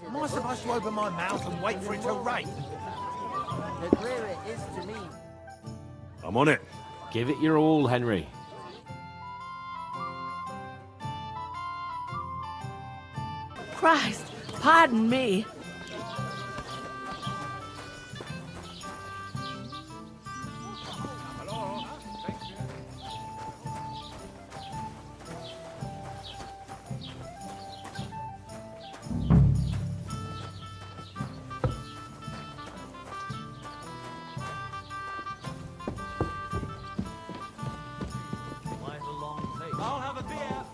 Am I supposed to open my mouth and wait for it to rain? The clearer it is to me. I'm on it. Give it your all, Henry. Christ, pardon me. I'll have a beer.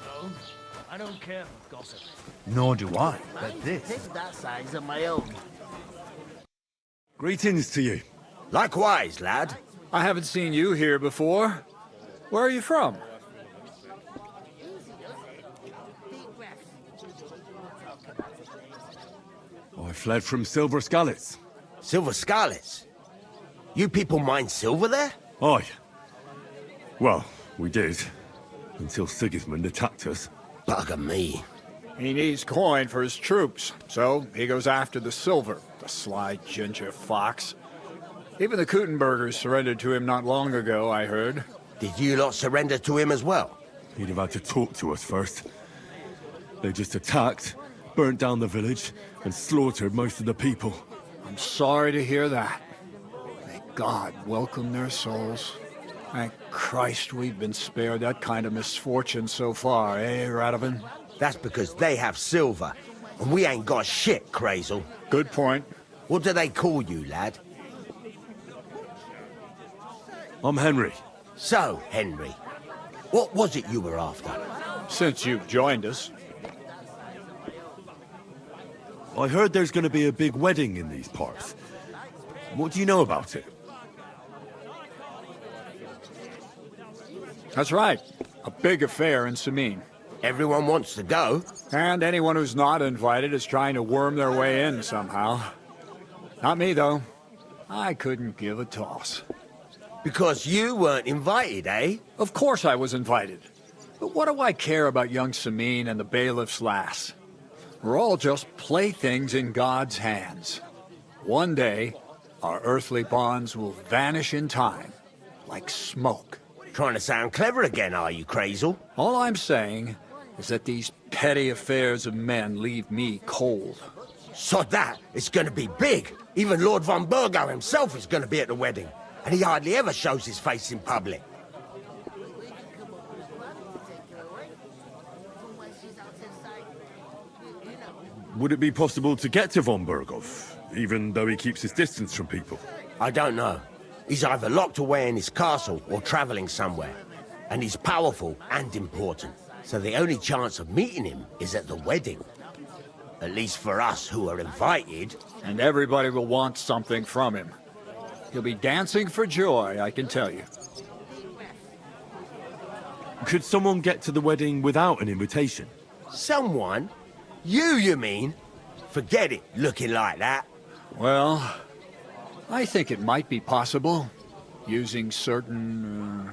No, I don't care for gossip. Nor do I, but this. Take that size of my own. Greetings to you. Likewise, lad. I haven't seen you here before. Where are you from? I fled from Silver Scalets. Silver Scarlets. You people mine silver there? Aye. Well, we did. Until Sigismund attacked us. Bugger me. He needs coin for his troops, so he goes after the silver, the sly ginger fox. Even the Kuttenbergers surrendered to him not long ago, I heard. Did you lot surrender to him as well? He'd have had to talk to us first. They just attacked, burnt down the village, and slaughtered most of the people. I'm sorry to hear that. May God welcome their souls. Thank Christ we've been spared that kind of misfortune so far, eh, Radovan? That's because they have silver, and we ain't got shit, Crazel. Good point. What do they call you, lad? I'm Henry. So, Henry, what was it you were after? Since you've joined us. I heard there's going to be a big wedding in these parts. What do you know about it? That's right. A big affair in Samine. Everyone wants to go. And anyone who's not invited is trying to worm their way in somehow. Not me, though. I couldn't give a toss. Because you weren't invited, eh? Of course I was invited. But what do I care about young Samine and the bailiff's lass? We're all just playthings in God's hands. One day, our earthly bonds will vanish in time, like smoke. Trying to sound clever again, are you, Crazel? All I'm saying is that these petty affairs of men leave me cold. Sod that, it's gonna be big. Even Lord von Burgo himself is gonna be at the wedding. And he hardly ever shows his face in public. Would it be possible to get to von Burgov, even though he keeps his distance from people? I don't know. He's either locked away in his castle or traveling somewhere. And he's powerful and important. So the only chance of meeting him is at the wedding. At least for us who are invited. And everybody will want something from him. He'll be dancing for joy, I can tell you. Could someone get to the wedding without an invitation? Someone? You mean? Forget it, looking like that. Well, I think it might be possible, using certain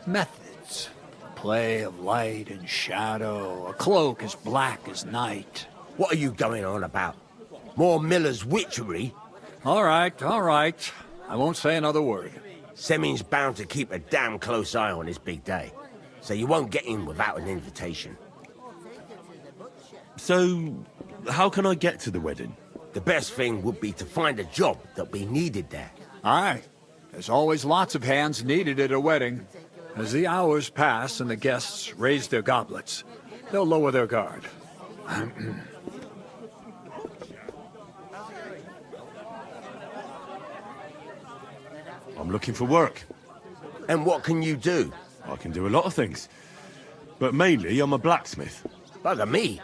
methods. Play of light and shadow, a cloak as black as night. What are you going on about? More Miller's witchery? All right, all right. I won't say another word. Semin's bound to keep a damn close eye on his big day. So you won't get in without an invitation. So, how can I get to the wedding? The best thing would be to find a job that'll be needed there. Aye. There's always lots of hands needed at a wedding. As the hours pass and the guests raise their goblets, they'll lower their guard. I'm looking for work. And what can you do? I can do a lot of things. But mainly, I'm a blacksmith. Bugger me.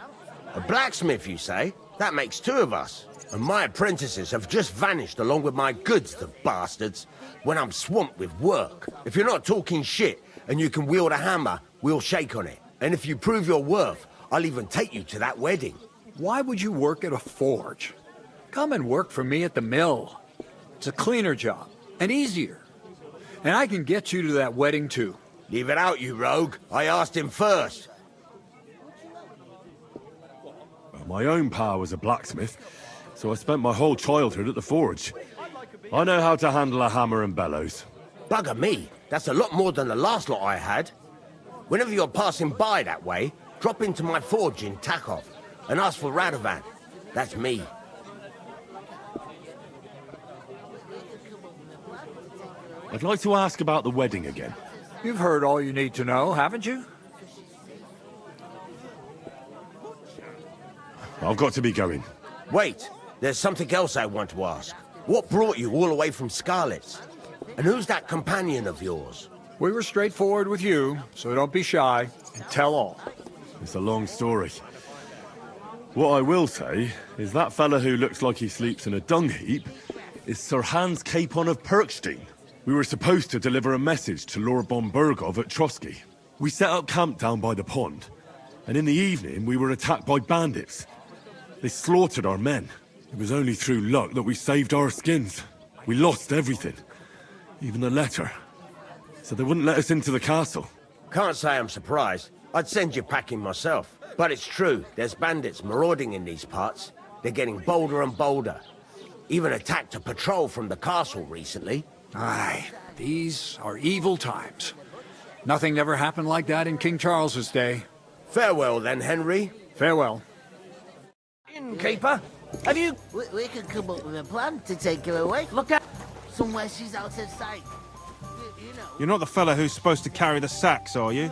A blacksmith, you say? That makes two of us. And my apprentices have just vanished along with my goods, the bastards, when I'm swamped with work. If you're not talking shit and you can wield a hammer, we'll shake on it. And if you prove your worth, I'll even take you to that wedding. Why would you work at a forge? Come and work for me at the mill. It's a cleaner job, and easier. And I can get you to that wedding too. Leave it out, you rogue. I asked him first. My own pa was a blacksmith, so I spent my whole childhood at the forge. I know how to handle a hammer and bellows. Bugger me, that's a lot more than the last lot I had. Whenever you're passing by that way, drop into my forge in Takov and ask for Radovan. That's me. I'd like to ask about the wedding again. You've heard all you need to know, haven't you? I've got to be going. Wait, there's something else I want to ask. What brought you all the way from Scarlet's? And who's that companion of yours? We were straightforward with you, so don't be shy and tell all. It's a long story. What I will say is that fella who looks like he sleeps in a dung heap is Sir Hans Capon of Perkstein. We were supposed to deliver a message to Lord Bombergov at Trotsky. We set up camp down by the pond, and in the evening we were attacked by bandits. They slaughtered our men. It was only through luck that we saved our skins. We lost everything, even the letter. So they wouldn't let us into the castle. Can't say I'm surprised. I'd send you packing myself. But it's true, there's bandits marauding in these parts. They're getting bolder and bolder. Even attacked a patrol from the castle recently. Aye, these are evil times. Nothing ever happened like that in King Charles's day. Farewell then, Henry. Farewell. Innkeeper, have you... We can come up with a plan to take her away. Look out! Somewhere she's out of sight. You know. You're not the fella who's supposed to carry the sacks, are you?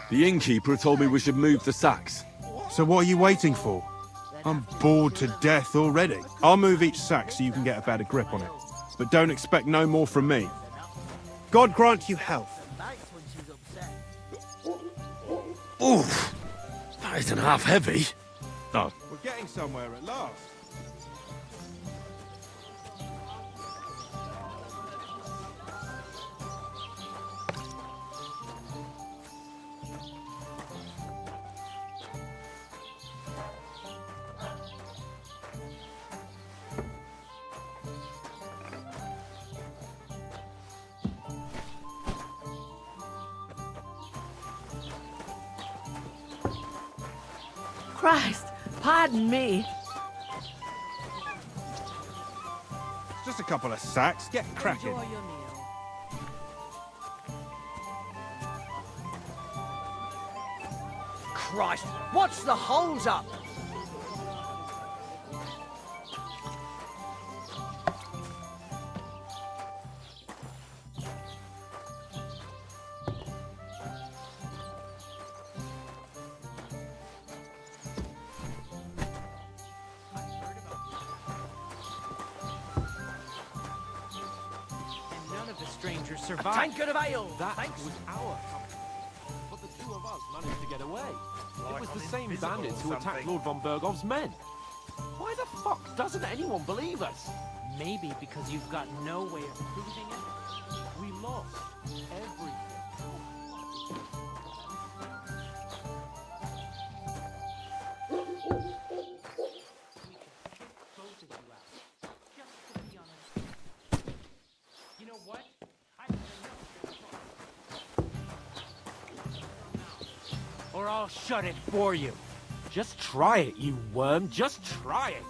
The innkeeper told me we should move the sacks. So what are you waiting for? I'm bored to death already. I'll move each sack so you can get a better grip on it. But don't expect no more from me. God grant you health. Nights when she's upset. Oof! That isn't half heavy. Oh, We're getting somewhere at last. Christ, pardon me. Just a couple of sacks. Get cracking. Enjoy your meal. Christ, what's the holes up? None of the strangers A survived. tankard of ale. That Thanks. was our company. But the two of us managed to get away. It was the same bandits who attacked Lord von Bergov's men. Why the fuck doesn't anyone believe us? Maybe because you've got no way of proving it. We lost everything. Both of you out. Just to be honest. You know what? Or I'll shut it for you. Just try it, you worm. Just try it.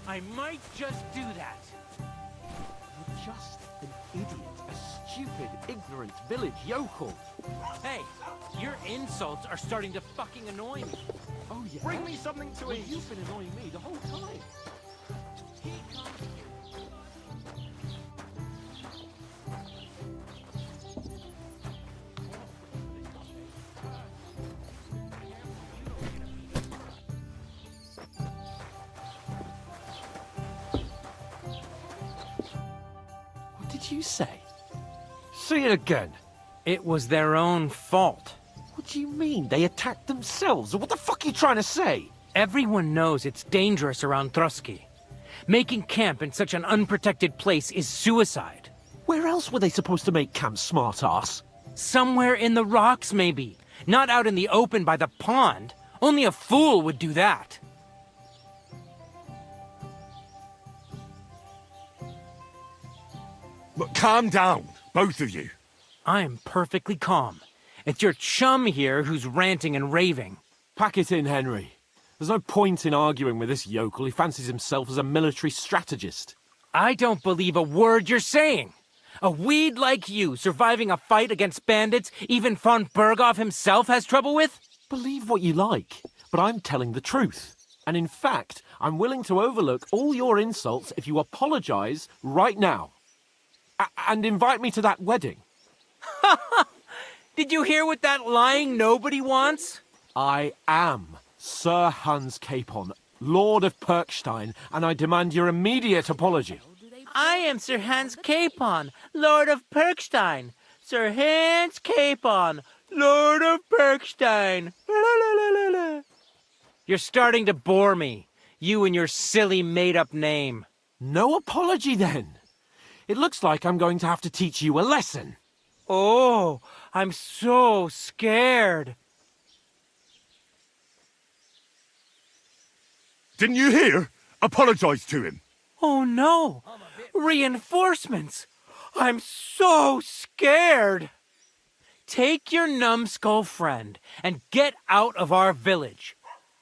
I might just do that. You're just an idiot. A stupid, ignorant village yokel. Hey, your insults are starting to fucking annoy me. Oh, yeah? Bring me something to Well, eat. you've been annoying me the whole time. He comes What did you say? Say it again. It was their own fault. What do you mean? They attacked themselves? Or what the fuck are you trying to say? Everyone knows it's dangerous around Trotsky. Making camp in such an unprotected place is suicide. Where else were they supposed to make camp, smart-ass? Somewhere in the rocks, maybe. Not out in the open by the pond. Only a fool would do that. But calm down, both of you. I'm perfectly calm. It's your chum here who's ranting and raving. Pack it in, Henry. There's no point in arguing with this yokel. He fancies himself as a military strategist. I don't believe a word you're saying. A weed like you surviving a fight against bandits even von Berghoff himself has trouble with? Believe what you like, but I'm telling the truth. And in fact, I'm willing to overlook all your insults if you apologize right now. And invite me to that wedding. Did you hear what that lying nobody wants? I am Sir Hans Capon, Lord of Perkstein, and I demand your immediate apology. I am Sir Hans Capon, Lord of Perkstein. Sir Hans Capon, Lord of Perkstein. You're starting to bore me, you and your silly made-up name. No apology, then. It looks like I'm going to have to teach you a lesson. Oh, I'm so scared. Didn't you hear? Apologize to him. Oh no! Reinforcements! I'm so scared! Take your numbskull friend and get out of our village.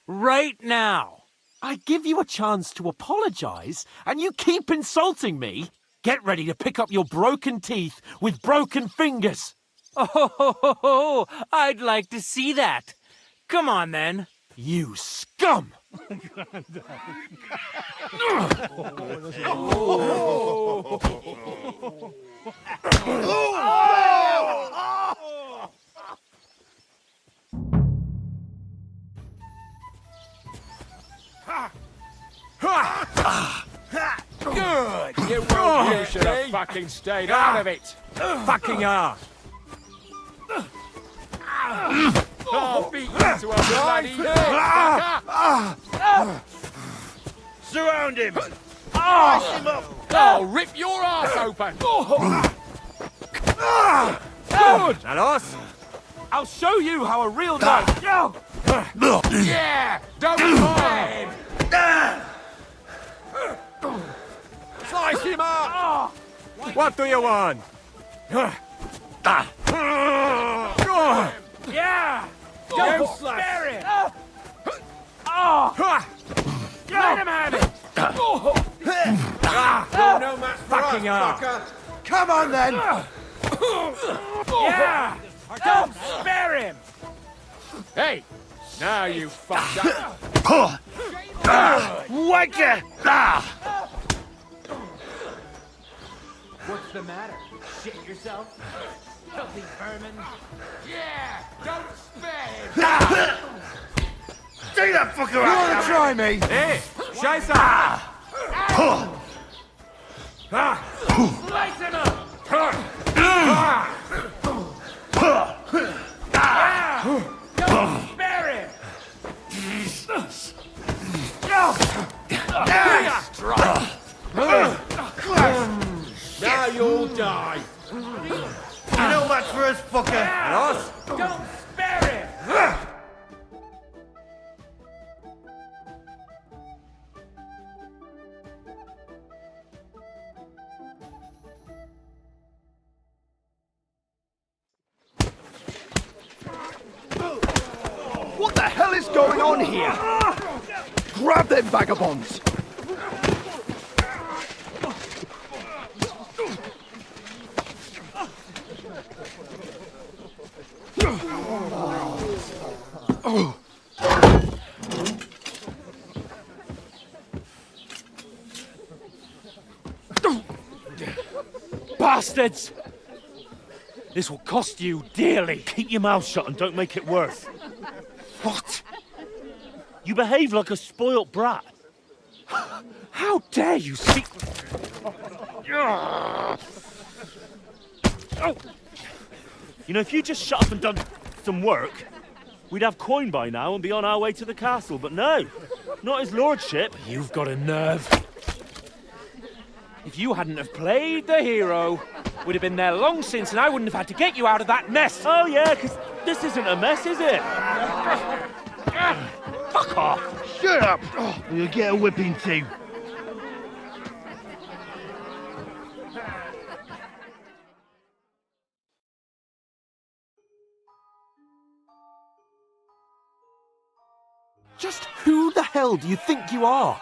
Right now! I give you a chance to apologize, and you keep insulting me. Get ready to pick up your broken teeth with broken fingers. Oh, I'd like to see that. Come on then. You scum! Good! You should have fucking stayed out of it! Fucking ass! I'll beat you to a bloody head! Surround him! Slice him up! I'll rip your ass open! Good! Alos, I'll show you how a real knife... Yeah! Don't mind! Slice him up! What do you want? Yeah! Don't spare him! Let him have it! No match for Fucking us, hell. fucker! Come on then! Yeah! Don't spare him! Hey! Now you fucked up! Wanker! What's the matter? Shit yourself? Filthy vermin! Yeah! Don't spare him! Take that fucker You wanna out! try me? Hey, Scheiße! Slice him up! Don't spare him! Now you'll die! You know what's for us, fucker? Don't spare him! What the hell is going on here? Grab them vagabonds! Bastards! This will cost you dearly. Keep your mouth shut and don't make it worse. What? You behave like a spoilt brat. How dare you seek... Oh. You know, if you just shut up and done some work, We'd have coin by now and be on our way to the castle, but no. Not his lordship. You've got a nerve. If you hadn't have played the hero, we'd have been there long since and I wouldn't have had to get you out of that mess. Oh yeah, because this isn't a mess, is it? Fuck off. Shut up! Oh, you'll get a whipping too. Just who the hell do you think you are?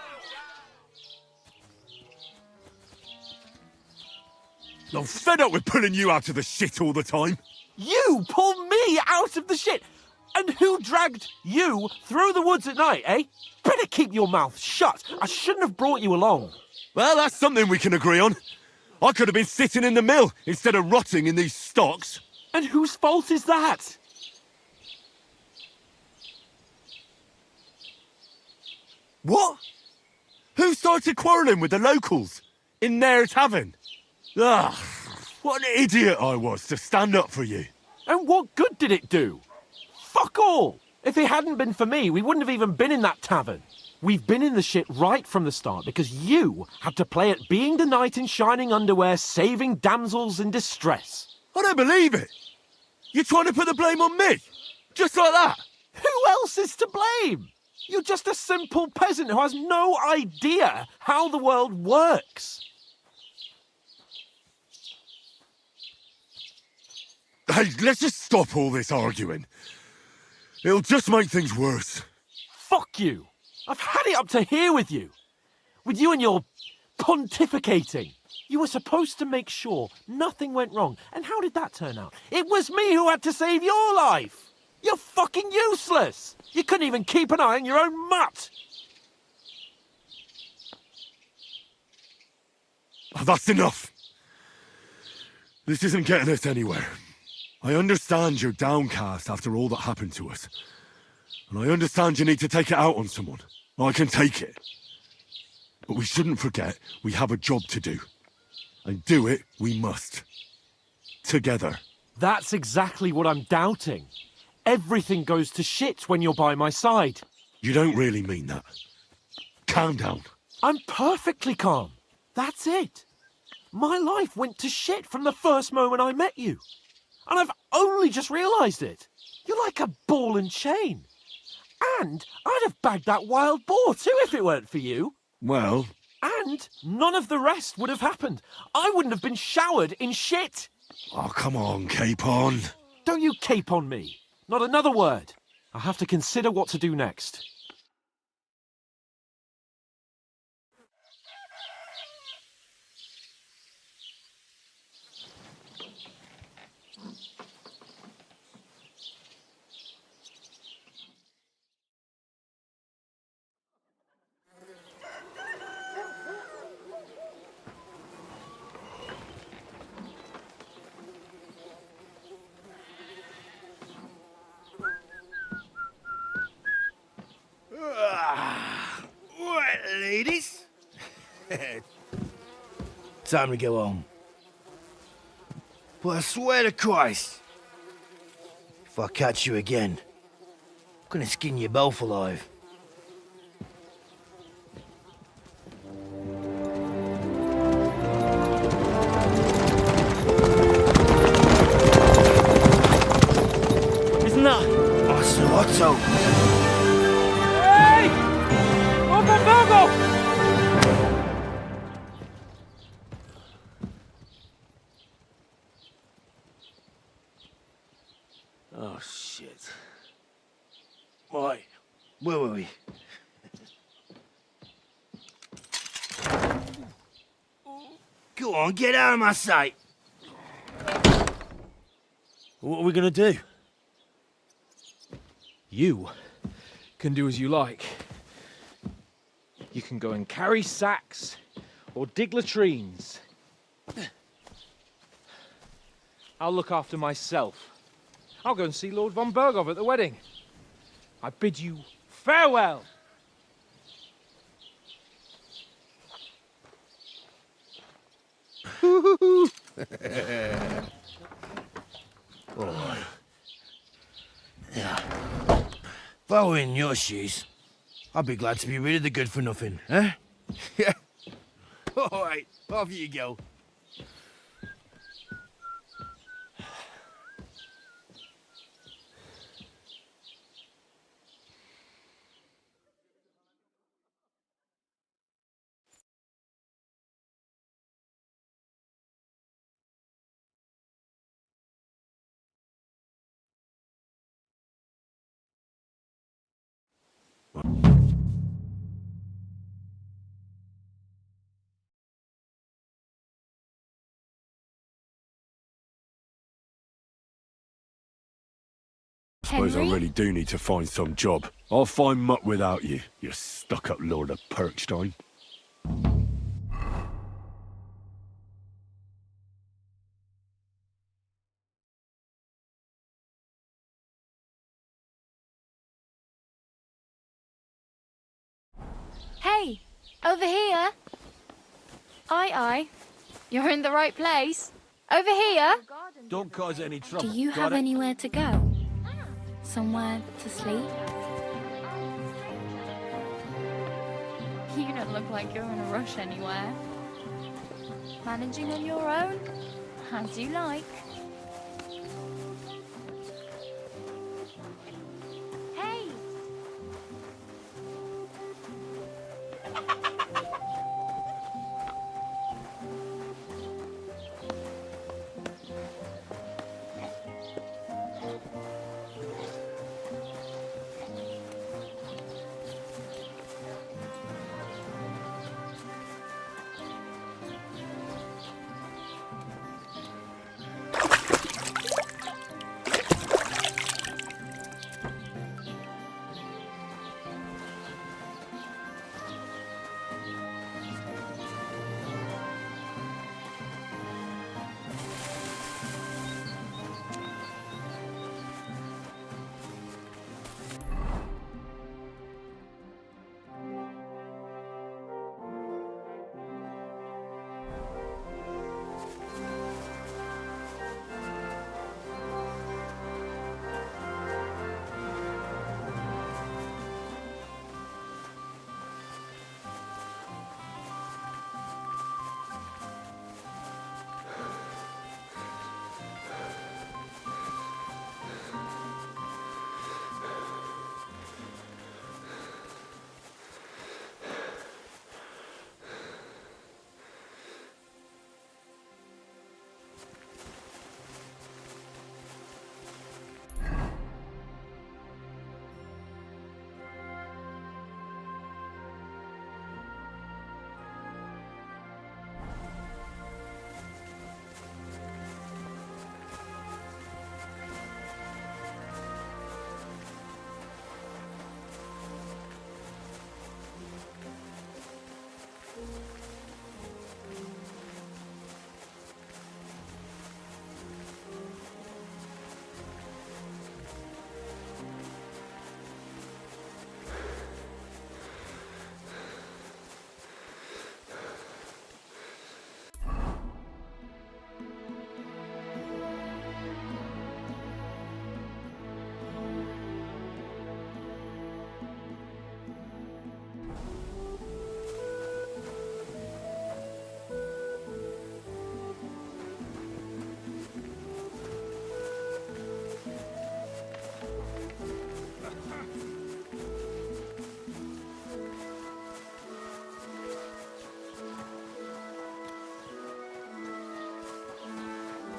I'm fed up with pulling you out of the shit all the time. You pull me out of the shit! And who dragged you through the woods at night, eh? Better keep your mouth shut. I shouldn't have brought you along. Well, that's something we can agree on. I could have been sitting in the mill instead of rotting in these stocks. And whose fault is that? What? Who started quarrelling with the locals? In their tavern? Ugh, what an idiot I was to stand up for you. And what good did it do? Fuck all! If it hadn't been for me, we wouldn't have even been in that tavern. We've been in the shit right from the start because you had to play at being the knight in shining underwear, saving damsels in distress. I don't believe it. You're trying to put the blame on me? Just like that? Who else is to blame? You're just a simple peasant who has no idea how the world works. Hey, let's just stop all this arguing. It'll just make things worse. Fuck you. I've had it up to here with you. With you and your pontificating. You were supposed to make sure nothing went wrong. And how did that turn out? It was me who had to save your life. You're fucking useless. You couldn't even keep an eye on your own mutt. Oh, that's enough. This isn't getting us anywhere. I understand you're downcast after all that happened to us. And I understand you need to take it out on someone. I can take it. But we shouldn't forget we have a job to do. And do it we must. Together. That's exactly what I'm doubting. Everything goes to shit when you're by my side. You don't really mean that. Calm down. I'm perfectly calm. That's it. My life went to shit from the first moment I met you. And I've only just realised it. You're like a ball and chain. And I'd have bagged that wild boar too if it weren't for you. Well... And none of the rest would have happened. I wouldn't have been showered in shit. Oh, come on, Capon. Don't you cape on me. Not another word. I'll have to consider what to do next. Right, ladies. Time to go home. But I swear to Christ, if I catch you again, I'm gonna skin you both alive. Isn't that... Otto. Hey! Open Virgo! Oh, shit. Why? Where were we? Go on, get out of my sight. What are we gonna do? You can do as you like. You can go and carry sacks or dig latrines. I'll look after myself. I'll go and see Lord von Berghoff at the wedding. I bid you farewell. Oh. Yeah. If I were in your shoes, I'd be glad to be rid of the good for nothing, eh? Yeah. All right, off you go. I suppose I really do need to find some job. I'll find muck without you, you stuck-up Lord of Perkstein. Hey, over here. Aye. You're in the right place. Over here. Don't cause any trouble. Do you have anywhere to go? Somewhere to sleep? You don't look like you're in a rush anywhere. Managing on your own? As you like. Hey!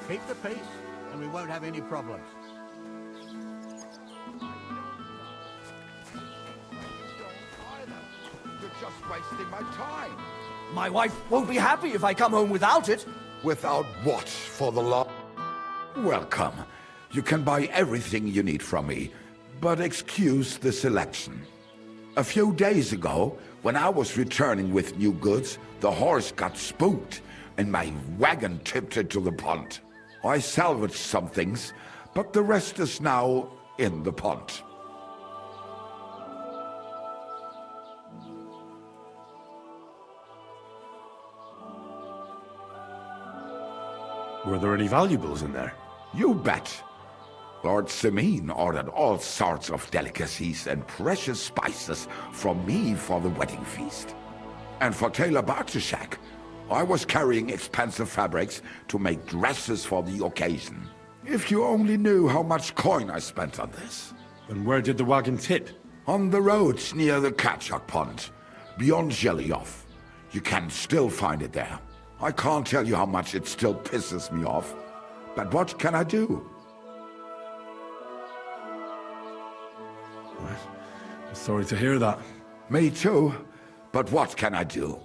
Keep the peace, and we won't have any problems. You're just wasting my time. My wife won't be happy if I come home without it. Without what, for the law? Welcome. You can buy everything you need from me, but excuse the selection. A few days ago, when I was returning with new goods, the horse got spooked, and my wagon tipped into the pond. I salvaged some things, but the rest is now in the pond. Were there any valuables in there? You bet. Lord Simeon ordered all sorts of delicacies and precious spices from me for the wedding feast. And for Taylor Bartashak, I was carrying expensive fabrics to make dresses for the occasion. If you only knew how much coin I spent on this. And where did the wagon tip? On the roads near the Katchak Pond, beyond Jelioff. You can still find it there. I can't tell you how much it still pisses me off. But what can I do? I'm sorry to hear that. Me too. But what can I do?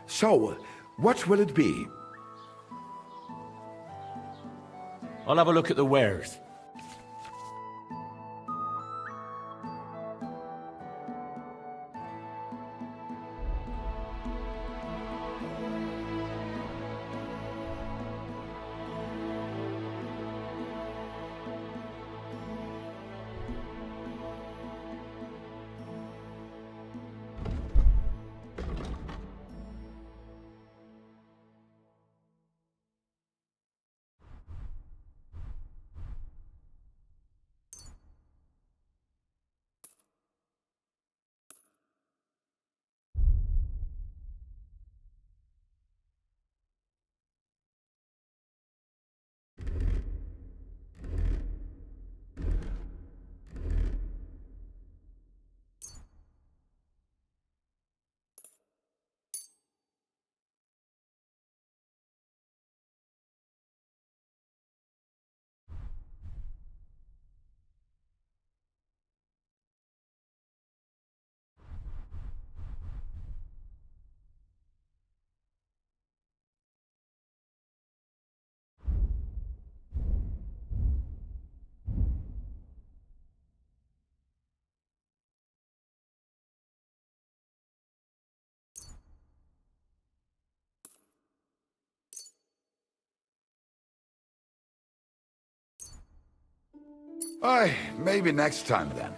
So, what will it be? I'll have a look at the wares. Maybe next time then.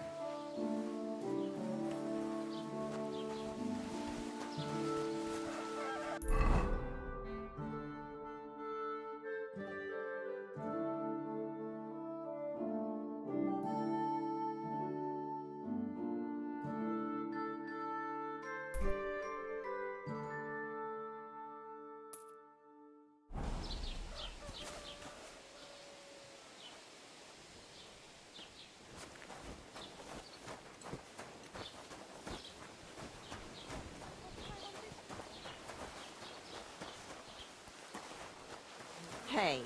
Hey,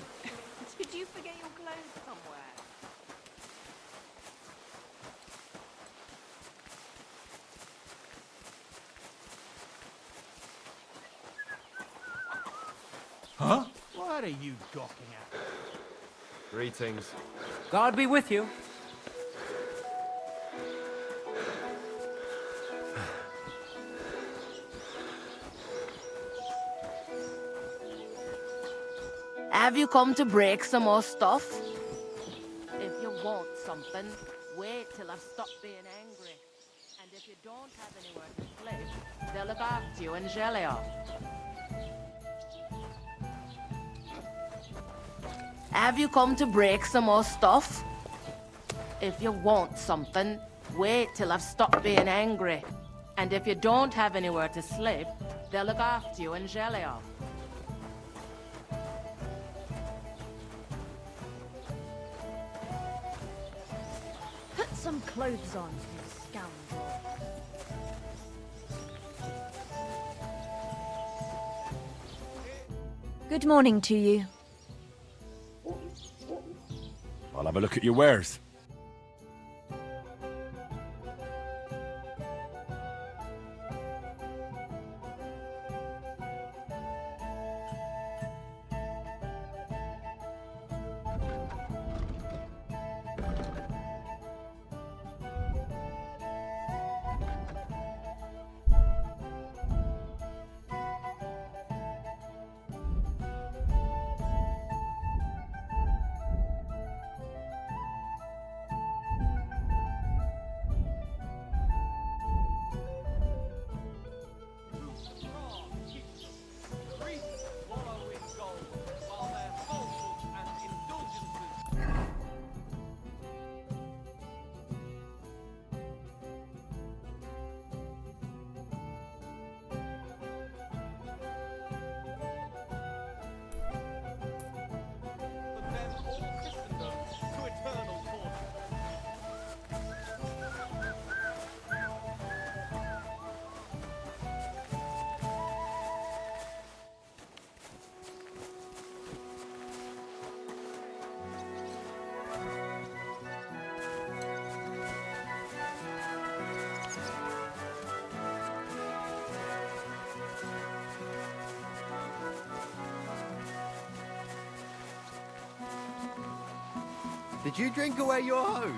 did you forget your clothes somewhere? Huh? What are you gawking at? Greetings. God be with you. Have you come to break some more stuff? If you want something, wait till I've stopped being angry. And if you don't have anywhere to sleep, they'll look after you in Jelioff. Have you come to break some more stuff? If you want something, wait till I've stopped being angry. And if you don't have anywhere to sleep, they'll look after you in Jelioff. Put some clothes on, you scoundrel. Good morning to you. I'll have a look at your wares. Did you drink away your hose?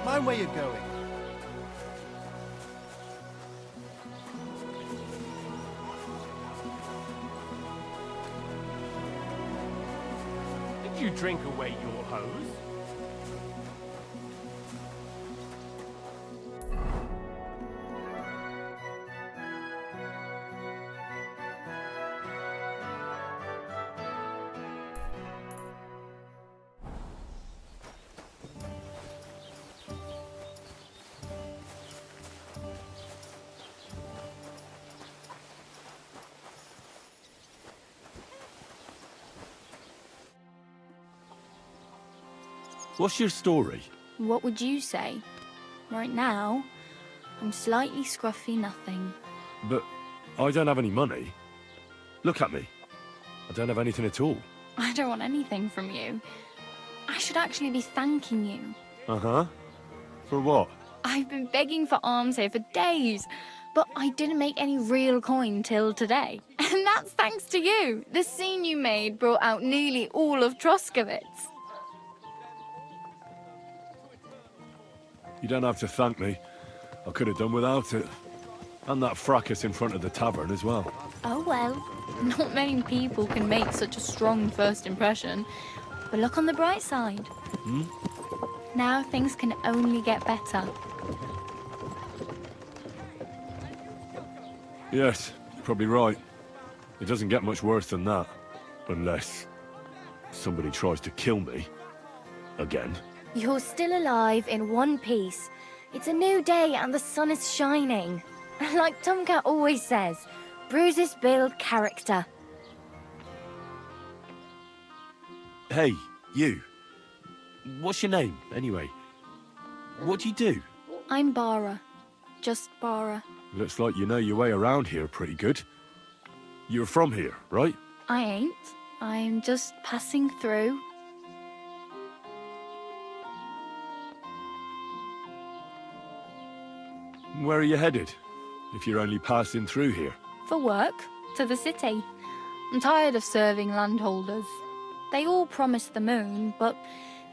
Mind where you're going. Did you drink away your hose? What's your story? What would you say? Right now, I'm slightly scruffy nothing. But I don't have any money. Look at me. I don't have anything at all. I don't want anything from you. I should actually be thanking you. Uh-huh. For what? I've been begging for alms here for days, but I didn't make any real coin till today. And that's thanks to you. The scene you made brought out nearly all of Troskovitz. You don't have to thank me. I could have done without it. And that fracas in front of the tavern as well. Oh well, not many people can make such a strong first impression. But look on the bright side. Hmm? Now things can only get better. Yes, you're probably right. It doesn't get much worse than that. Unless somebody tries to kill me. Again. You're still alive in one piece. It's a new day and the sun is shining. Like Tomcat always says, bruises build character. Hey, you. What's your name, anyway? What do you do? I'm Bara. Just Bara. Looks like you know your way around here pretty good. You're from here, right? I ain't. I'm just passing through. Where are you headed? If you're only passing through here. For work, to the city. I'm tired of serving landholders. They all promise the moon, but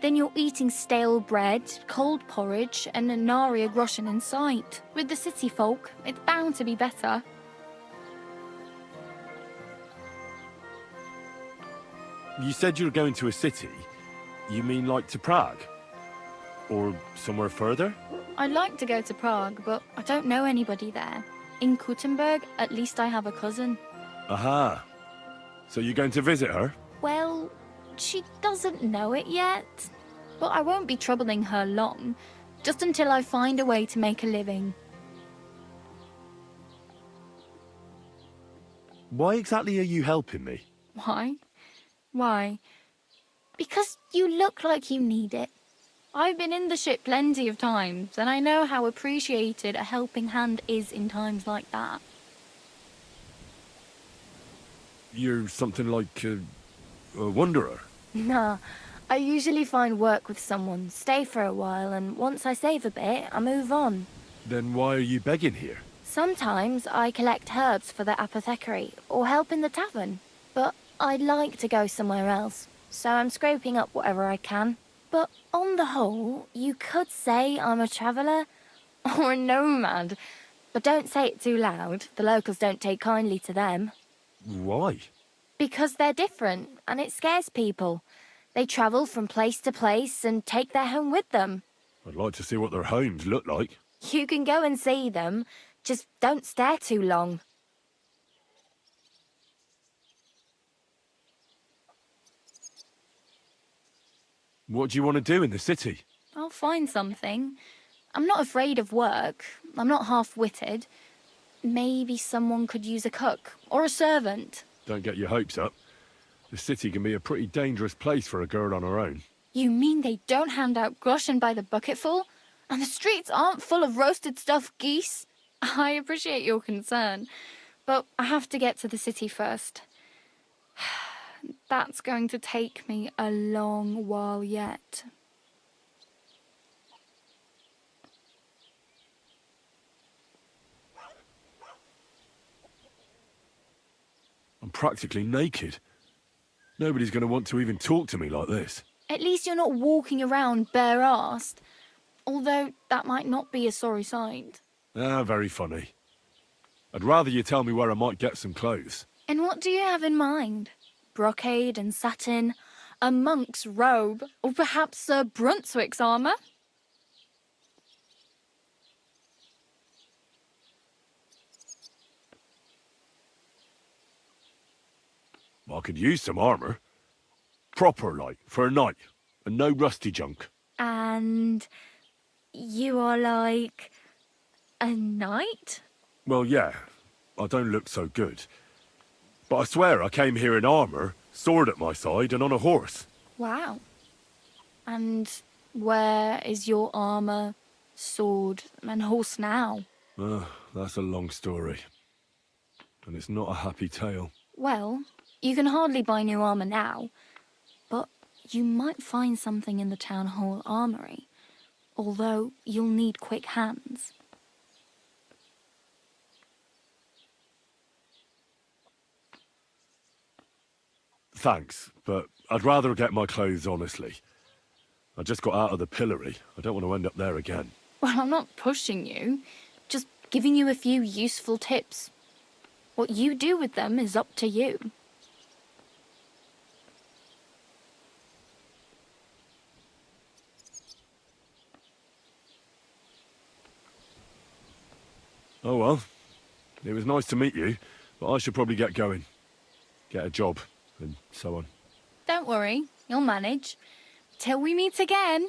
then you're eating stale bread, cold porridge, and a nary a groschen in sight. With the city folk, it's bound to be better. You said you were going to a city. You mean like to Prague? Or somewhere further? I'd like to go to Prague, but I don't know anybody there. In Kuttenberg, at least I have a cousin. Aha. So you're going to visit her? Well, she doesn't know it yet. But I won't be troubling her long, just until I find a way to make a living. Why exactly are you helping me? Why? Why? Because you look like you need it. I've been in the ship plenty of times, and I know how appreciated a helping hand is in times like that. You're something like a wanderer? Nah, I usually find work with someone, stay for a while, and once I save a bit, I move on. Then why are you begging here? Sometimes I collect herbs for the apothecary, or help in the tavern. But I'd like to go somewhere else, so I'm scraping up whatever I can. But on the whole, you could say I'm a traveller or a nomad. But don't say it too loud. The locals don't take kindly to them. Why? Because they're different, and it scares people. They travel from place to place and take their home with them. I'd like to see what their homes look like. You can go and see them, just don't stare too long. What do you want to do in the city? I'll find something. I'm not afraid of work. I'm not half-witted. Maybe someone could use a cook or a servant. Don't get your hopes up. The city can be a pretty dangerous place for a girl on her own. You mean they don't hand out groschen by the bucketful? And the streets aren't full of roasted stuffed geese? I appreciate your concern, but I have to get to the city first. That's going to take me a long while yet. I'm practically naked. Nobody's going to want to even talk to me like this. At least you're not walking around bare-assed. Although that might not be a sorry sight. Ah, very funny. I'd rather you tell me where I might get some clothes. And what do you have in mind? Brocade and satin, a monk's robe, or perhaps Sir Brunswick's armour? I could use some armour. Proper, like, for a night, and no rusty junk. And you are like a knight? Well, yeah, I don't look so good. But I swear I came here in armour, sword at my side, and on a horse. Wow. And where is your armour, sword, and horse now? That's a long story. And it's not a happy tale. Well, you can hardly buy new armour now, but you might find something in the town hall armoury, although you'll need quick hands. Thanks, but I'd rather get my clothes honestly. I just got out of the pillory. I don't want to end up there again. Well, I'm not pushing you, just giving you a few useful tips. What you do with them is up to you. Oh well, it was nice to meet you, but I should probably get going. Get a job, and so on. Don't worry, you'll manage. Till we meet again.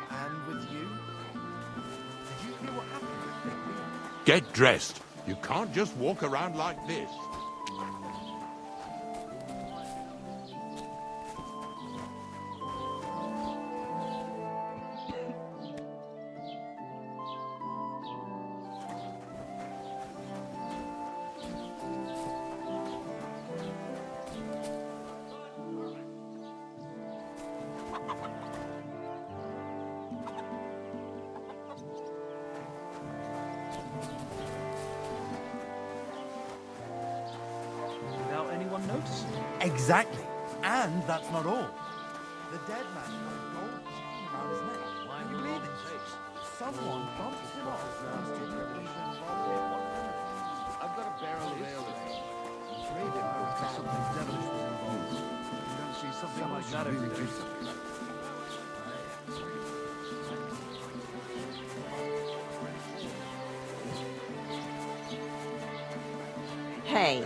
And with you? Did you hear what happened with Bigby? Get dressed. You can't just walk around like this. Without anyone noticing. Exactly. And that's not all. The dead man had a gold chain around his neck. Can you believe it? Someone bumped him off and didn't even bother him. I've got a barrel of ale with me. I'm afraid it might be something devilish was involved. You don't see something like that every day. Hey,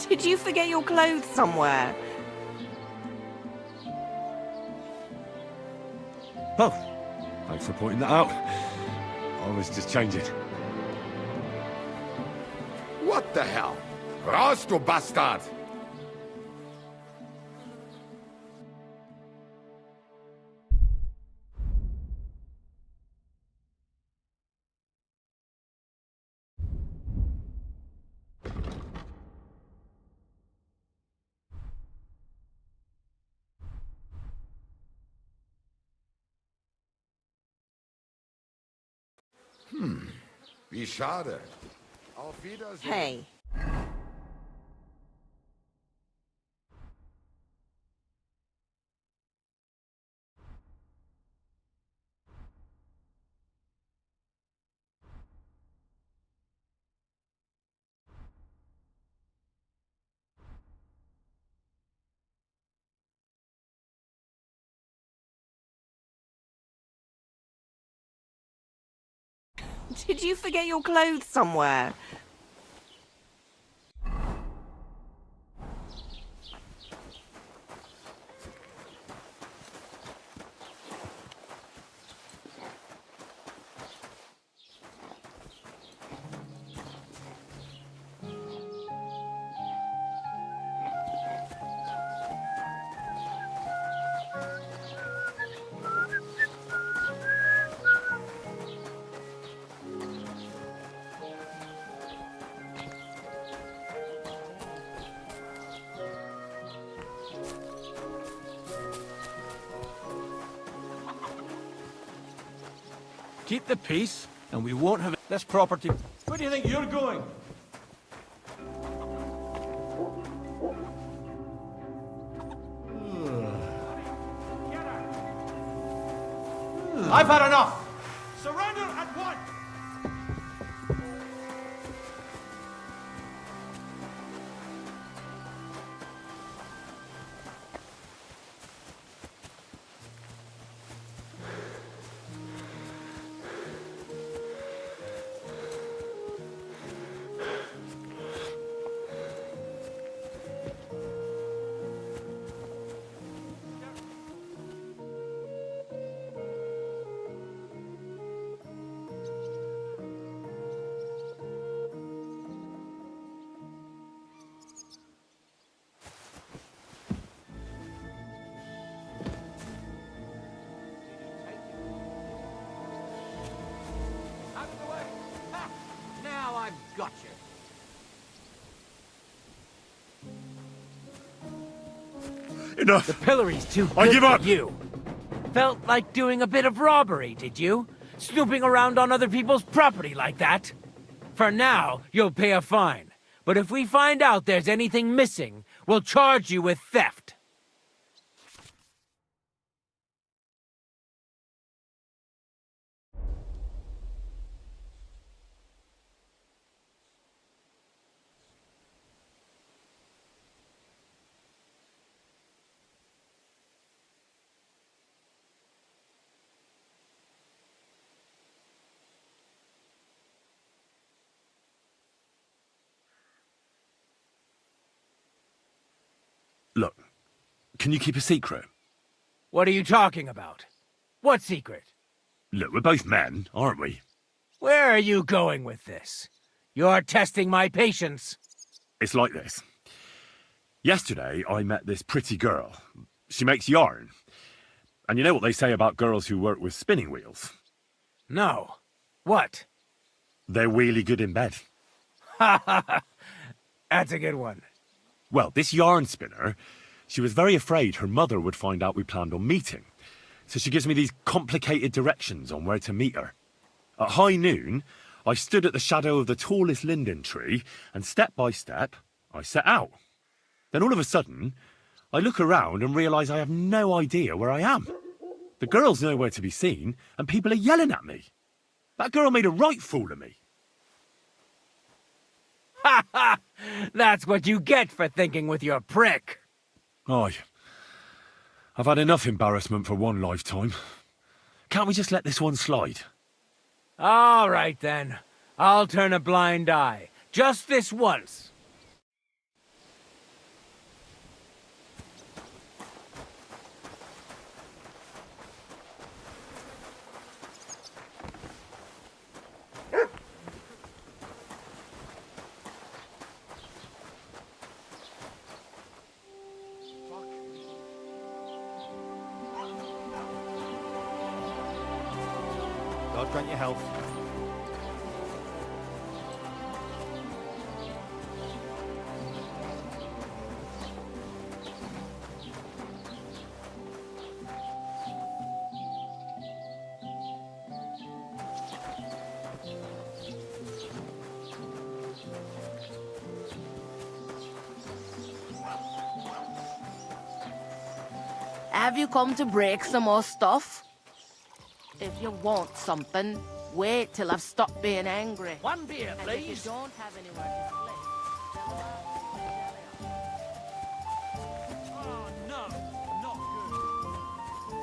did you forget your clothes somewhere? Oh, thanks for pointing that out. I was just changing. What the hell? Raus, du Bastard! Wie schade. Auf Wiedersehen. Hey, Did you forget your clothes somewhere? Keep the peace, and we won't have this property. Where do you think you're going? I've had enough! Surrender at once! Now I've got you. Enough! The pillory's too good I give up! for you. Felt like doing a bit of robbery, did you? Snooping around on other people's property like that? For now, you'll pay a fine. But if we find out there's anything missing, we'll charge you with theft. Look, can you keep a secret? What are you talking about? What secret? Look, we're both men, aren't we? Where are you going with this? You're testing my patience. It's like this. Yesterday, I met this pretty girl. She makes yarn. And you know what they say about girls who work with spinning wheels? No. What? They're really good in bed. Ha ha ha! That's a good one. Well, this yarn spinner, she was very afraid her mother would find out we planned on meeting. So she gives me these complicated directions on where to meet her. At high noon, I stood at the shadow of the tallest linden tree, and step by step, I set out. Then all of a sudden, I look around and realise I have no idea where I am. The girl's nowhere to be seen, and people are yelling at me. That girl made a right fool of me. Ha ha! That's what you get for thinking with your prick. Aye. I've had enough embarrassment for one lifetime. Can't we just let this one slide? All right, then. I'll turn a blind eye. Just this once. God grant your health. Have you come to break some more stuff? If you want something, wait till I've stopped being angry. One beer, And if you please. don't have anywhere to sleep, tell them Oh, no. Not good.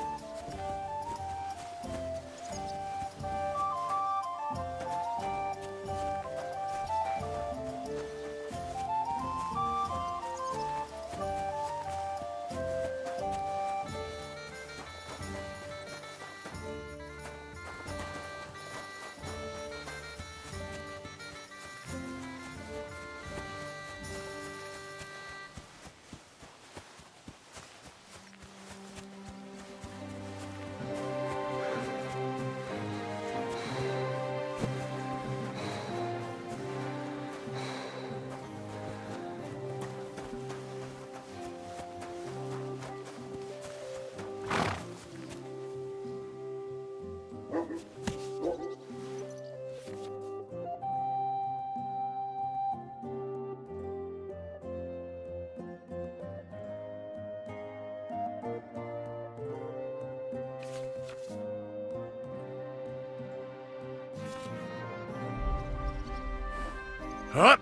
Hup!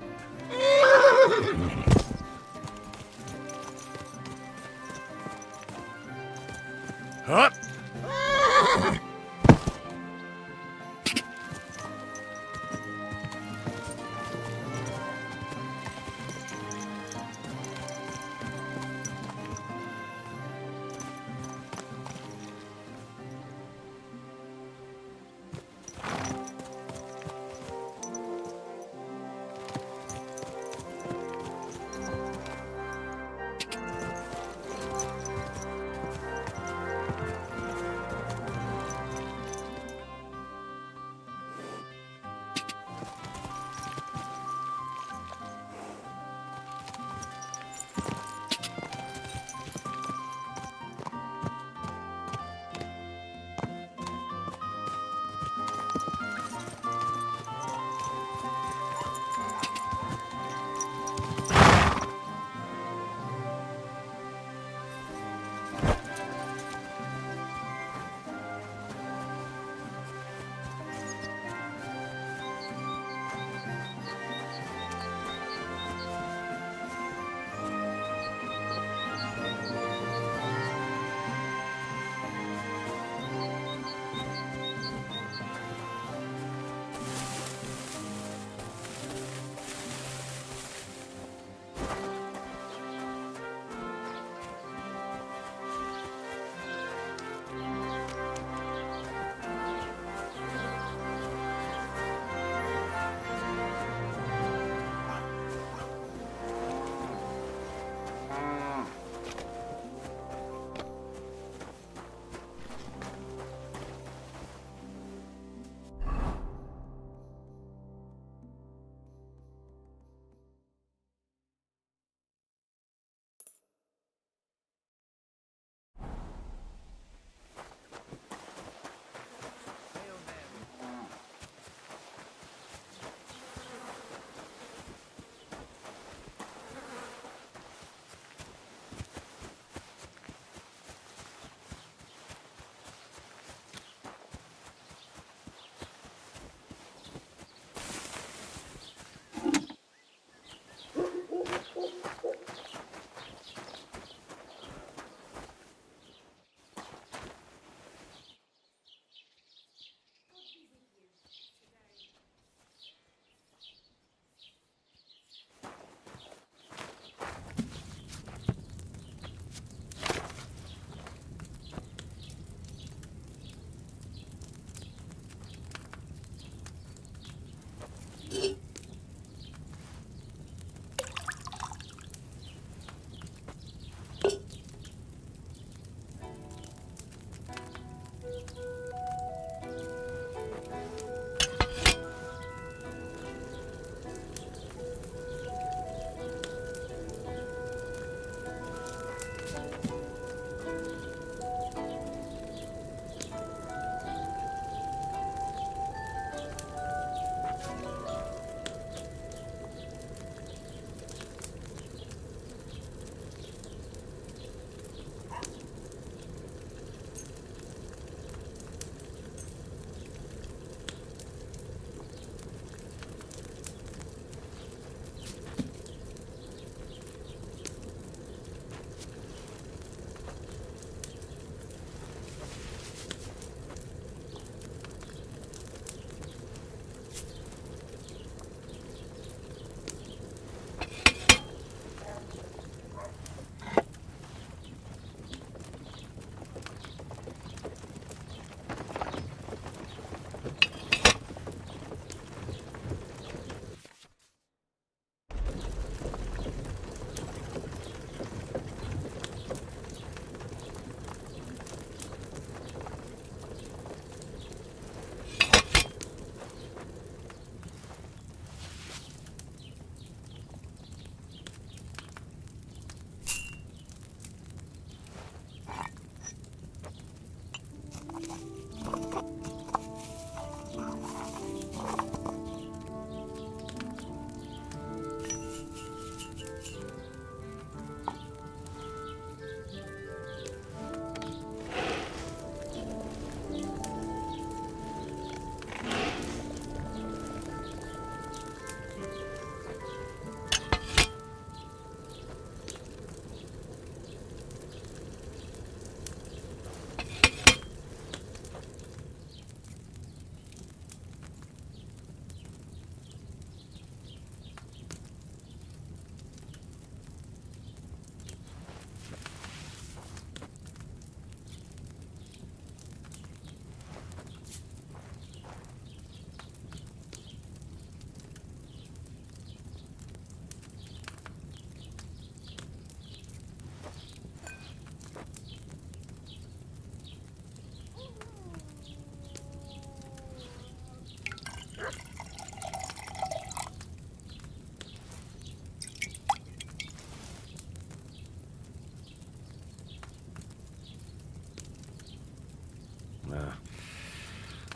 Hup!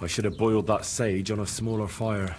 I should have boiled that sage on a smaller fire.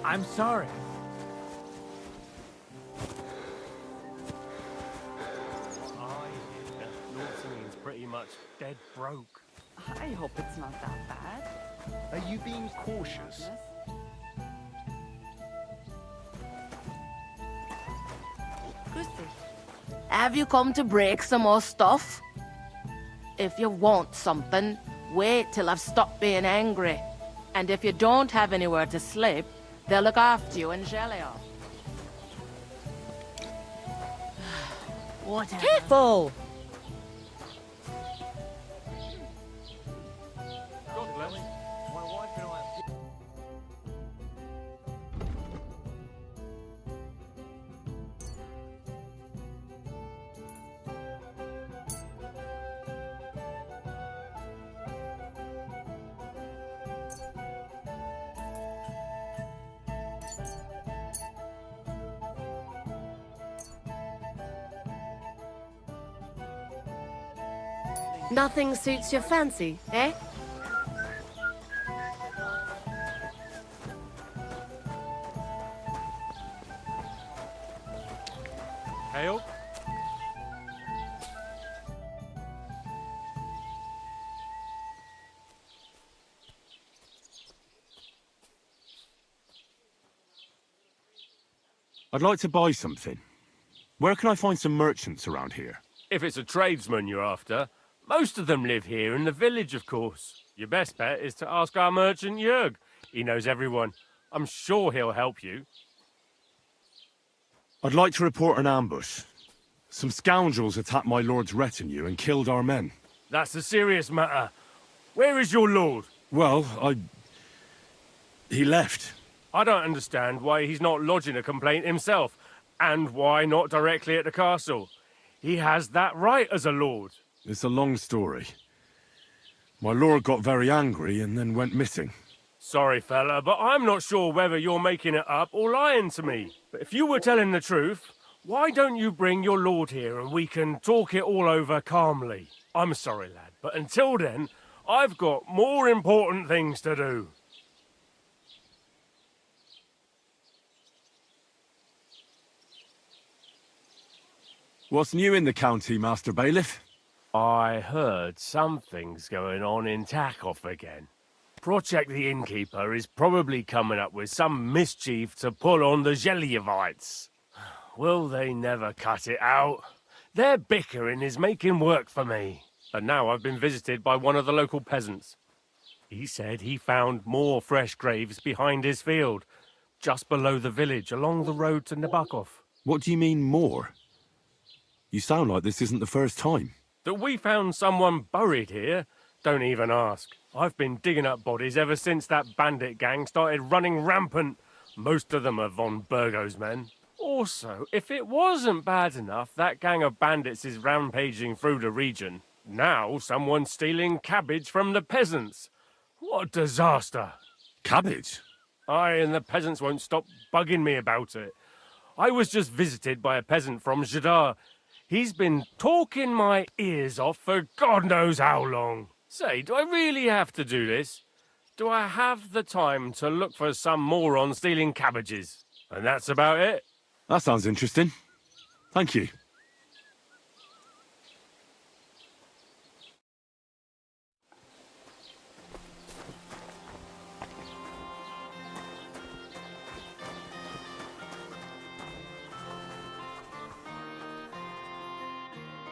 I'm sorry. Lord Simeon's pretty much dead broke. I hope it's not that bad. Are you being cautious? Have you come to break some more stuff? If you want something, wait till I've stopped being angry. And if you don't have anywhere to sleep, they'll look after you in Gelio. Whatever. Careful! God bless. My wife and I... Nothing suits your fancy, eh? Hail? I'd like to buy something. Where can I find some merchants around here? If it's a tradesman you're after, most of them live here in the village, of course. Your best bet is to ask our merchant Jörg. He knows everyone. I'm sure he'll help you. I'd like to report an ambush. Some scoundrels attacked my lord's retinue and killed our men. That's a serious matter. Where is your lord? Well, he left. I don't understand why he's not lodging a complaint himself, and why not directly at the castle. He has that right as a lord. It's a long story. My lord got very angry and then went missing. Sorry, fella, but I'm not sure whether you're making it up or lying to me. But if you were telling the truth, why don't you bring your lord here and we can talk it all over calmly? I'm sorry, lad, but until then, I've got more important things to do. What's new in the county, Master Bailiff? I heard something's going on in Takoff again. Project the Innkeeper is probably coming up with some mischief to pull on the Gelievites. Will they never cut it out? Their bickering is making work for me. And now I've been visited by one of the local peasants. He said he found more fresh graves behind his field, just below the village, along the road to Nabokov. What do you mean, more? You sound like this isn't the first time. That we found someone buried here? Don't even ask. I've been digging up bodies ever since that bandit gang started running rampant. Most of them are von Burgo's men. Also, if it wasn't bad enough that gang of bandits is rampaging through the region, now someone's stealing cabbage from the peasants. What a disaster. Cabbage? Aye, and the peasants won't stop bugging me about it. I was just visited by a peasant from Jadar. He's been talking my ears off for God knows how long. Say, do I really have to do this? Do I have the time to look for some moron stealing cabbages? And that's about it? That sounds interesting. Thank you.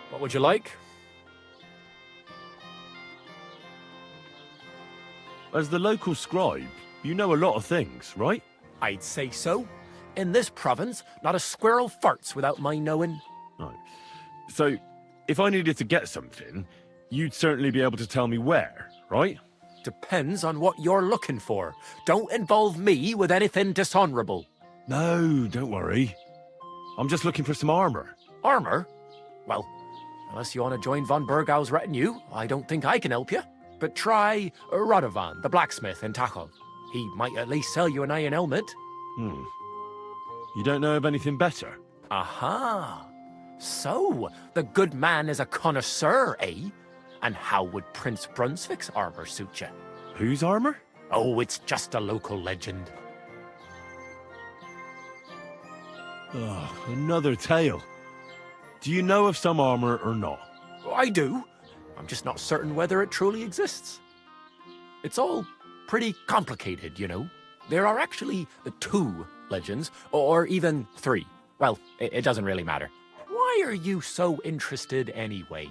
What would you like? As the local scribe, you know a lot of things, right? I'd say so. In this province, not a squirrel farts without my knowing. Right. So, if I needed to get something, you'd certainly be able to tell me where, right? Depends on what you're looking for. Don't involve me with anything dishonorable. No, don't worry. I'm just looking for some armor. Armor? Well, unless you want to join von Burgau's retinue, I don't think I can help you. But try Radovan, the blacksmith in Tachov. He might at least sell you an iron helmet. You don't know of anything better? Aha! So, the good man is a connoisseur, eh? And how would Prince Brunswick's armor suit you? Whose armor? Oh, it's just a local legend. Oh, another tale. Do you know of some armor or not? I do. I'm just not certain whether it truly exists. It's all pretty complicated, you know. There are actually 2 legends, or even 3. Well, it doesn't really matter. Why are you so interested anyway?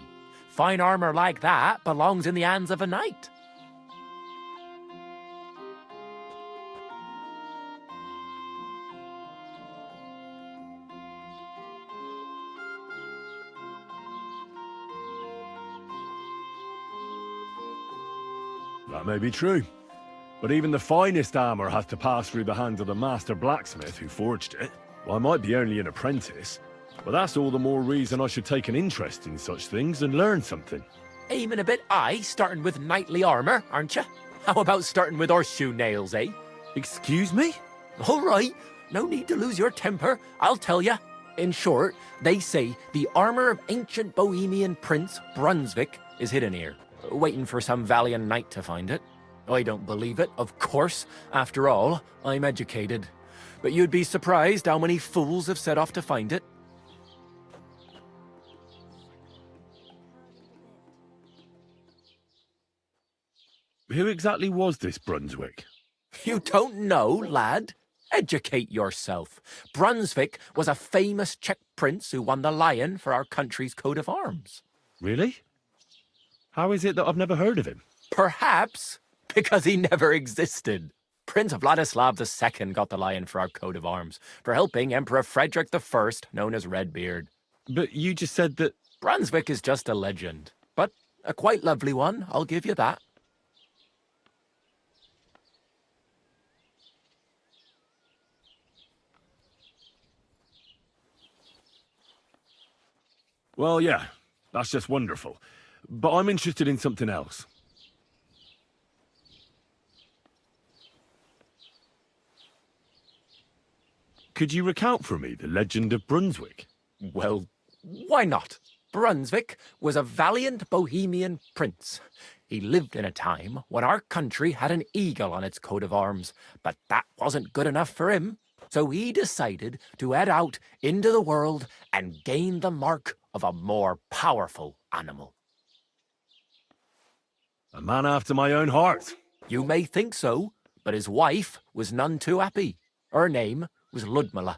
Fine armor like that belongs in the hands of a knight. That may be true. But even the finest armor has to pass through the hands of the master blacksmith who forged it. Well, I might be only an apprentice, but that's all the more reason I should take an interest in such things and learn something. Aiming a bit high, starting with knightly armor, aren't you? How about starting with horseshoe nails, eh? Excuse me? All right, no need to lose your temper, I'll tell you. In short, they say the armor of ancient Bohemian Prince Brunswick is hidden here, waiting for some valiant knight to find it. I don't believe it, of course. After all, I'm educated. But you'd be surprised how many fools have set off to find it. Who exactly was this Brunswick? You don't know, lad? Educate yourself. Brunswick was a famous Czech prince who won the lion for our country's coat of arms. Really? How is it that I've never heard of him? Perhaps because he never existed. Prince Vladislav II got the lion for our coat of arms for helping Emperor Frederick I, known as Redbeard. But you just said that... Brunswick is just a legend, but a quite lovely one, I'll give you that. Well, yeah, that's just wonderful. But I'm interested in something else. Could you recount for me the legend of Brunswick? Well, why not? Brunswick was a valiant Bohemian prince. He lived in a time when our country had an eagle on its coat of arms, but that wasn't good enough for him. So he decided to head out into the world and gain the mark of a more powerful animal. A man after my own heart. You may think so, but his wife was none too happy. Her name was Ludmilla,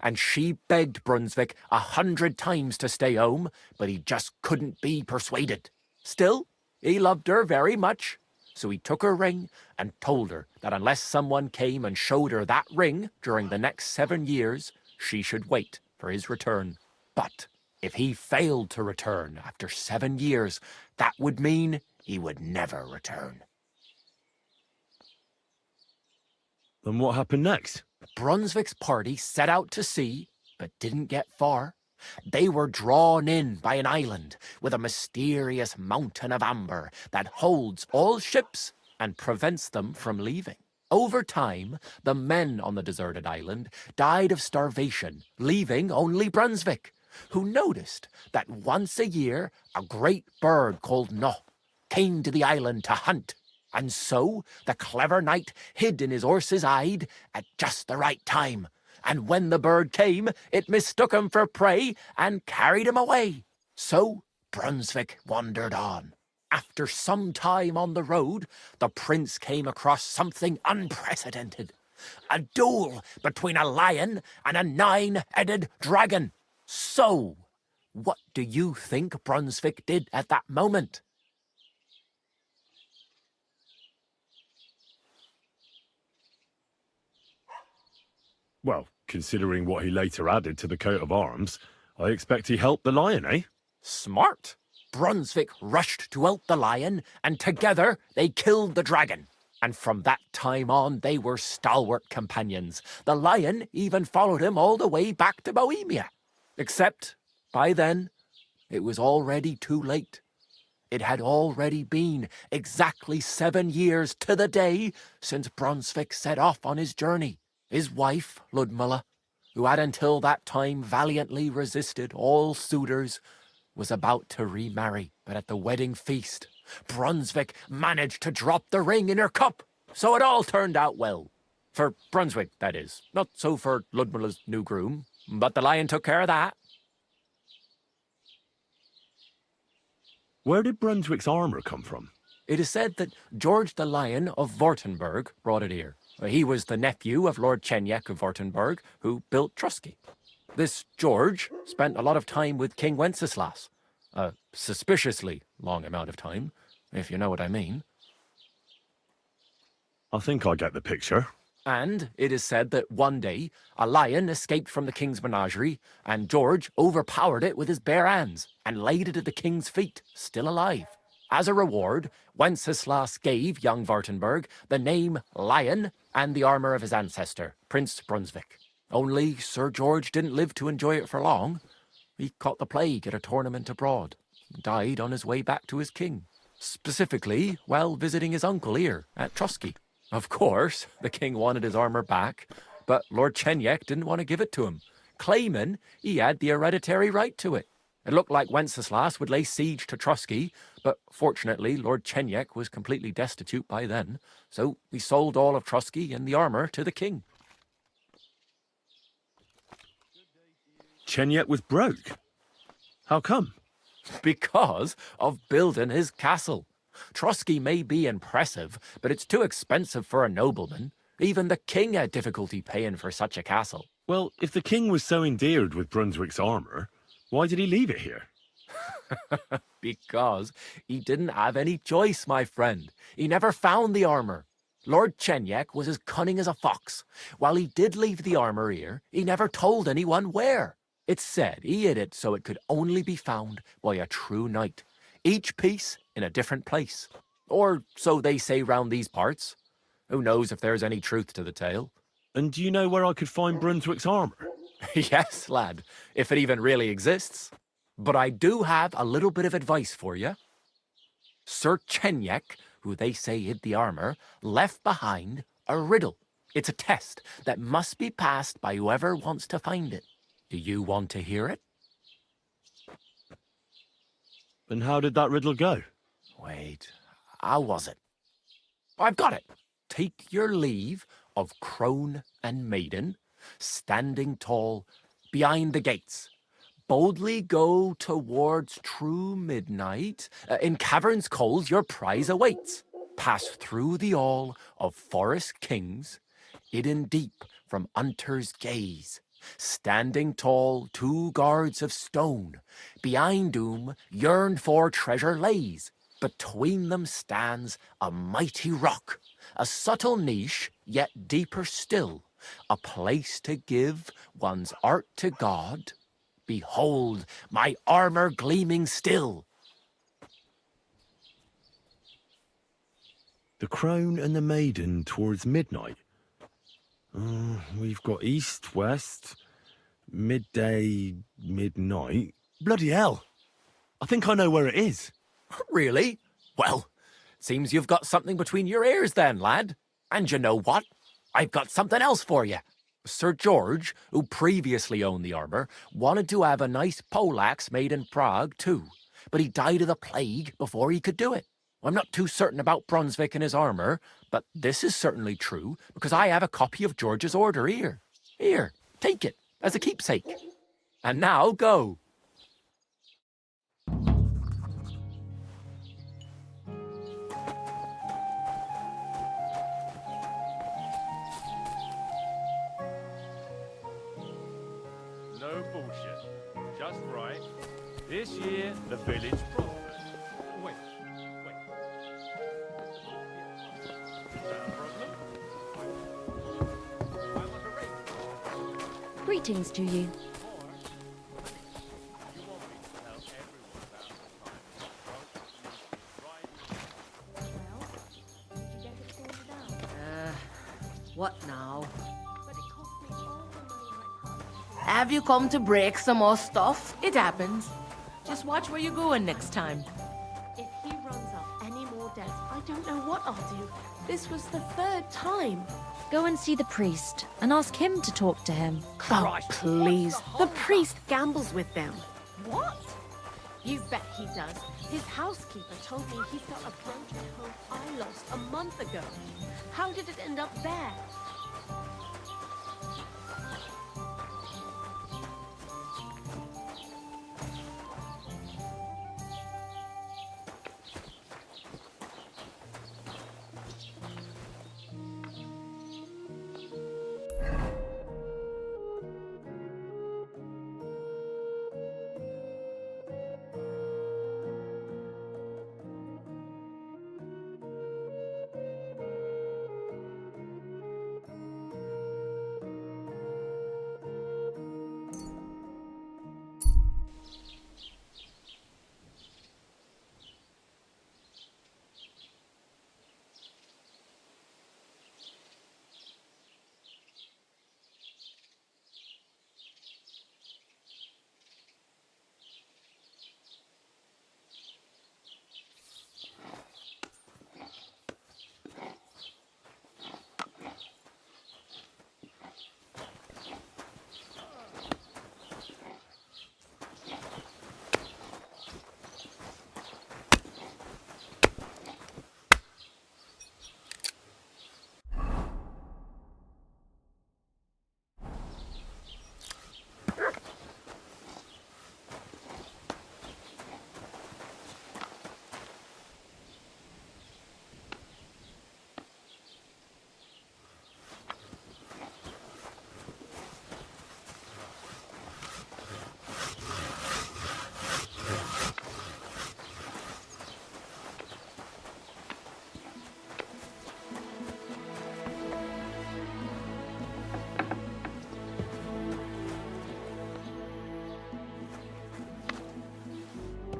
and she begged Brunswick 100 times to stay home, but he just couldn't be persuaded. Still, he loved her very much, so he took her ring and told her that unless someone came and showed her that ring during the next 7 years, she should wait for his return. But if he failed to return after 7 years, that would mean he would never return. Then what happened next? Brunswick's party set out to sea, but didn't get far. They were drawn in by an island with a mysterious mountain of amber that holds all ships and prevents them from leaving. Over time, the men on the deserted island died of starvation, leaving only Brunswick, who noticed that once a year a great bird called No came to the island to hunt. And so the clever knight hid in his horse's hide at just the right time. And when the bird came, it mistook him for prey and carried him away. So Brunswick wandered on. After some time on the road, the prince came across something unprecedented. A duel between a lion and a 9-headed dragon. So, what do you think Brunswick did at that moment? Well, considering what he later added to the coat of arms, I expect he helped the lion, eh? Smart. Brunswick rushed to help the lion, and together they killed the dragon. And from that time on, they were stalwart companions. The lion even followed him all the way back to Bohemia. Except, by then, it was already too late. It had already been exactly 7 years to the day since Brunswick set off on his journey. His wife, Ludmilla, who had until that time valiantly resisted all suitors, was about to remarry. But at the wedding feast, Brunswick managed to drop the ring in her cup, so it all turned out well. For Brunswick, that is. Not so for Ludmilla's new groom, but the lion took care of that. Where did Brunswick's armour come from? It is said that George the Lion of Württemberg brought it here. He was the nephew of Lord Chenyek of Württemberg, who built Trusky. This George spent a lot of time with King Wenceslas. A suspiciously long amount of time, if you know what I mean. I think I get the picture. And it is said that one day, a lion escaped from the king's menagerie, and George overpowered it with his bare hands and laid it at the king's feet, still alive. As a reward, Wenceslas gave young Württemberg the name Lion and the armour of his ancestor, Prince Brunswick. Only Sir George didn't live to enjoy it for long. He caught the plague at a tournament abroad, and died on his way back to his king. Specifically, while visiting his uncle here at Trusky. Of course, the king wanted his armour back, but Lord Chenyek didn't want to give it to him, claiming he had the hereditary right to it. It looked like Wenceslas would lay siege to Trusky, but fortunately Lord Chenyek was completely destitute by then, so he sold all of Trusky and the armour to the king. Chenyek was broke. How come? Because of building his castle. Trusky may be impressive, but it's too expensive for a nobleman. Even the king had difficulty paying for such a castle. Well, if the king was so endeared with Brunswick's armour, why did he leave it here? Because he didn't have any choice, my friend. He never found the armour. Lord Chenyek was as cunning as a fox. While he did leave the armour here, he never told anyone where. It's said he hid it so it could only be found by a true knight. Each piece in a different place. Or so they say round these parts. Who knows if there's any truth to the tale? And do you know where I could find Brunswick's armour? Yes, lad, if it even really exists. But I do have a little bit of advice for you. Sir Chenyek, who they say hid the armour, left behind a riddle. It's a test that must be passed by whoever wants to find it. Do you want to hear it? And how did that riddle go? Wait, how was it? I've got it. Take your leave of crone and maiden, standing tall behind the gates. Boldly go towards true midnight. In caverns cold your prize awaits. Pass through the all of forest kings, hidden deep from hunter's gaze. Standing tall, 2 guards of stone, behind whom yearned for treasure lays. Between them stands a mighty rock, a subtle niche, yet deeper still, a place to give one's art to God. Behold, my armour gleaming still. The crone and the maiden towards midnight. We've got east, west, midday, midnight. Bloody hell! I think I know where it is. Really? Well, seems you've got something between your ears then, lad. And you know what? I've got something else for you. Sir George, who previously owned the armour, wanted to have a nice poleaxe made in Prague too, but he died of the plague before he could do it. I'm not too certain about Brunswick and his armor, but this is certainly true, because I have a copy of George's order here. Here, take it, as a keepsake. And now go. No bullshit. Just right. This year, the village prospered. Wait. Is that a problem? Greetings to you. What now? Have you come to break some more stuff? It happens. Just watch where you're going next time. If he runs up any more debts, I don't know what I'll do. This was the third time. Go and see the priest and ask him to talk to him. Oh, please. The priest gambles with them. What? You bet he does. His housekeeper told me he's got a brooch at home I lost a month ago. How did it end up there?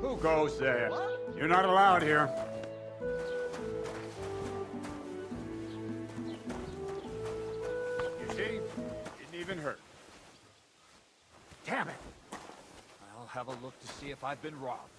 Who goes there? You're not allowed here. You see? Didn't even hurt. Damn it! I'll have a look to see if I've been robbed.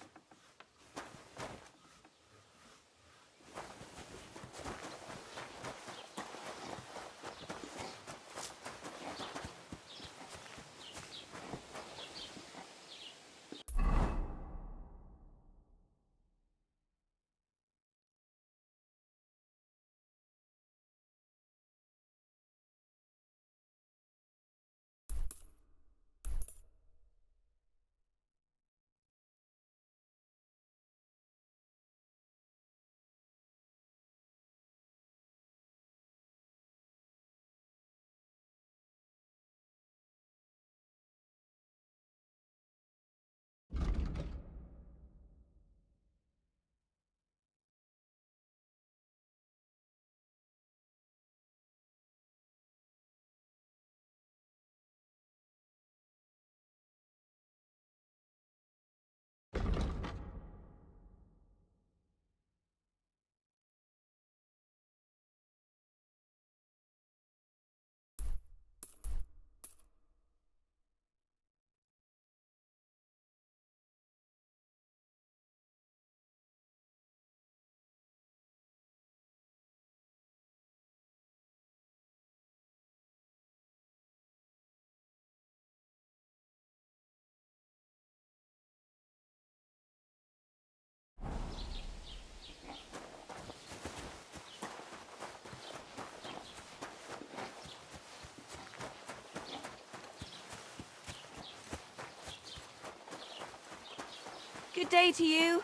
Good day to you.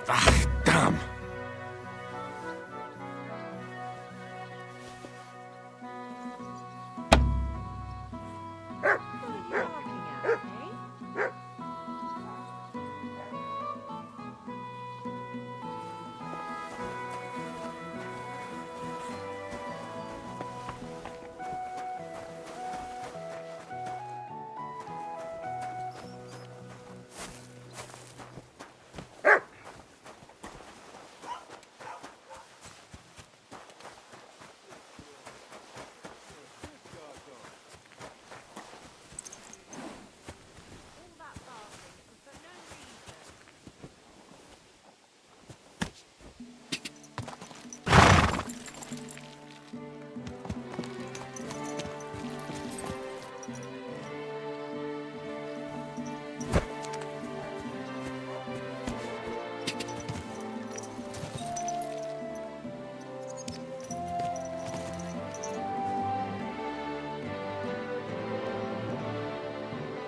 Ah, damn!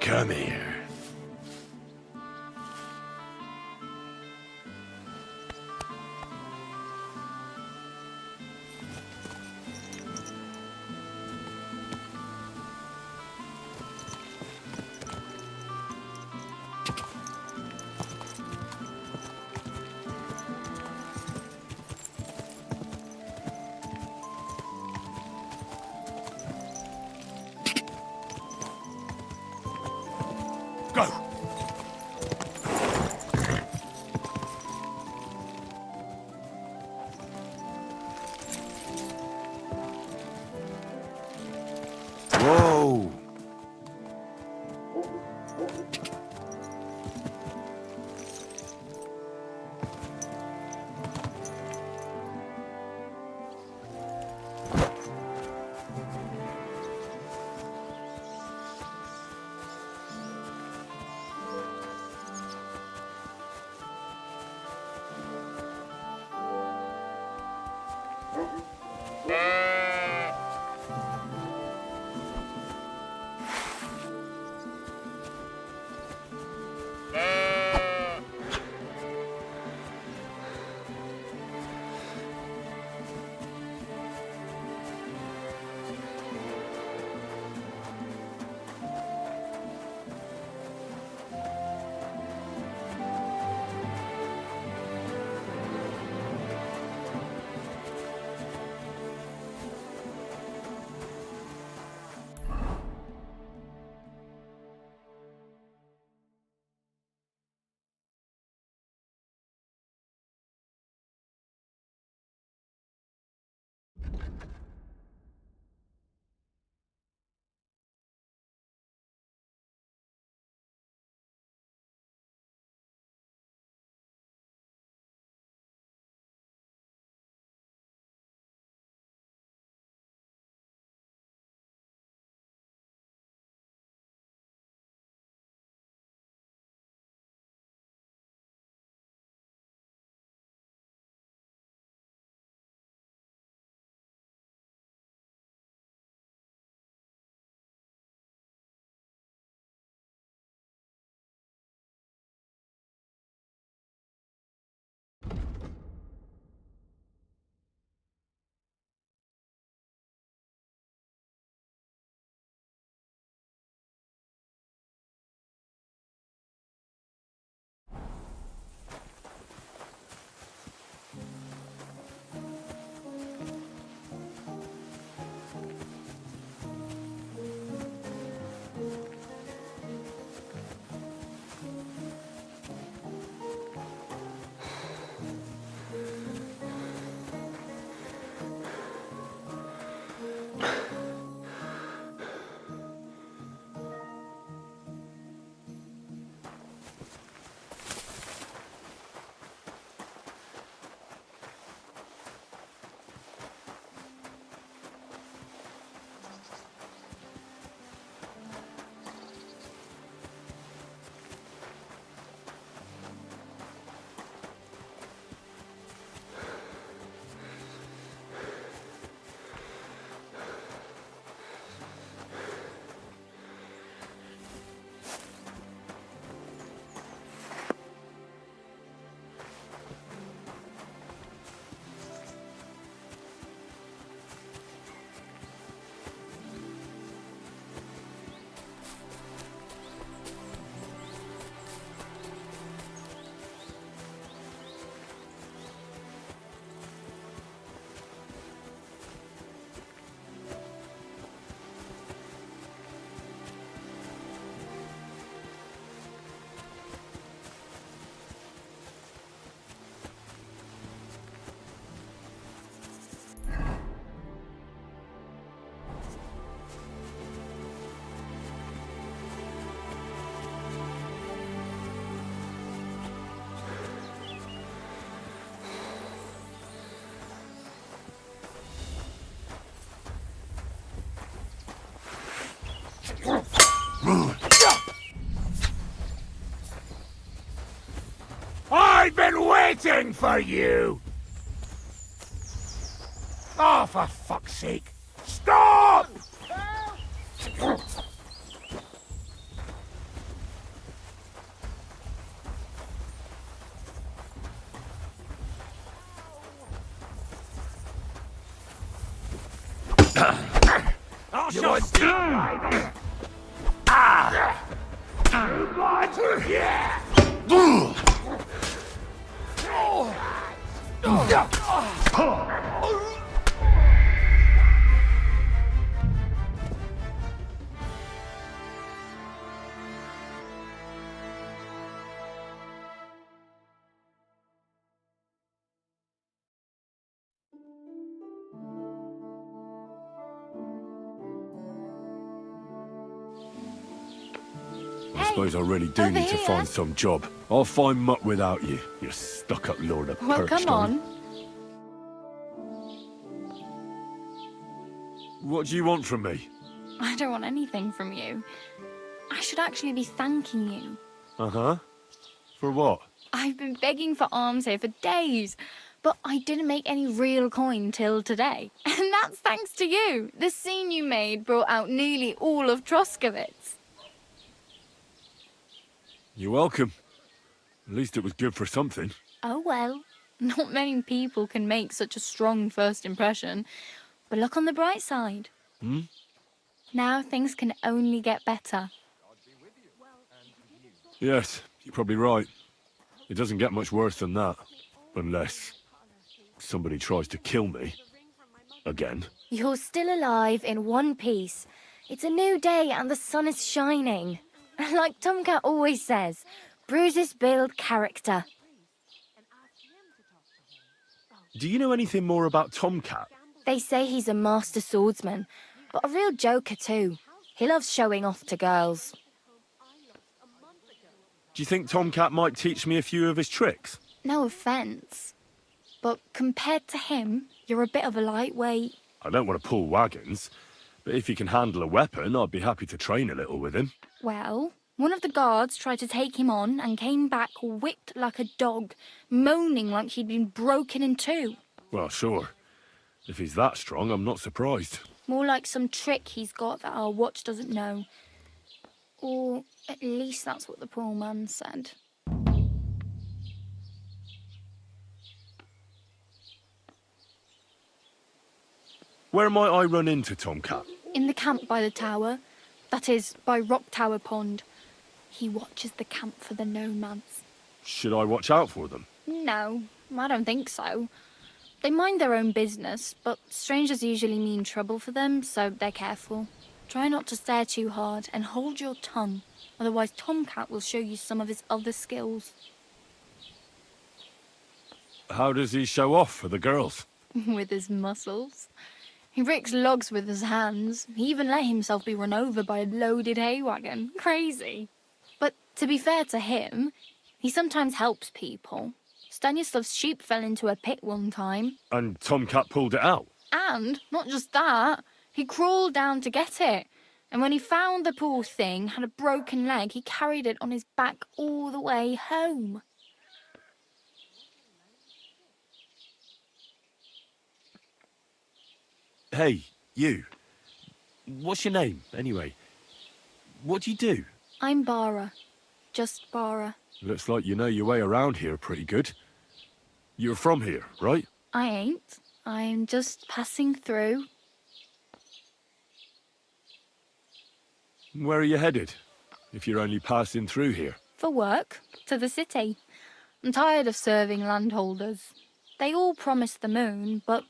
Come here. I've been waiting for you! Oh, for fuck's sake! Stop! I'll You show want to- Ah! You got it? Yeah! I suppose I really do over need to here. find some job. I'll find muck without you, you stuck-up lord of Well, come Perkstein. on. What do you want from me? I don't want anything from you. I should actually be thanking you. Uh-huh. For what? I've been begging for alms here for days, but I didn't make any real coin till today. And that's thanks to you. The scene you made brought out nearly all of Troskowitz. You're welcome. At least it was good for something. Oh well, not many people can make such a strong first impression. But look on the bright side. Hmm? Now things can only get better. Yes, you're probably right. It doesn't get much worse than that. Unless somebody tries to kill me. Again. You're still alive in one piece. It's a new day and the sun is shining. Like Tomcat always says, bruises build character. Do you know anything more about Tomcat? They say he's a master swordsman, but a real joker too. He loves showing off to girls. Do you think Tomcat might teach me a few of his tricks? No offence, but compared to him, you're a bit of a lightweight. I don't want to pull wagons, but if he can handle a weapon, I'd be happy to train a little with him. Well, one of the guards tried to take him on and came back whipped like a dog, moaning like he'd been broken in two. Well, sure. If he's that strong, I'm not surprised. More like some trick he's got that our watch doesn't know. Or at least that's what the poor man said. Where might I run into Tomcat? In the camp by the tower. That is, by Rock Tower Pond. He watches the camp for the nomads. Should I watch out for them? No, I don't think so. They mind their own business, but strangers usually mean trouble for them, so they're careful. Try not to stare too hard and hold your tongue, otherwise Tomcat will show you some of his other skills. How does he show off for the girls? With his muscles. He ricks logs with his hands. He even let himself be run over by a loaded hay wagon. Crazy. But to be fair to him, he sometimes helps people. Stanislav's sheep fell into a pit one time. And Tomcat pulled it out? And, not just that, he crawled down to get it. And when he found the poor thing had a broken leg, he carried it on his back all the way home. Hey, you. What's your name, anyway? What do you do? I'm Bara. Just Bara. Looks like you know your way around here pretty good. You're from here, right? I ain't. I'm just passing through. Where are you headed? If you're only passing through here. For work. To the city. I'm tired of serving landholders. They all promise the moon, but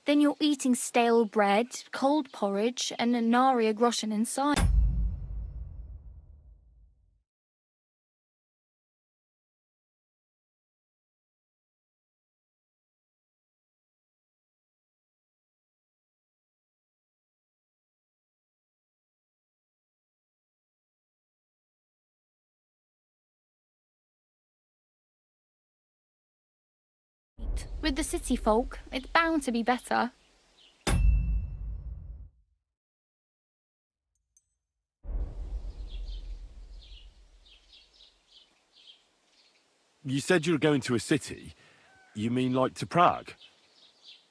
then you're eating stale bread, cold porridge, and a naria groschen inside. With the city folk, it's bound to be better. You said you were going to a city. You mean like to Prague?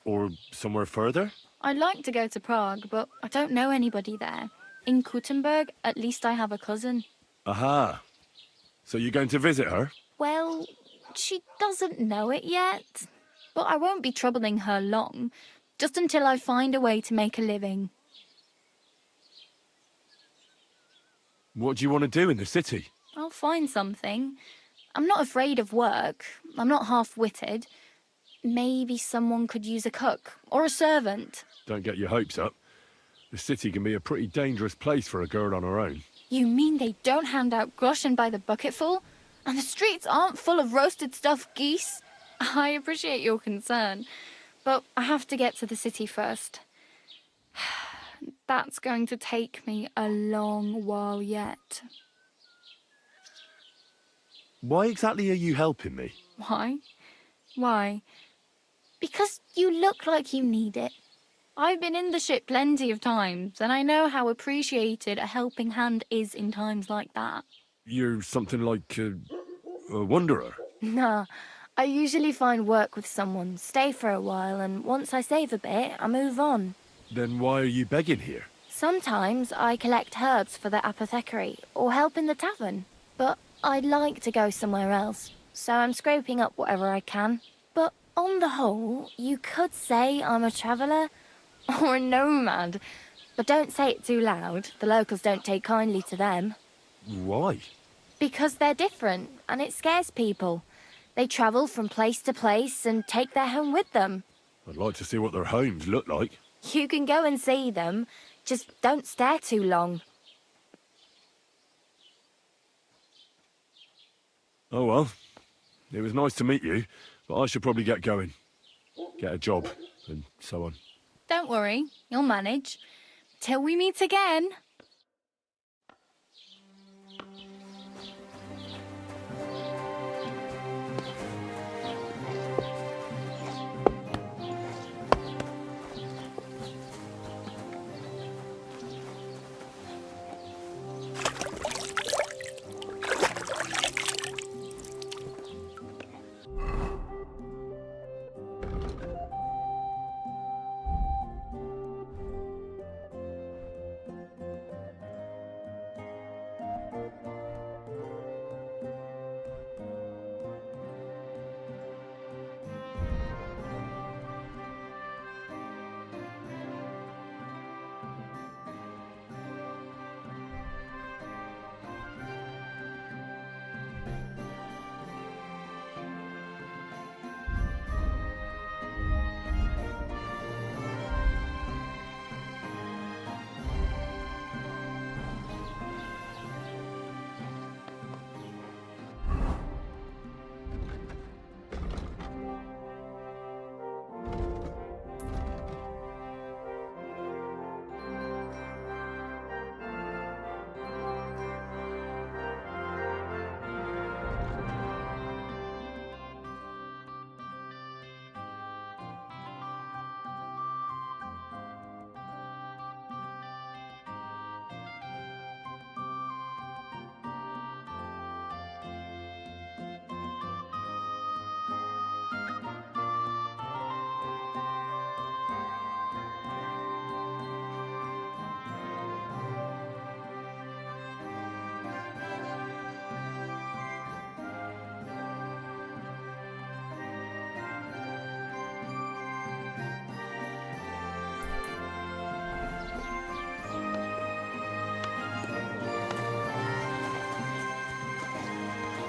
Or somewhere further? I'd like to go to Prague, but I don't know anybody there. In Kuttenberg, at least I have a cousin. Aha. So you're going to visit her? Well, she doesn't know it yet. But I won't be troubling her long, just until I find a way to make a living. What do you want to do in the city? I'll find something. I'm not afraid of work. I'm not half-witted. Maybe someone could use a cook or a servant. Don't get your hopes up. The city can be a pretty dangerous place for a girl on her own. You mean they don't hand out groschen by the bucketful? And the streets aren't full of roasted stuffed geese? I appreciate your concern, but I have to get to the city first. That's going to take me a long while yet. Why exactly are you helping me? Why? Why? Because you look like you need it. I've been in the ship plenty of times, and I know how appreciated a helping hand is in times like that. You're something like a wanderer? Nah, I usually find work with someone, stay for a while, and once I save a bit, I move on. Then why are you begging here? Sometimes I collect herbs for the apothecary, or help in the tavern. But I'd like to go somewhere else, so I'm scraping up whatever I can. But on the whole, you could say I'm a traveller, or a nomad. But don't say it too loud, the locals don't take kindly to them. Why? Because they're different, and it scares people. They travel from place to place and take their home with them. I'd like to see what their homes look like. You can go and see them, just don't stare too long. Oh well, it was nice to meet you, but I should probably get going. Get a job, and so on. Don't worry, you'll manage. Till we meet again.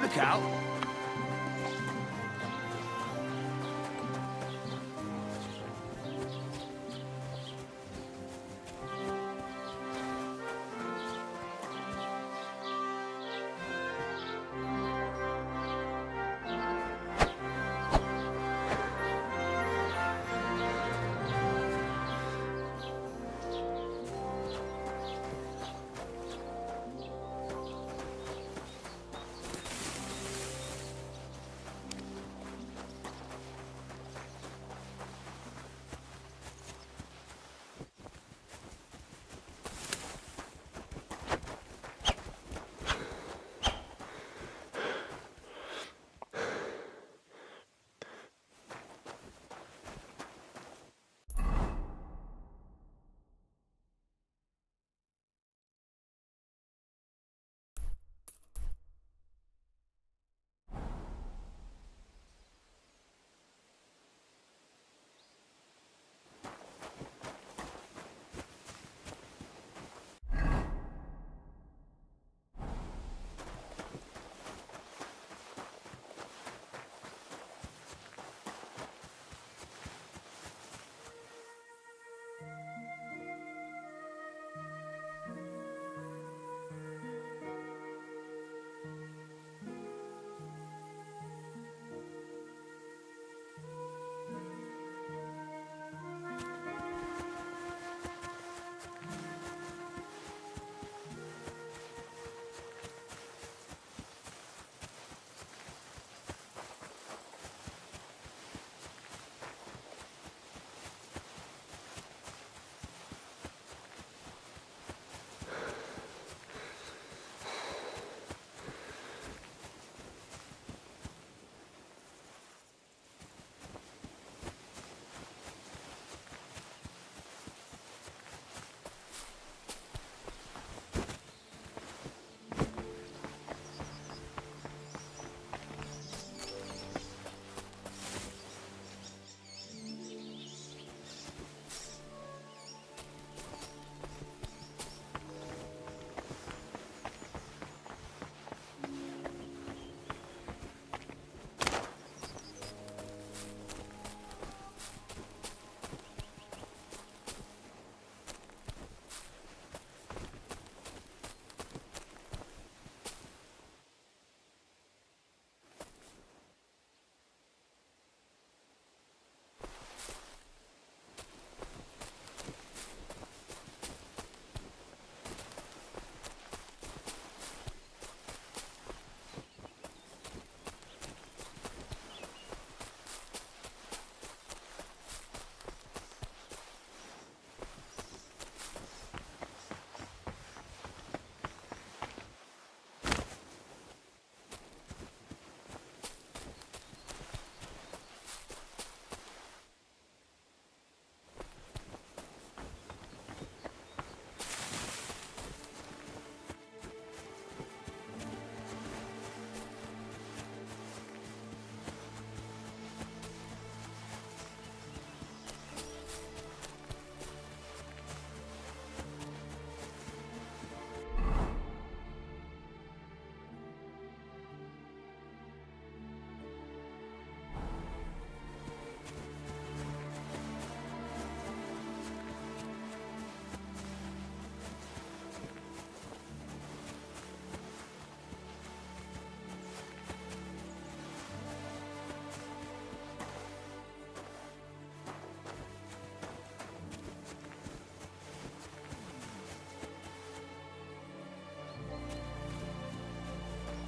Look out!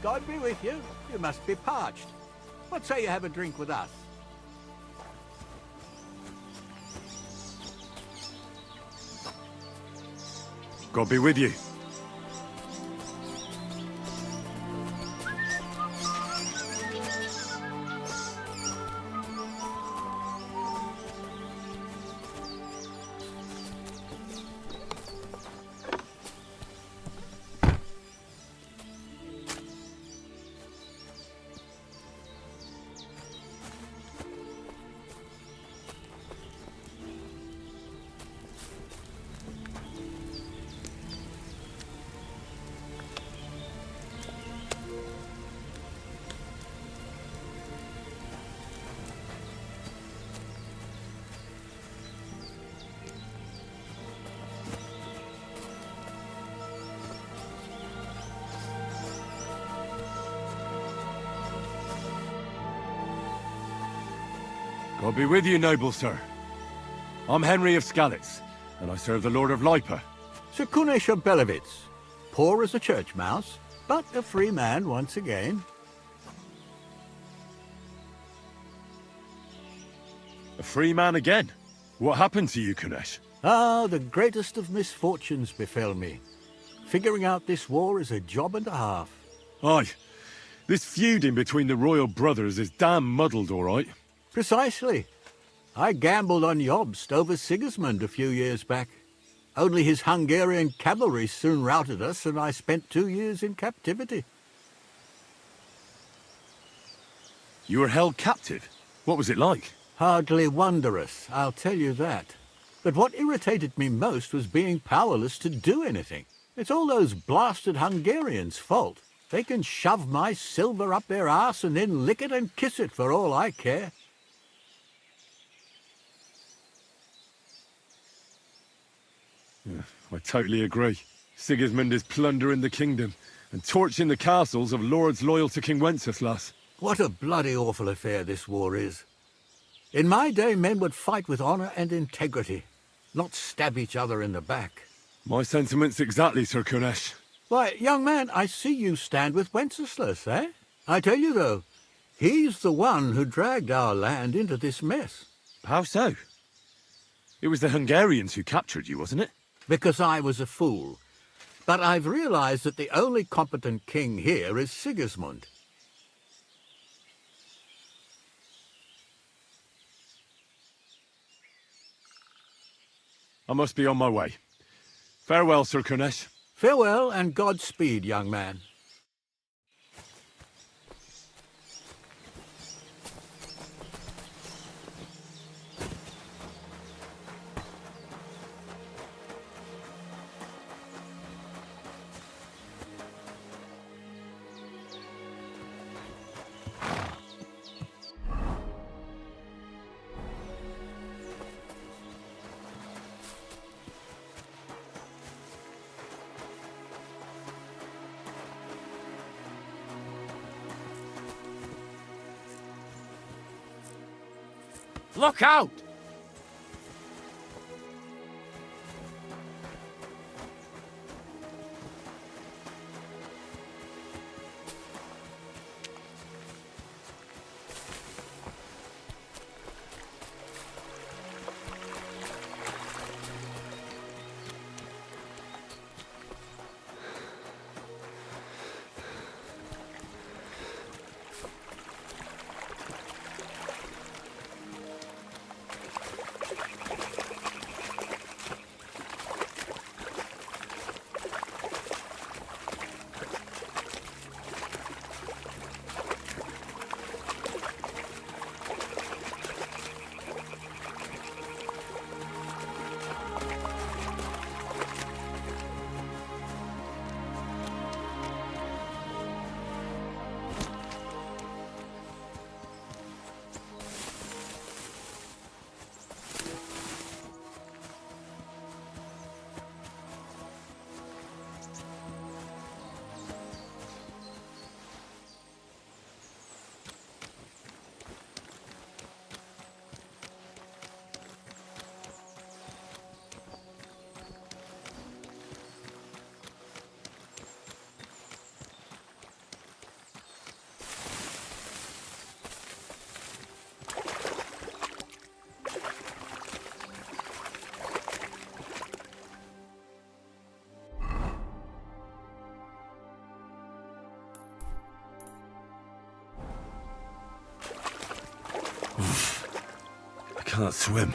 God be with you. You must be parched. What say you have a drink with us? God be with you. God be with you, noble sir. I'm Henry of Skalitz, and I serve the Lord of Lipa. Sir Kunesh of Belevitz, poor as a church mouse, but a free man once again. A free man again? What happened to you, Kunesh? Ah, the greatest of misfortunes befell me. Figuring out this war is a job and a half. Aye. This feuding between the royal brothers is damn muddled, all right. Precisely. I gambled on Jobst over Sigismund a few years back. Only his Hungarian cavalry soon routed us, and I spent 2 years in captivity. You were held captive? What was it like? Hardly wondrous, I'll tell you that. But what irritated me most was being powerless to do anything. It's all those blasted Hungarians' fault. They can shove my silver up their arse and then lick it and kiss it for all I care. I totally agree. Sigismund is plundering the kingdom and torching the castles of lords loyal to King Wenceslas. What a bloody awful affair this war is. In my day, men would fight with honor and integrity, not stab each other in the back. My sentiments exactly, Sir Kunesh. Why, young man, I see you stand with Wenceslas, eh? I tell you, though, he's the one who dragged our land into this mess. How so? It was the Hungarians who captured you, wasn't it? Because I was a fool. But I've realized that the only competent king here is Sigismund. I must be on my way. Farewell, Sir Kunesh. Farewell and Godspeed, young man. Look out! can't swim.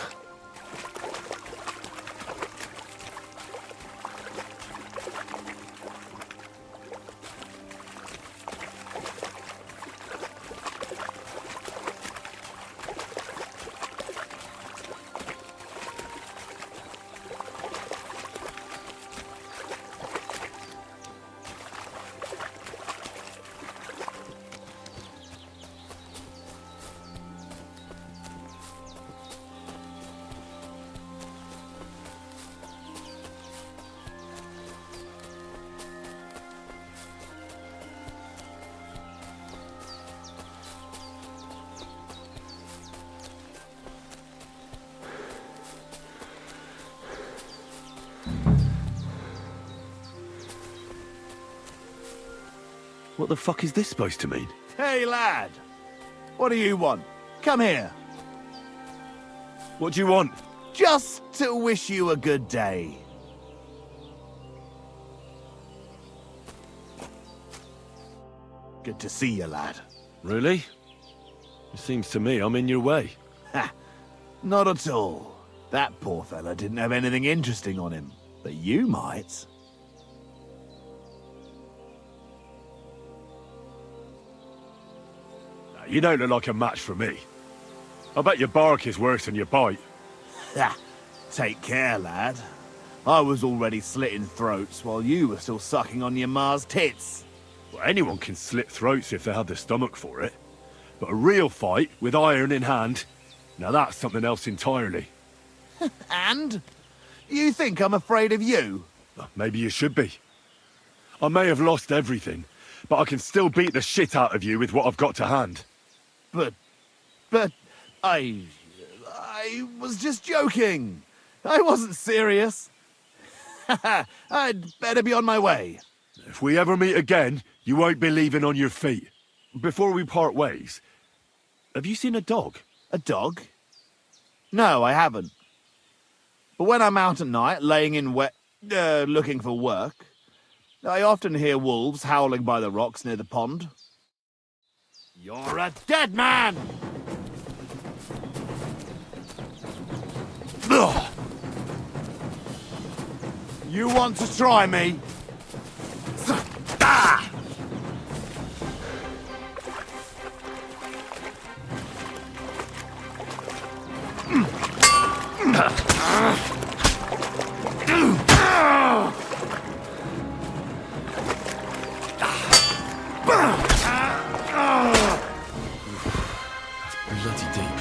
What the fuck is this supposed to mean? Hey, lad! What do you want? Come here. What do you want? Just to wish you a good day. Good to see you, lad. Really? It seems to me I'm in your way. Ha! Not at all. That poor fella didn't have anything interesting on him. But you might. You don't look like a match for me. I bet your bark is worse than your bite. Ha! Take care, lad. I was already slitting throats while you were still sucking on your ma's tits. Well, anyone can slit throats if they have the stomach for it. But a real fight, with iron in hand, now that's something else entirely. And? You think I'm afraid of you? Well, maybe you should be. I may have lost everything, but I can still beat the shit out of you with what I've got to hand. But, I was just joking. I wasn't serious. I'd better be on my way. If we ever meet again, you won't be leaving on your feet. Before we part ways, have you seen a dog? A dog? No, I haven't. But when I'm out at night, laying in looking for work, I often hear wolves howling by the rocks near the pond. You're a dead man! Ugh. You want to try me? Ah! Bloody deep.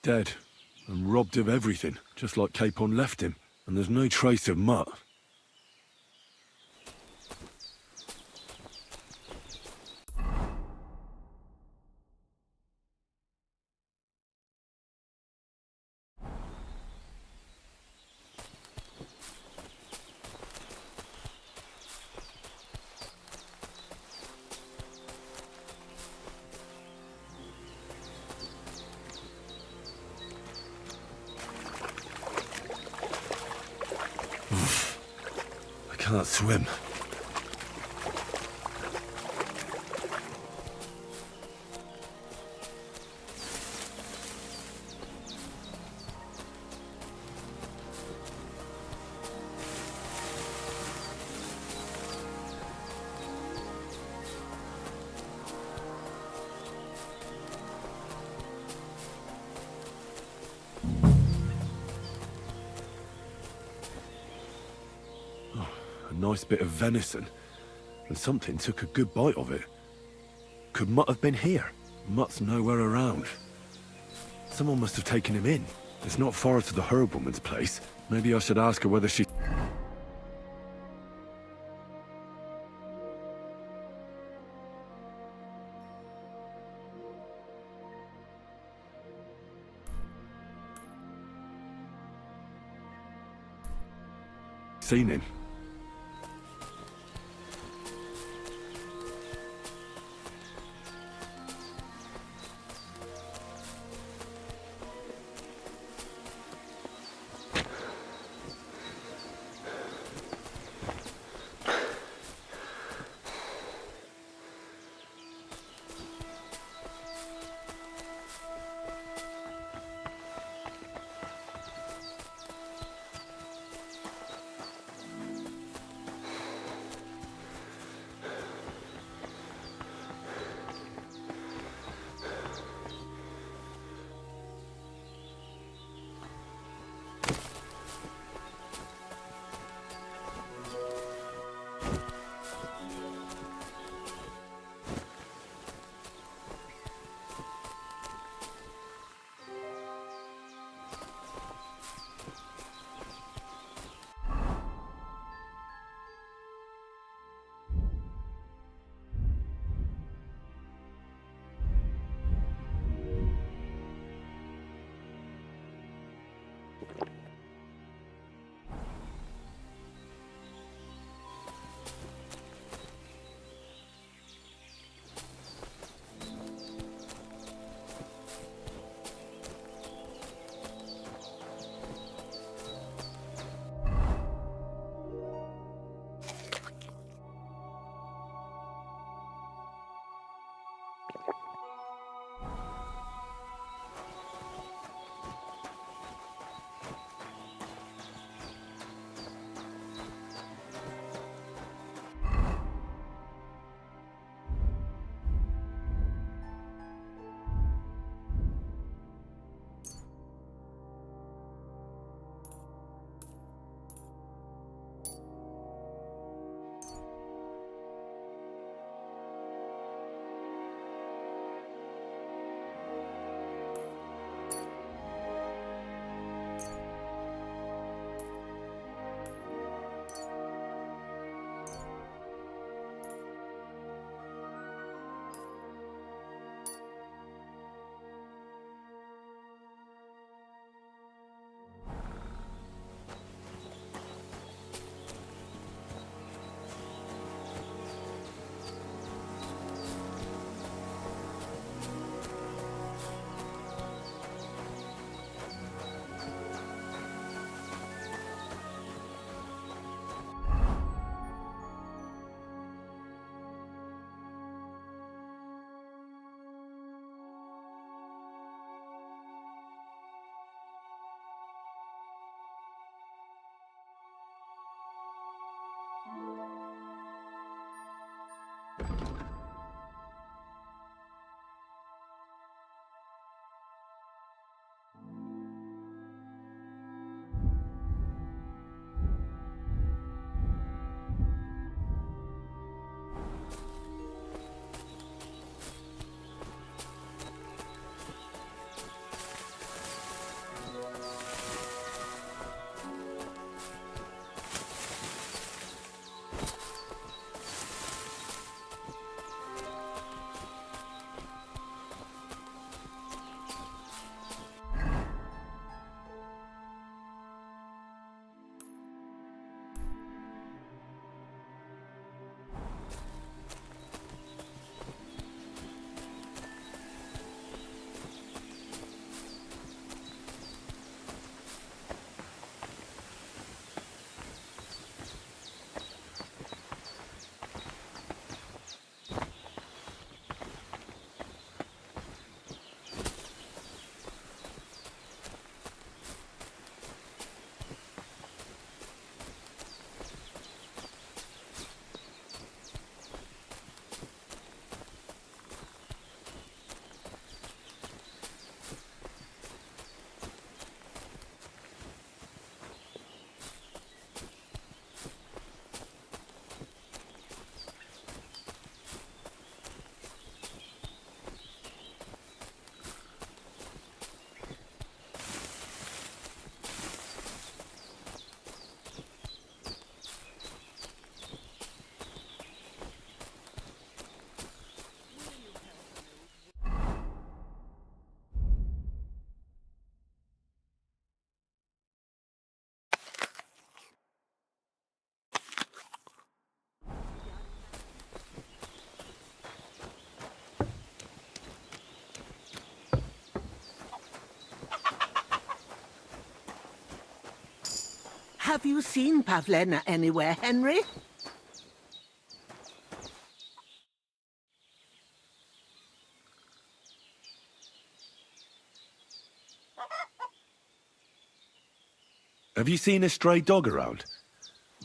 Dead. And robbed of everything, just like Capon left him. And there's no trace of Mutt. I can't swim. A nice bit of venison, and something took a good bite of it. Could Mutt have been here? Mutt's nowhere around. Someone must have taken him in. It's not far to the herb woman's place. Maybe I should ask her whether she... seen him. Have you seen Pavlena anywhere, Henry? Have you seen a stray dog around?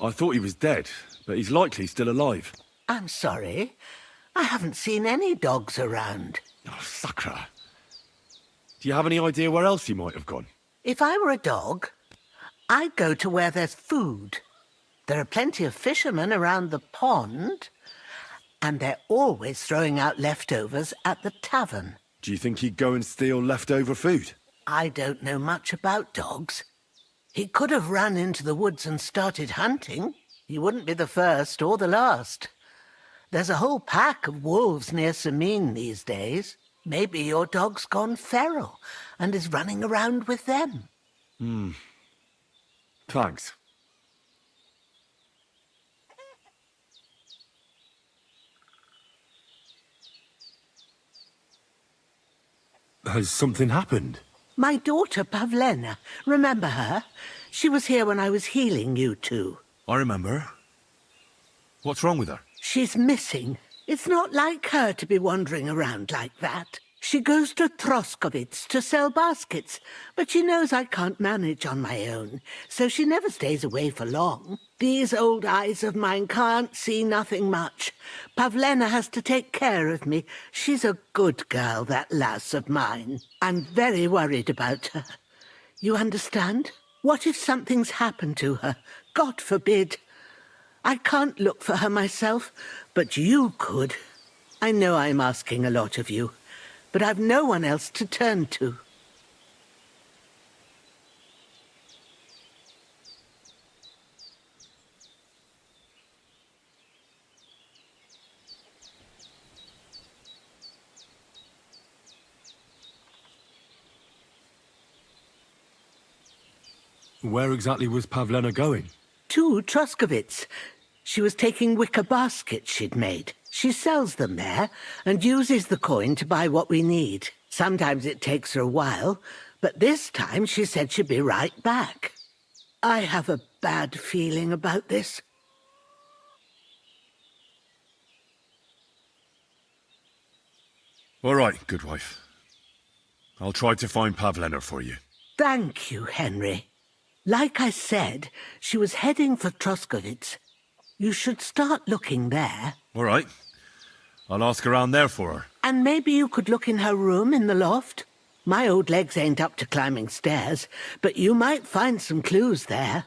I thought he was dead, but he's likely still alive. I'm sorry. I haven't seen any dogs around. Oh, Sakra. Do you have any idea where else he might have gone? If I were a dog, I'd go to where there's food. There are plenty of fishermen around the pond, and they're always throwing out leftovers at the tavern. Do you think he'd go and steal leftover food? I don't know much about dogs. He could have run into the woods and started hunting. He wouldn't be the first or the last. There's a whole pack of wolves near Sameen these days. Maybe your dog's gone feral and is running around with them. Thanks. Has something happened? My daughter, Pavlena. Remember her? She was here when I was healing you two. I remember. What's wrong with her? She's missing. It's not like her to be wandering around like that. She goes to Troskovitz to sell baskets, but she knows I can't manage on my own, so she never stays away for long. These old eyes of mine can't see nothing much. Pavlena has to take care of me. She's a good girl, that lass of mine. I'm very worried about her. You understand? What if something's happened to her? God forbid. I can't look for her myself, but you could. I know I'm asking a lot of you, but I've no one else to turn to. Where exactly was Pavlena going? To Troskovitz. She was taking wicker baskets she'd made. She sells them there and uses the coin to buy what we need. Sometimes it takes her a while, but this time she said she'd be right back. I have a bad feeling about this. All right, good wife. I'll try to find Pavlena for you. Thank you, Henry. Like I said, she was heading for Troskovitz. You should start looking there. All right. I'll ask around there for her. And maybe you could look in her room in the loft. My old legs ain't up to climbing stairs, but you might find some clues there.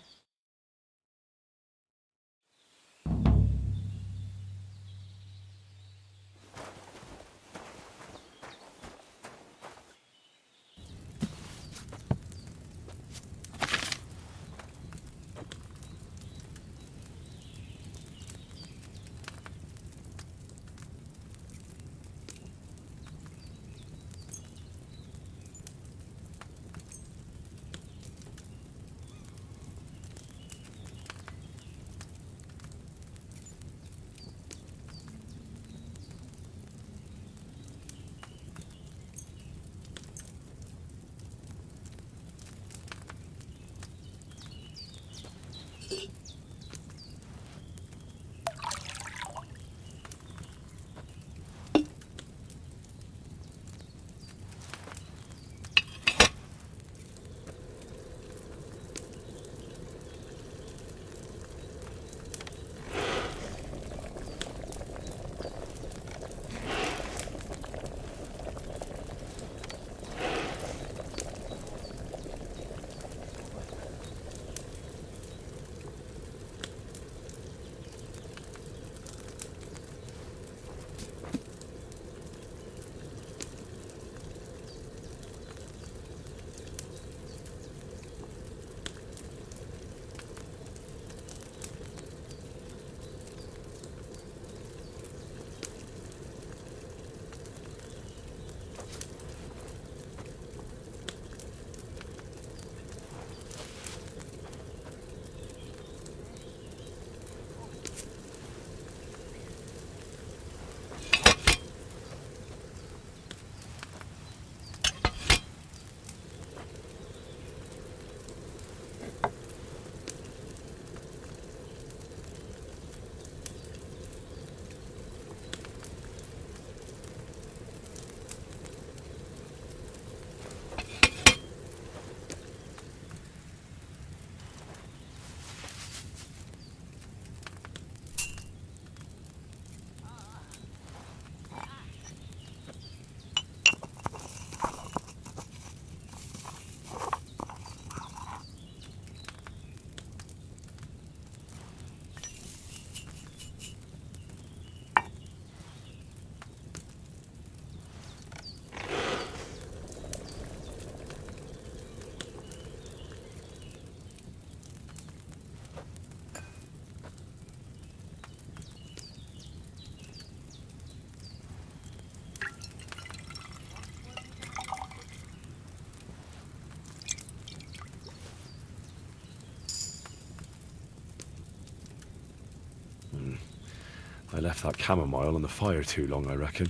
left that chamomile on the fire too long, I reckon.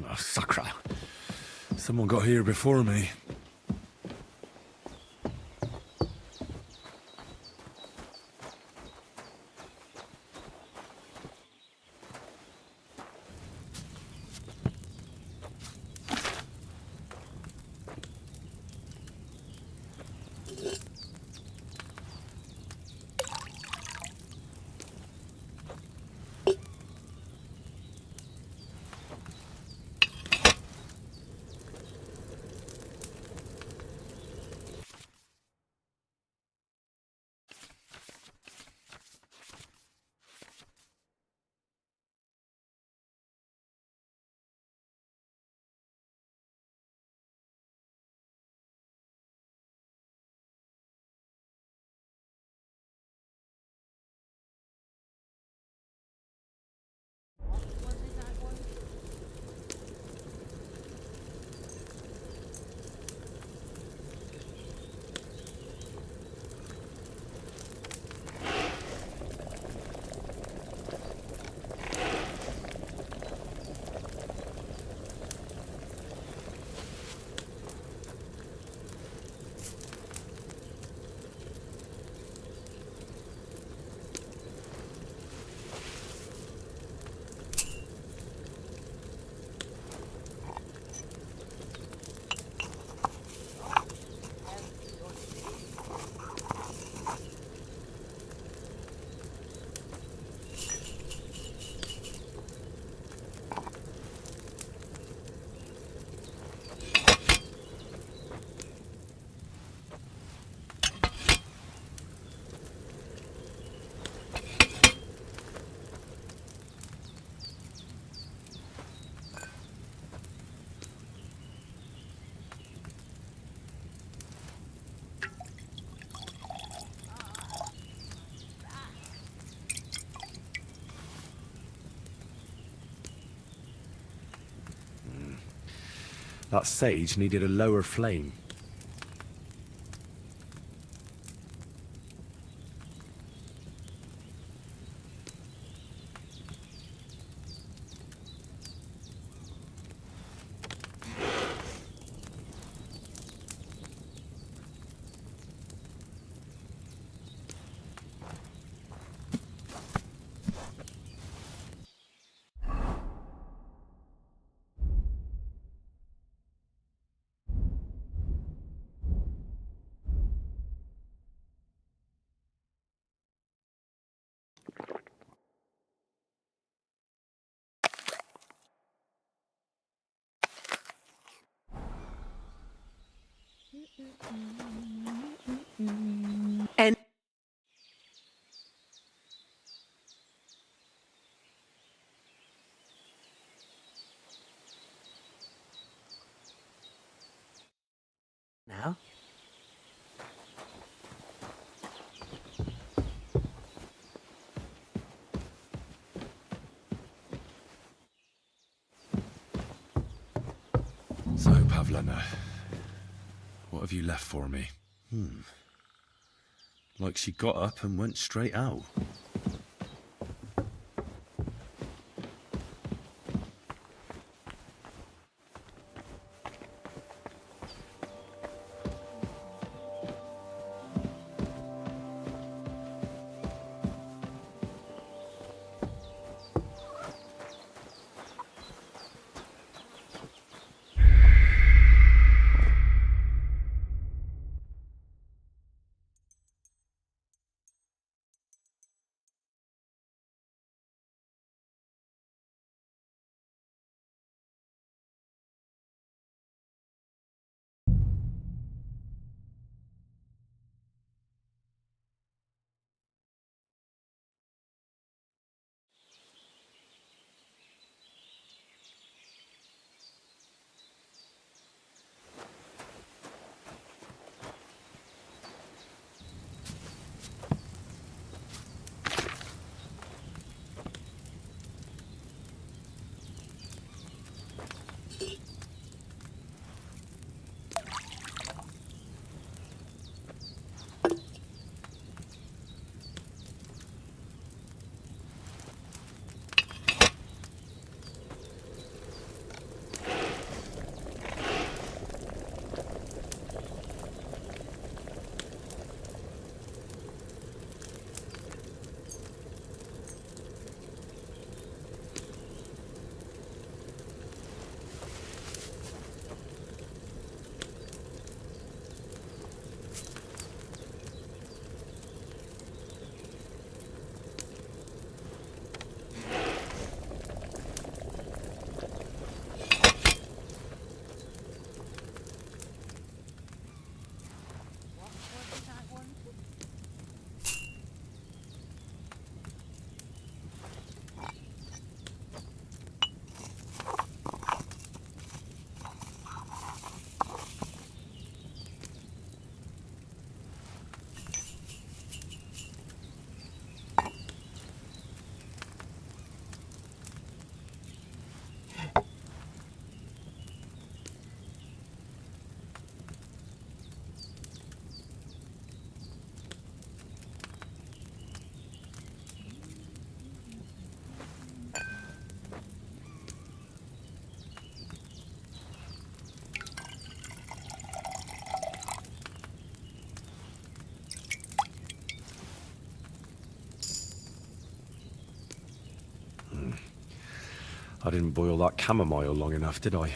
Oh, sacra. Someone got here before me. That sage needed a lower flame. And So, Pavlena, what have you left for me? Like she got up and went straight out. I didn't boil that chamomile long enough, did I?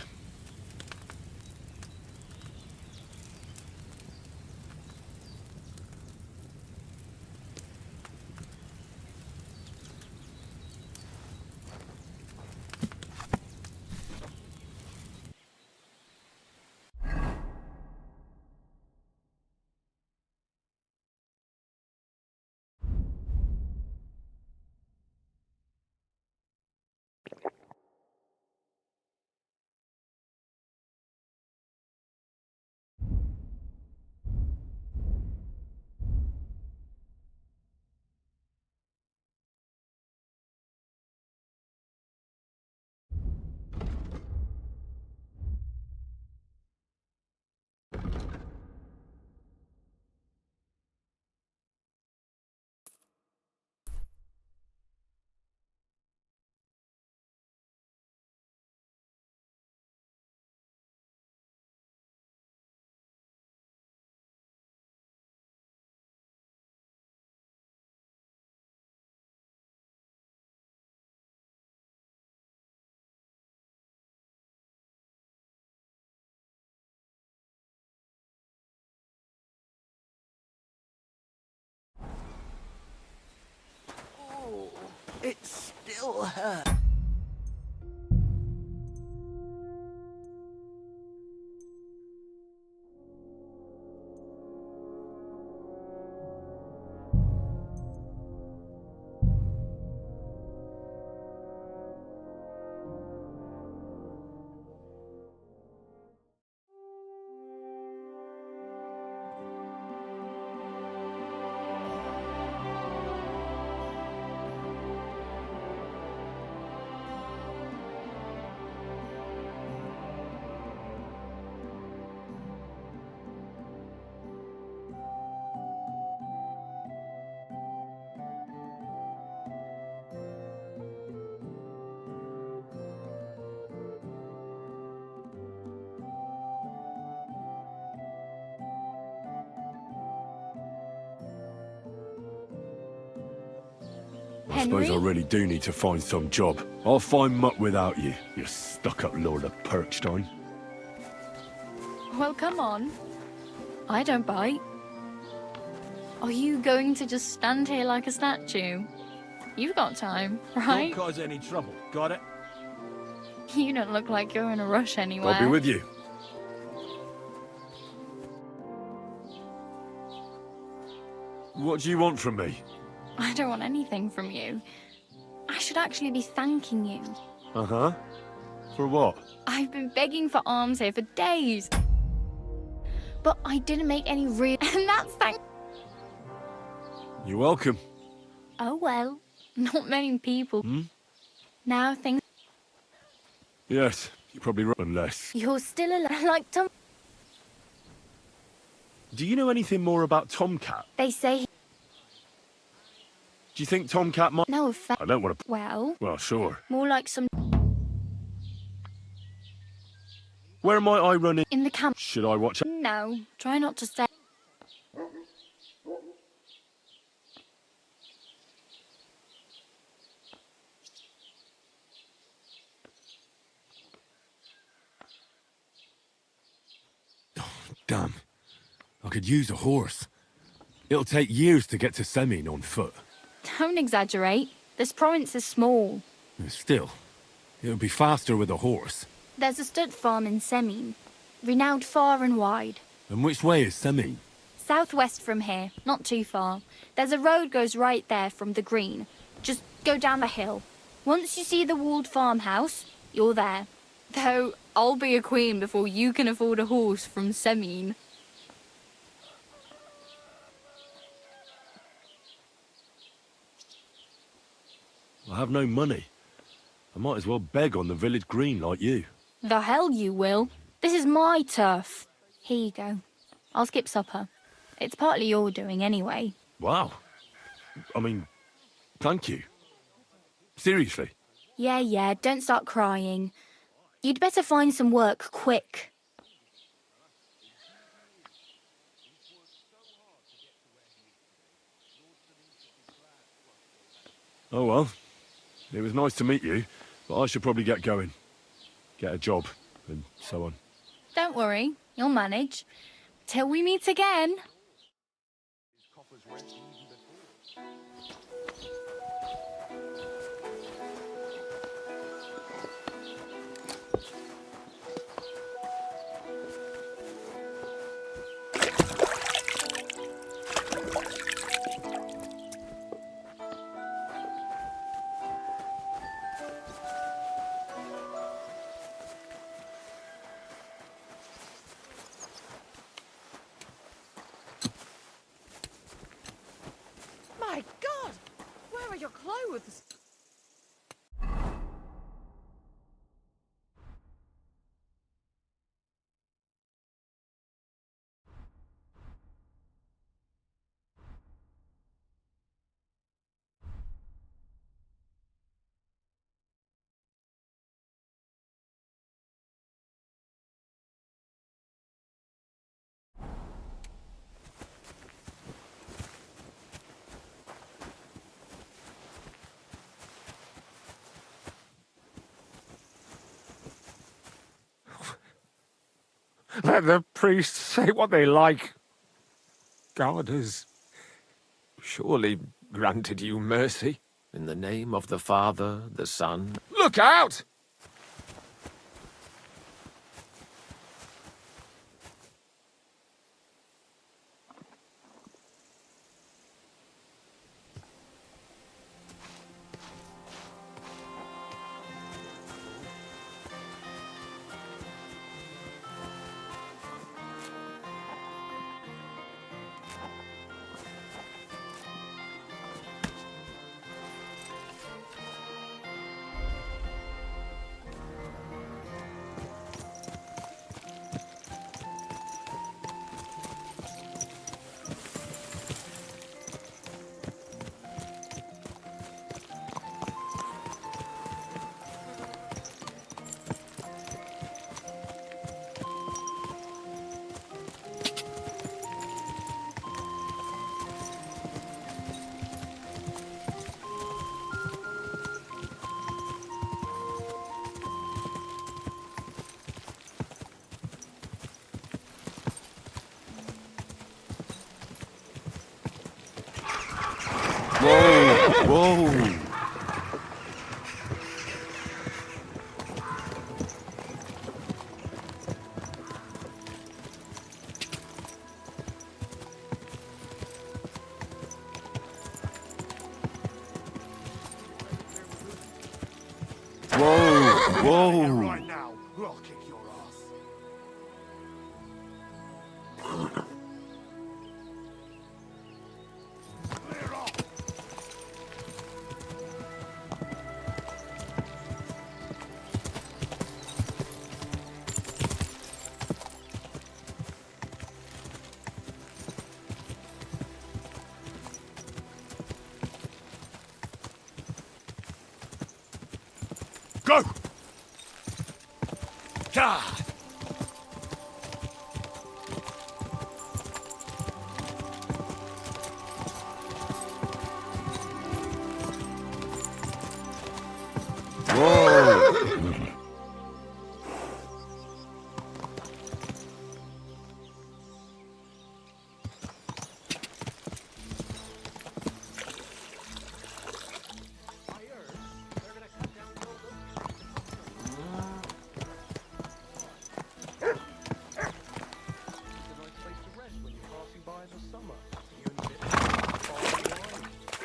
It still hurts. I suppose I Henry? really do need to find some job. I'll find muck without you, you stuck-up Lord of Perkstein. Well, come on. I don't bite. Are you going to just stand here like a statue? You've got time, right? Don't cause any trouble, got it? You don't look like you're in a rush anywhere. I'll be with you. What do you want from me? I don't want anything from you. I should actually be thanking you. Uh-huh. For what? I've been begging for alms here for days. But I didn't make any real... And that's thank... You're welcome. Oh, well. Not many people. Hmm? Now things... Yes, you're probably right, unless... You're still alive, like Tom... Do you know anything more about Tomcat? They say... Do you think Tomcat might... No offense. I don't want to... Well... Well, sure. More like some... Where might I run in? In the camp. Should I watch... No. Try not to say... Damn. I could use a horse. It'll take years to get to Semin on foot. Don't exaggerate. This province is small. Still, it'll be faster with a horse. There's a stud farm in Semin, renowned far and wide. And which way is Semin? Southwest from here, not too far. There's a road goes right there from the green. Just go down the hill. Once you see the walled farmhouse, you're there. Though, I'll be a queen before you can afford a horse from Semin. I have no money. I might as well beg on the village green like you. The hell you will. This is my turf. Here you go. I'll skip supper. It's partly your doing anyway. Wow. I mean, thank you. Seriously. Yeah, don't start crying. You'd better find some work quick. Oh well. It was nice to meet you, but I should probably get going. Get a job, and so on. Don't worry, you'll manage. Till we meet again. My God! Where are your clothes? Let the priests say what they like. God has surely granted you mercy. In the name of the Father, the Son... Look out! Whoa! Whoa! Whoa! Right now, or I'll kick your ass. Clear off. Go! God! Whoa!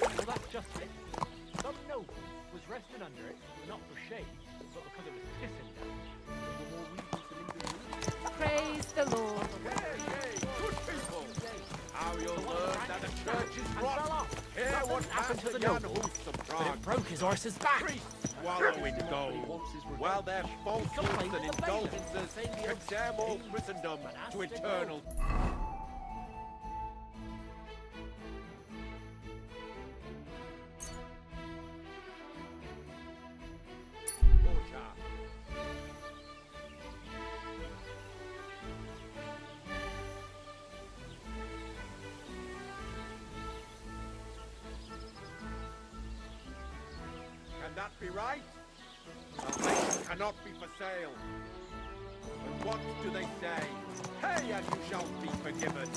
Well, that's just it. Some noble was resting under it, not for shade, but because it was pissing down. Praise the Lord. Good people! How you'll learn that the church is rotten. Hear what happened to the noble, but it broke his horse's back. Swallow in gold, while their falsehoods and indulgences condemn all Christendom to eternal... Can that be right? Salvation cannot be for sale. And what do they say? Pay and you shall be forgiven.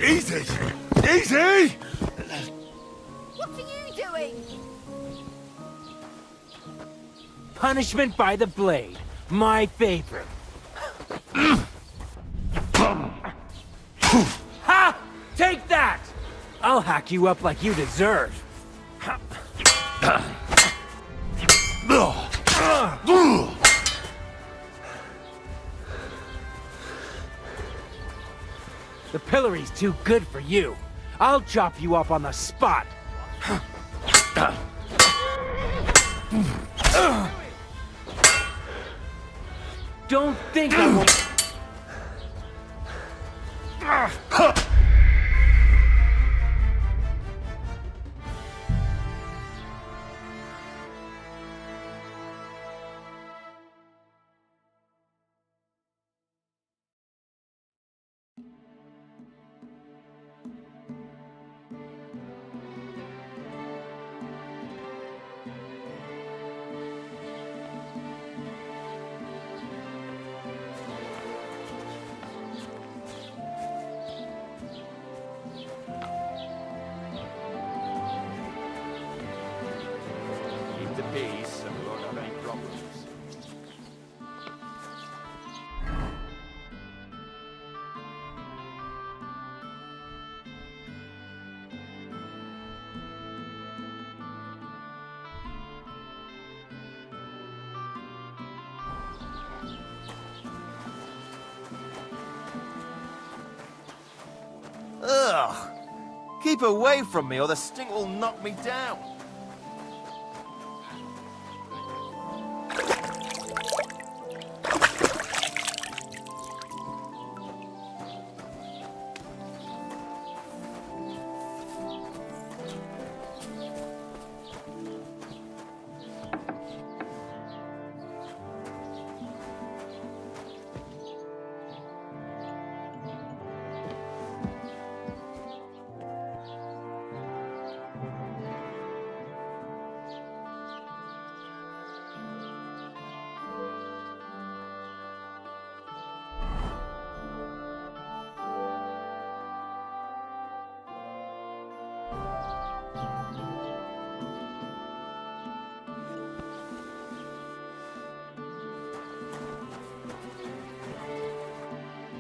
Easy! Easy! What are you doing? Punishment by the blade. My favorite. Ha! Take that! I'll hack you up like you deserve. The pillory's too good for you. I'll chop you up on the spot. Don't think I won't... Ugh! Keep away from me or the stink will knock me down.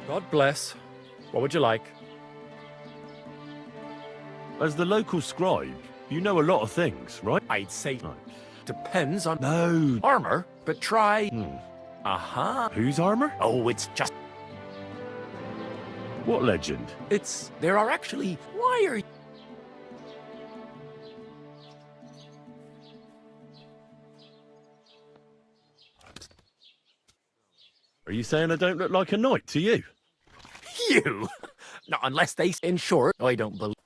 God bless. What would you like? As the local scribe, you know a lot of things, right? I'd say No. depends on No. armor, but try. Uh-huh. Whose armor? Oh, it's just... What legend? There are actually... Why are you... Are you saying I don't look like a knight to you? You? Not unless they... In short, I don't believe...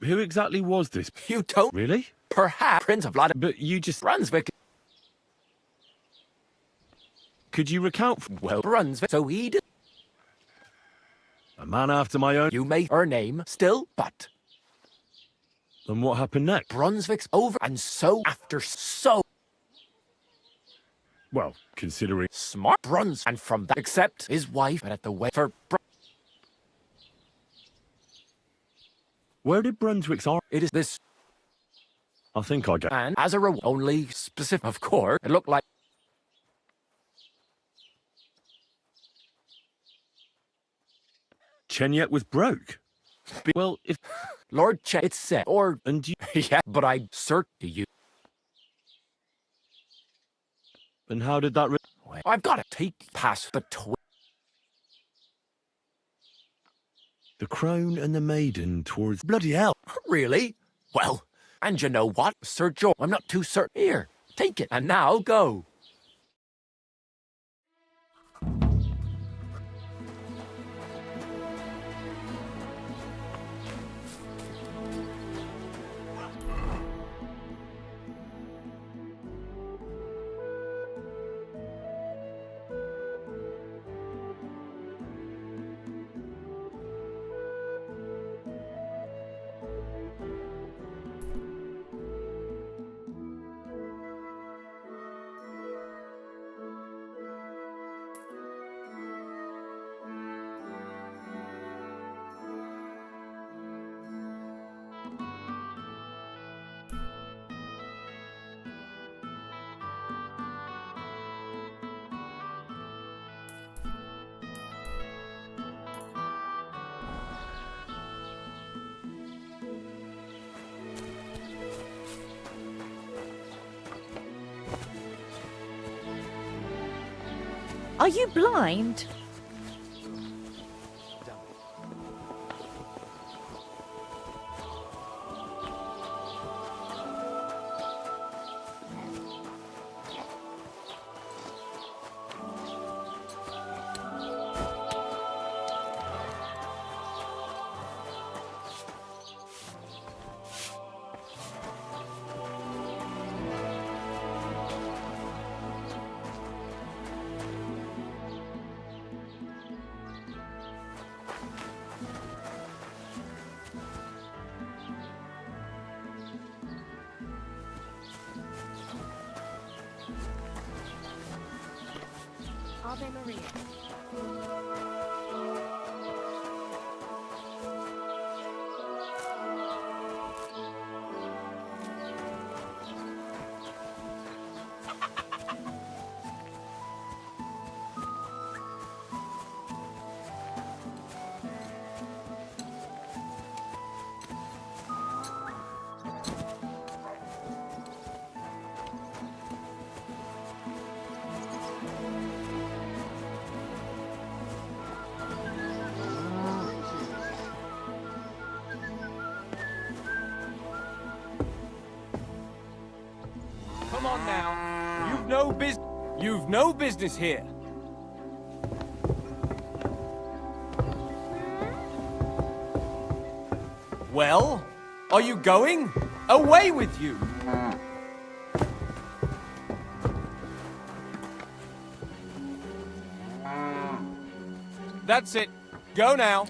Who exactly was this? You don't... Really? Perhaps Prince of Vladimir... But you just... Brunswick... Could you recount? Well, Brunswick, so he did... A man after my own... You may her name still, but... And what happened next? Brunswick's over, and so after so... Well, considering... Smart Bruns, and from that, except his wife, but at the way for... Where did Brunswick's arm... It is this... I think I get... And as a reward, only specific, of course, it looked like... Chenyet was broke. Well, if... Lord Chen, it's said, or... And you... Yeah, but I cert to you. And how did that... I've got to take past between... The crone and the maiden towards... Bloody hell! Really? Well, and you know what, Sir George, I'm not too certain. Here, take it, and now go. Are you blind? Ave Maria. You've no business here. Well, are you going? Away with you! That's it. Go now.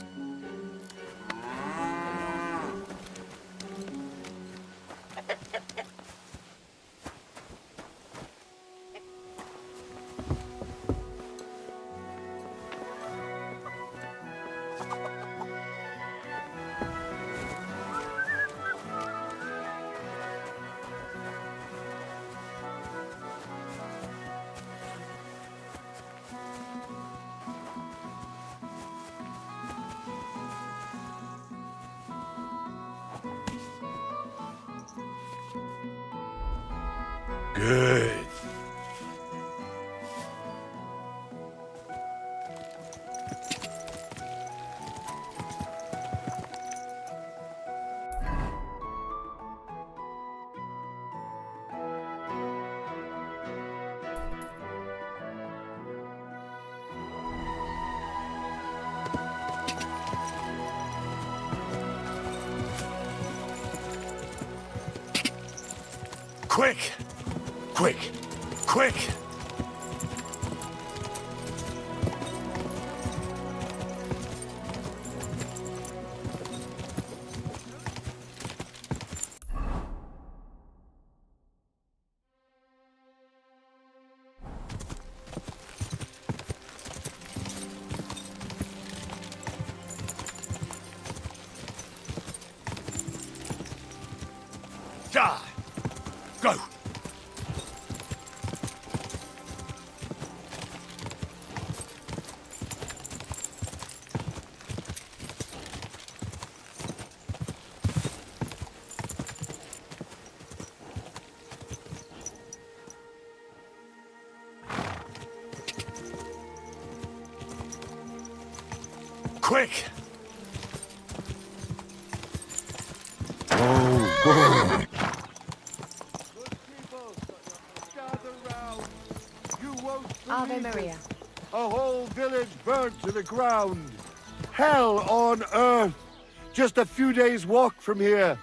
Good. Quick! Quick! Quick! Die! Go! Quick! Oh, Ave Maria. A whole village burnt to the ground. Hell on earth. Just a few days' walk from here.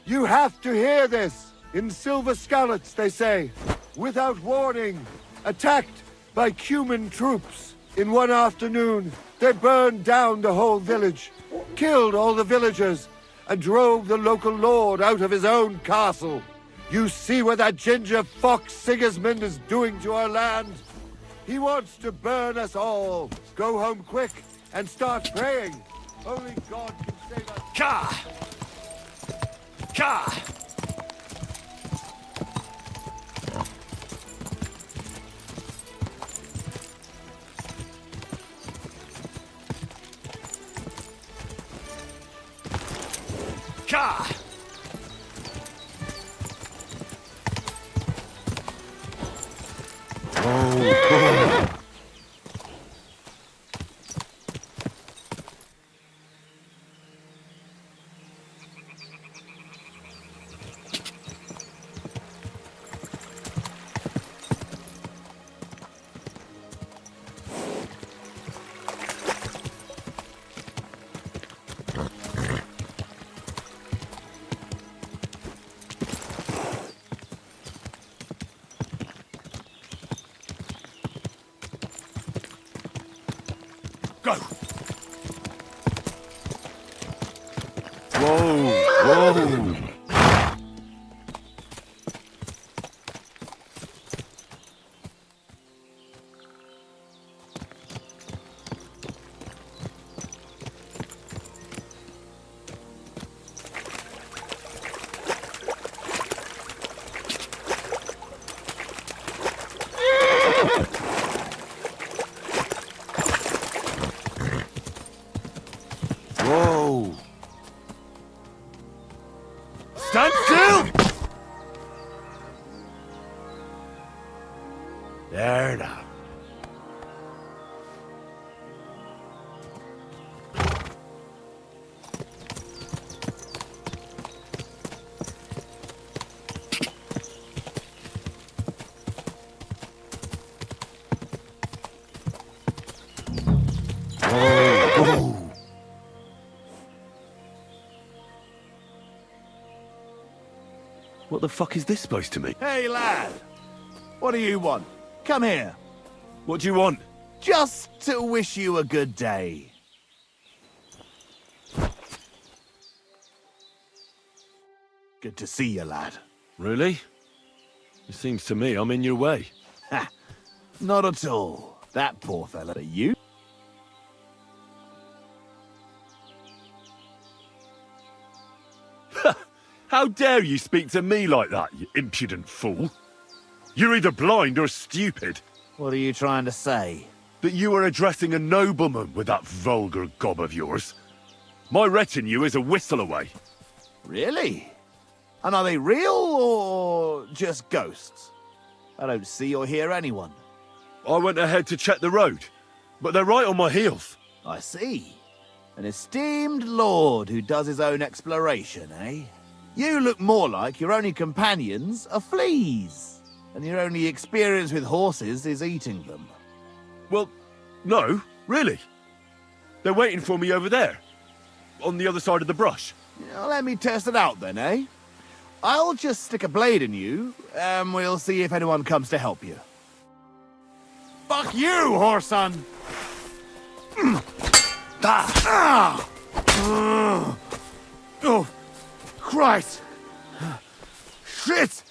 You have to hear this. In Silver Skallets, they say, without warning, attacked by Cuman troops. In one afternoon, they burned down the whole village, killed all the villagers, and drove the local lord out of his own castle. You see what that ginger fox Sigismund is doing to our land? He wants to burn us all. Go home quick and start praying. Only God can save us. Ka! Ka! Ka! Oh, Go! Whoa! Whoa! Whoa! Stand still! There now. What the fuck is this supposed to mean? Hey, lad. What do you want? Come here. What do you want? Just to wish you a good day. Good to see you, lad. Really? It seems to me I'm in your way. Ha! Not at all. That poor fella. You? How dare you speak to me like that, you impudent fool? You're either blind or stupid. What are you trying to say? That you are addressing a nobleman with that vulgar gob of yours. My retinue is a whistle away. Really? And are they real or just ghosts? I don't see or hear anyone. I went ahead to check the road, but they're right on my heels. I see. An esteemed lord who does his own exploration, eh? You look more like your only companions are fleas, and your only experience with horses is eating them. Well, no, really. They're waiting for me over there, on the other side of the brush. Now, let me test it out then, eh? I'll just stick a blade in you, and we'll see if anyone comes to help you. Fuck you, whoreson! Oh, Christ! Shit!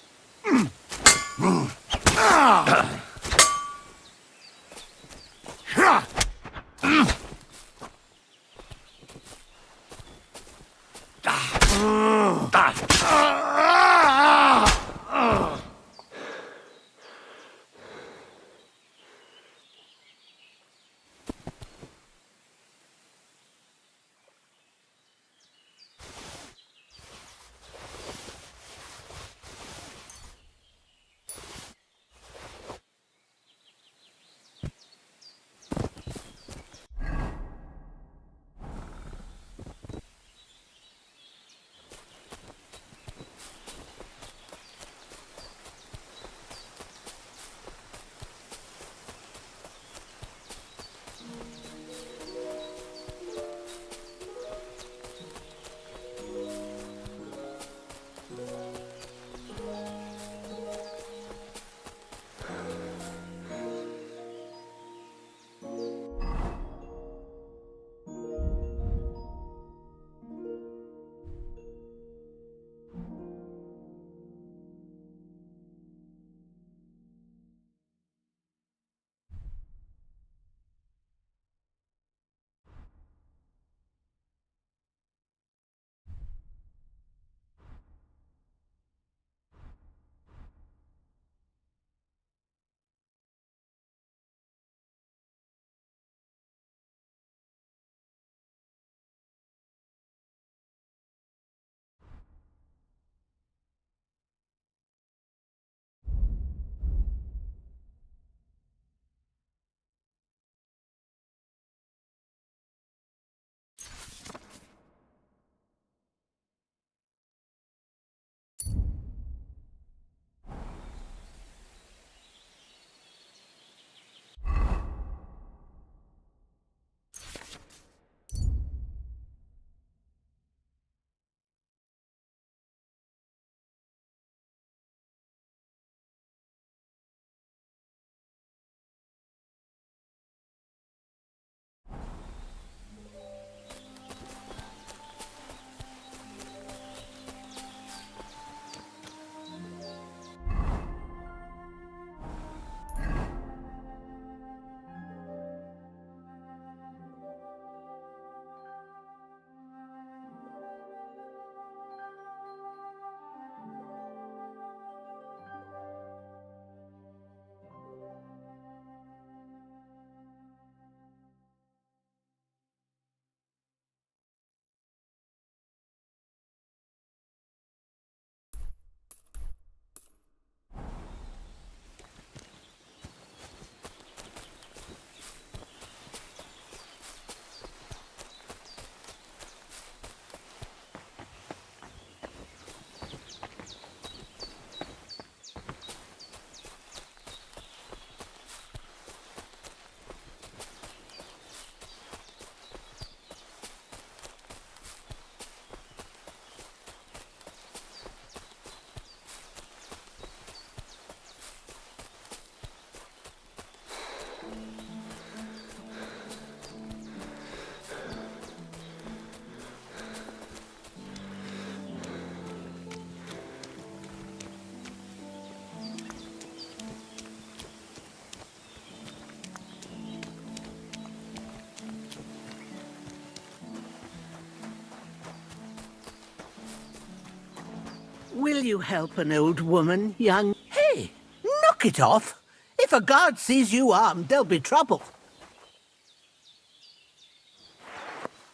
Will you help an old woman, young? Hey, knock it off. If a guard sees you armed, there'll be trouble.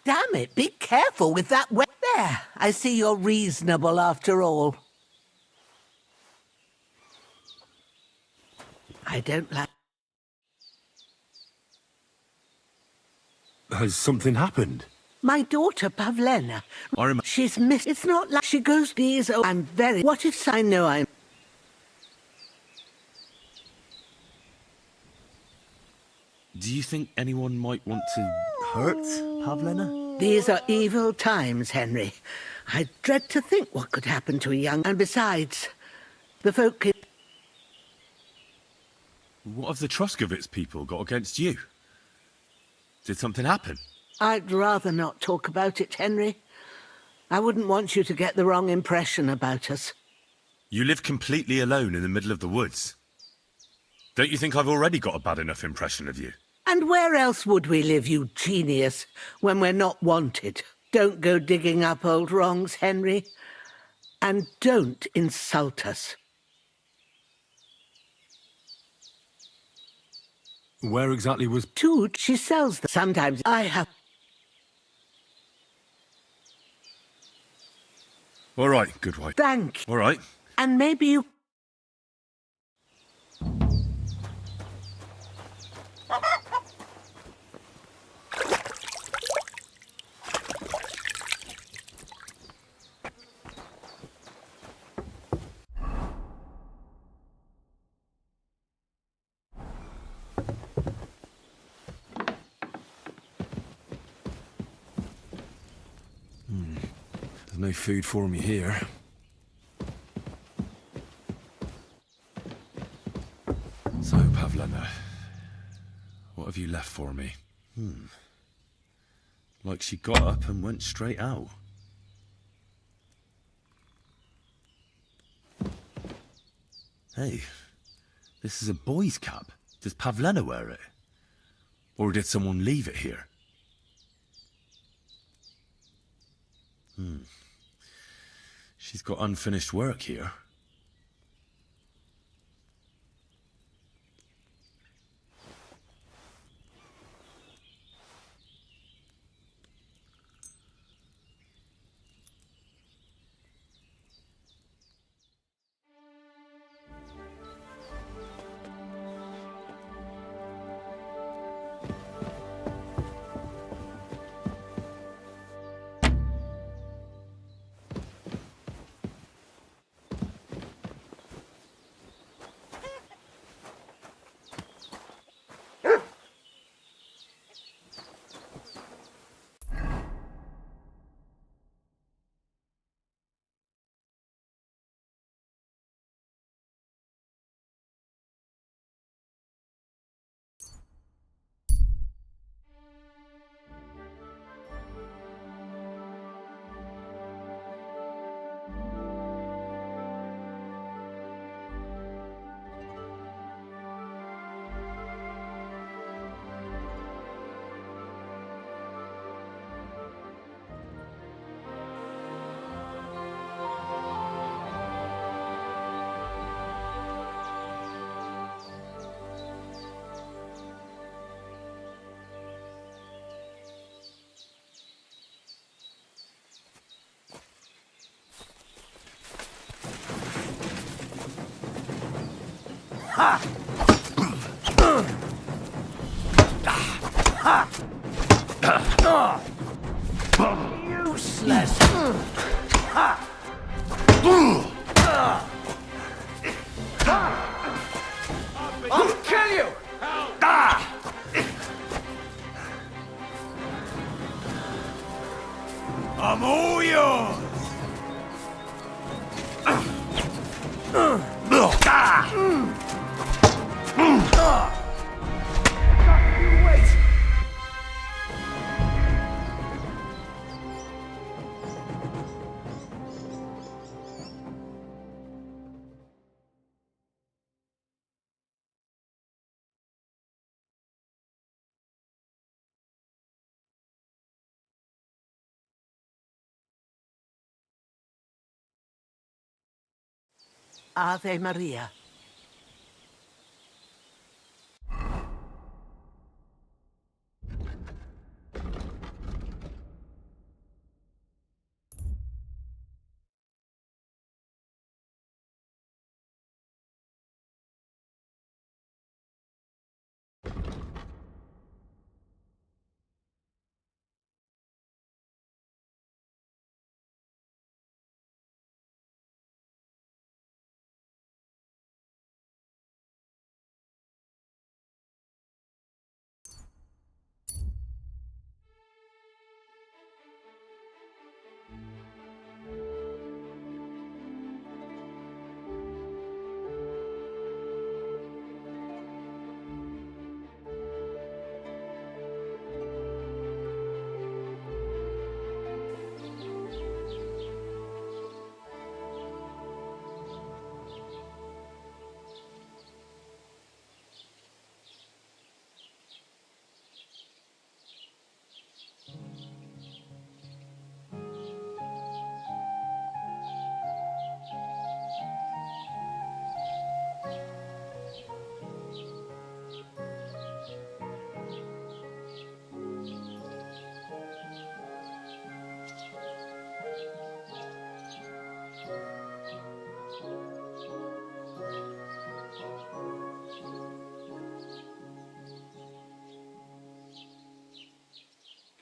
Damn it, be careful with that There, I see you're reasonable after all. I don't like... Has something happened? My daughter, Pavlena. She's missed. It's not like she goes these... Oh, I'm very... What if I know I'm... Do you think anyone might want to hurt Pavlena? These are evil times, Henry. I dread to think what could happen to a young... And besides, the folk... What have the Truscovitz people got against you? Did something happen? I'd rather not talk about it, Henry. I wouldn't want you to get the wrong impression about us. You live completely alone in the middle of the woods. Don't you think I've already got a bad enough impression of you? And where else would we live, you genius, when we're not wanted? Don't go digging up old wrongs, Henry. And don't insult us. Where exactly was... Toot, she sells them. Sometimes I have... All right, good wife. Thank you. All right. And maybe you... There's no food for me here. So, Pavlena, what have you left for me? Like she got up and went straight out. Hey, this is a boy's cap. Does Pavlena wear it? Or did someone leave it here? She's got unfinished work here. Useless! I'll kill you! I'm all yours! Ave Maria.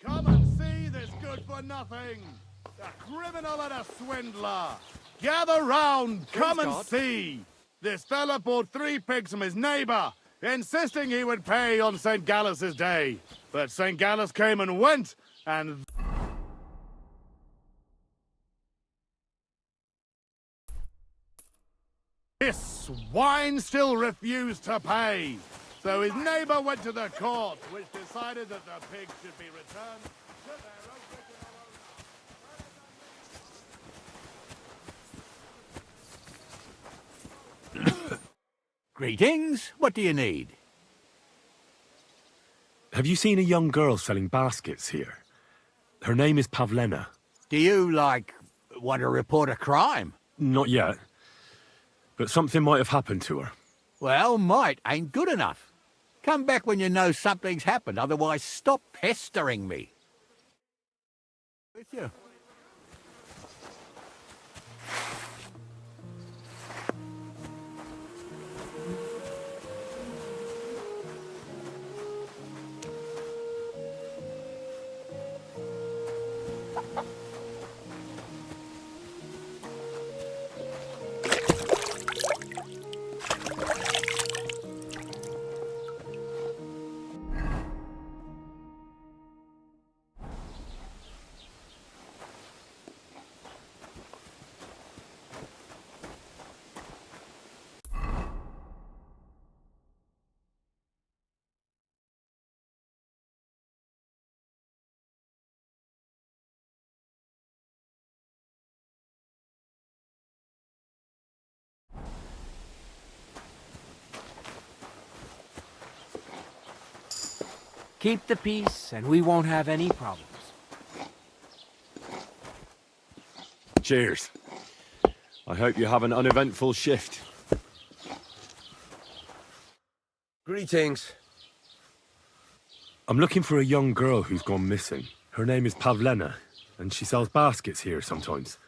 Come and see this good-for-nothing! A criminal and a swindler! Gather round, come and see! This fella bought 3 pigs from his neighbour, insisting he would pay on St. Gallus's day. But St. Gallus came and went, and... this swine still refused to pay. So his neighbour went to the court, which decided that the pigs should be returned to their original... Greetings. What do you need? Have you seen a young girl selling baskets here? Her name is Pavlena. Do you, want to report a crime? Not yet. But something might have happened to her. Well, might ain't good enough. Come back when you know something's happened, otherwise stop pestering me. With you. Keep the peace, and we won't have any problems. Cheers. I hope you have an uneventful shift. Greetings. I'm looking for a young girl who's gone missing. Her name is Pavlena, and she sells baskets here sometimes.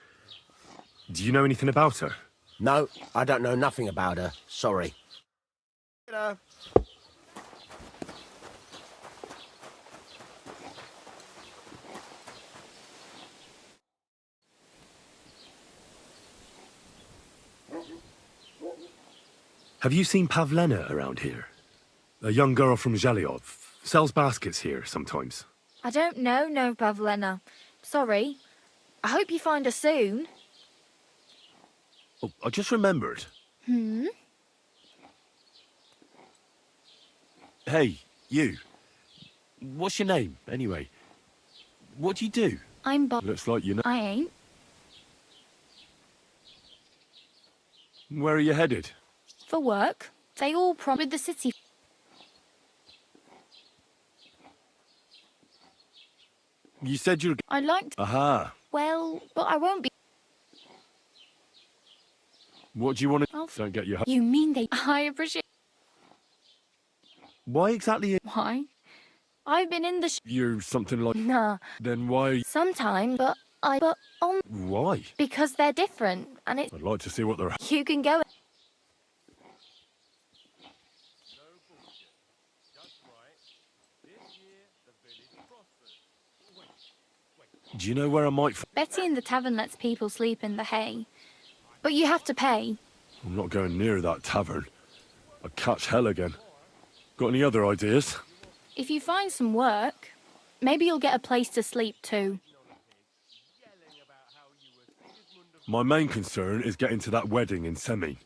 Do you know anything about her? No, I don't know nothing about her. Sorry. Have you seen Pavlena around here? A young girl from Zhelyov. Sells baskets here sometimes. I don't know, no, Pavlena. Sorry. I hope you find her soon. Oh, I just remembered. Hey, you. What's your name, anyway? What do you do? I'm Bob. Looks like you know. I ain't. Where are you headed? For work. They all with the city. You said you're... I liked... Aha. Well, but I won't be... What do you want to... Oh, Don't get your... You mean they... I appreciate... Why exactly... Why? I've been in the... You're something like... Nah. Then why... Sometimes, but But on... Why? Because they're different, and it... I'd like to see what they're... You can go... Do you know where I might... Betty in the tavern lets people sleep in the hay. But you have to pay. I'm not going near that tavern. I'd catch hell again. Got any other ideas? If you find some work, maybe you'll get a place to sleep too. My main concern is getting to that wedding in Semi.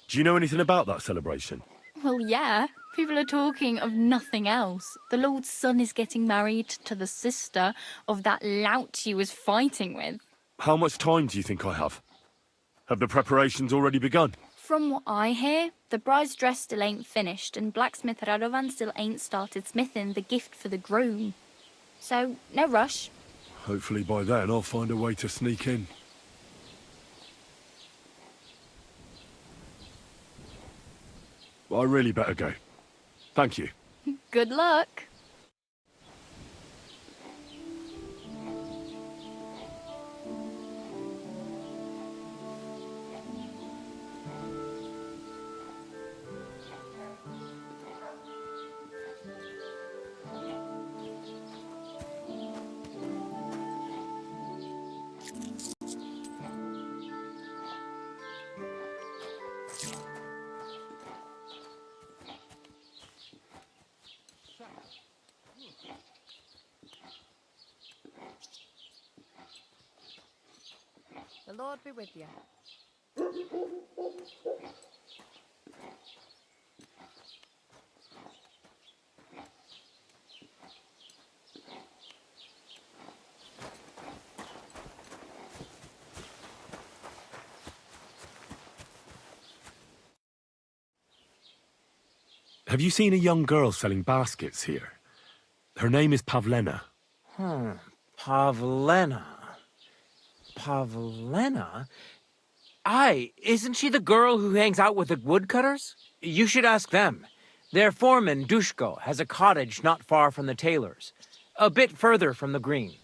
Do you know anything about that celebration? Well, yeah. People are talking of nothing else. The Lord's son is getting married to the sister of that lout he was fighting with. How much time do you think I have? Have the preparations already begun? From what I hear, the bride's dress still ain't finished, and blacksmith Radovan still ain't started smithing the gift for the groom. So, no rush. Hopefully by then I'll find a way to sneak in. I really better go. Thank you. Good luck. The Lord be with you. Have you seen a young girl selling baskets here? Her name is Pavlena. Pavlena. Pavlena? Aye, isn't she the girl who hangs out with the woodcutters? You should ask them. Their foreman, Dushko, has a cottage not far from the tailor's, a bit further from the green.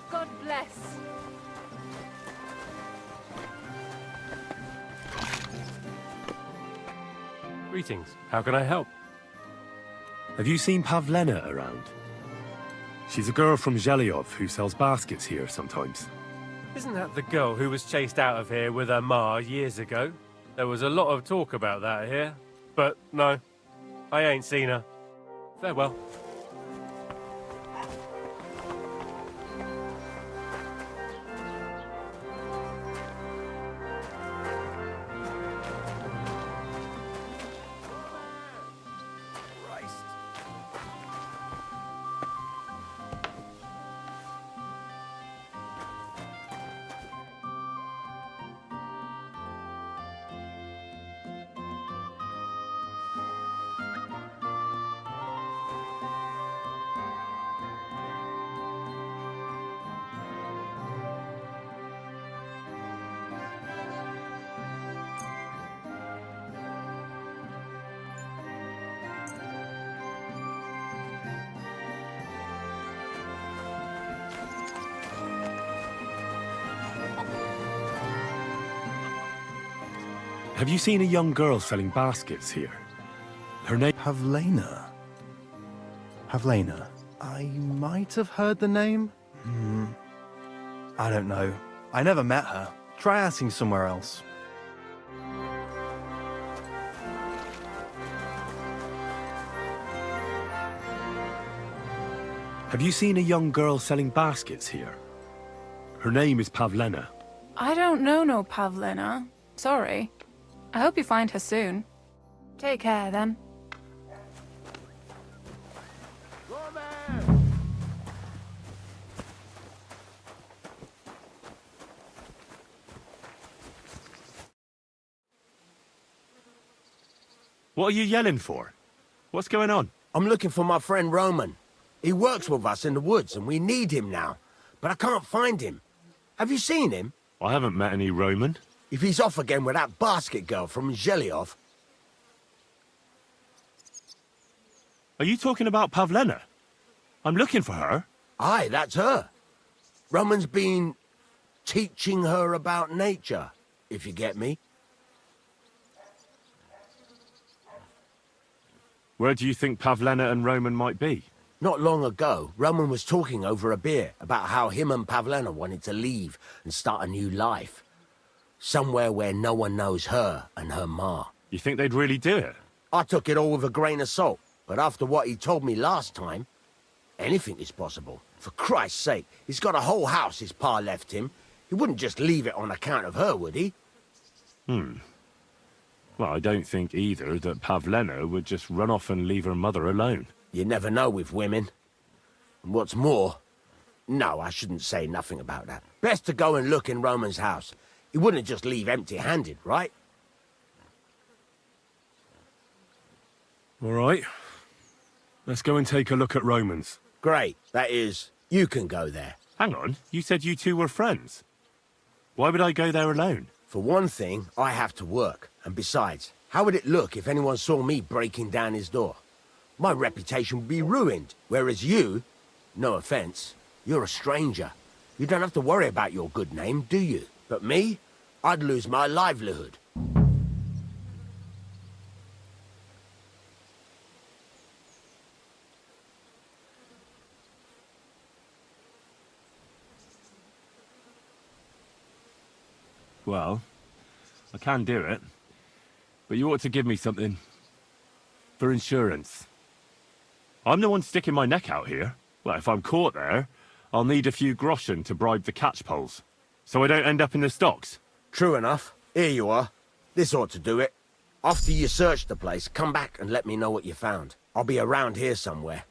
God bless. Greetings. How can I help? Have you seen Pavlena around? She's a girl from Zhelyov who sells baskets here sometimes. Isn't that the girl who was chased out of here with her ma years ago? There was a lot of talk about that here. But no, I ain't seen her. Farewell. Have you seen a young girl selling baskets here? Her name... Pavlena. Pavlena. I might have heard the name. I don't know. I never met her. Try asking somewhere else. Have you seen a young girl selling baskets here? Her name is Pavlena. I don't know no Pavlena. Sorry. I hope you find her soon. Take care, then. What are you yelling for? What's going on? I'm looking for my friend Roman. He works with us in the woods, and we need him now. But I can't find him. Have you seen him? I haven't met any Roman. If he's off again with that basket girl from Zhelyov... Are you talking about Pavlena? I'm looking for her. Aye, that's her. Roman's been teaching her about nature, if you get me. Where do you think Pavlena and Roman might be? Not long ago, Roman was talking over a beer about how him and Pavlena wanted to leave and start a new life. Somewhere where no one knows her and her ma. You think they'd really do it? I took it all with a grain of salt, but after what he told me last time, anything is possible. For Christ's sake, he's got a whole house his pa left him. He wouldn't just leave it on account of her, would he? Well, I don't think either that Pavlena would just run off and leave her mother alone. You never know with women. And what's more... No, I shouldn't say nothing about that. Best to go and look in Roman's house. He wouldn't just leave empty-handed, right? All right. Let's go and take a look at Roman's. Great. That is, you can go there. Hang on, you said you two were friends. Why would I go there alone? For one thing, I have to work. And besides, how would it look if anyone saw me breaking down his door? My reputation would be ruined, whereas you, no offense, you're a stranger. You don't have to worry about your good name, do you? But me, I'd lose my livelihood. Well, I can do it. But you ought to give me something for insurance. I'm the one sticking my neck out here. Well, if I'm caught there, I'll need a few groschen to bribe the catch poles, so I don't end up in the stocks. True enough. Here you are. This ought to do it. After you search the place, come back and let me know what you found. I'll be around here somewhere.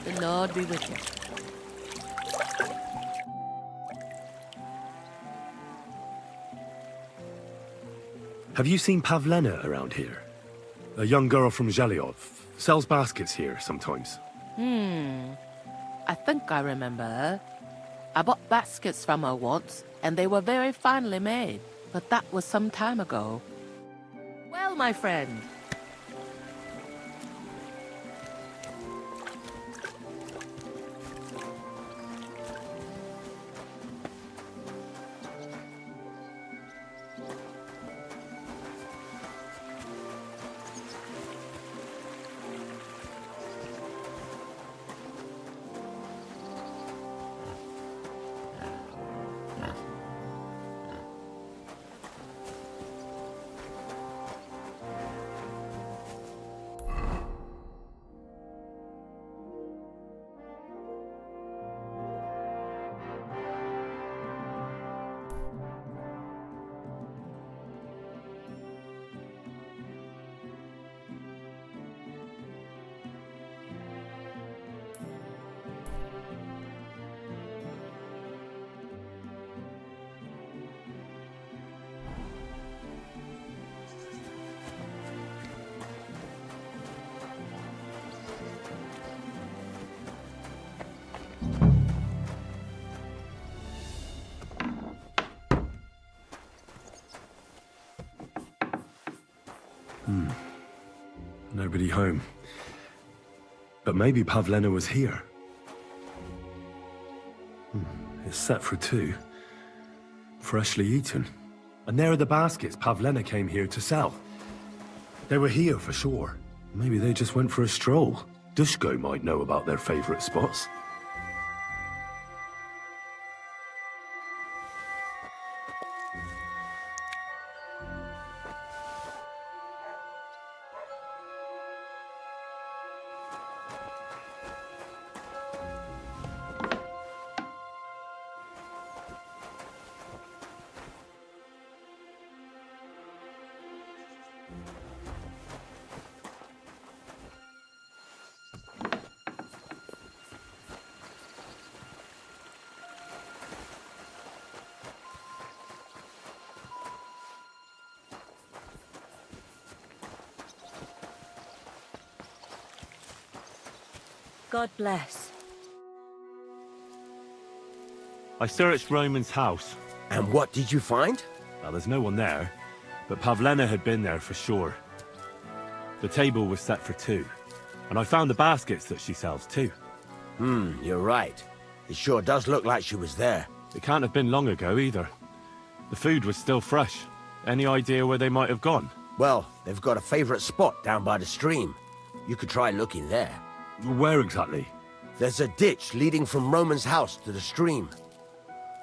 The Lord be with you. Have you seen Pavlena around here? A young girl from Zhelyov. Sells baskets here sometimes. I think I remember her. I bought baskets from her once, and they were very finely made, but that was some time ago. Well, my friend, Nobody home. But maybe Pavlena was here. It's set for 2. Freshly eaten. And there are the baskets Pavlena came here to sell. They were here for sure. Maybe they just went for a stroll. Dushko might know about their favorite spots. God bless. I searched Roman's house. And what did you find? Well, there's no one there, but Pavlena had been there for sure. The table was set for 2, and I found the baskets that she sells too. You're right. It sure does look like she was there. It can't have been long ago either. The food was still fresh. Any idea where they might have gone? Well, they've got a favorite spot down by the stream. You could try looking there. Where exactly? There's a ditch leading from Roman's house to the stream.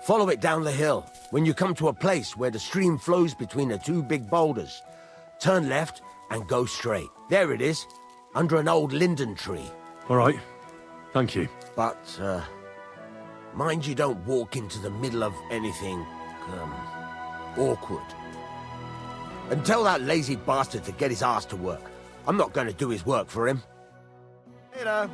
Follow it down the hill. When you come to a place where the stream flows between the 2 big boulders, turn left and go straight. There it is, under an old linden tree. All right. Thank you. But, mind you don't walk into the middle of anything, awkward. And tell that lazy bastard to get his ass to work. I'm not going to do his work for him. Later.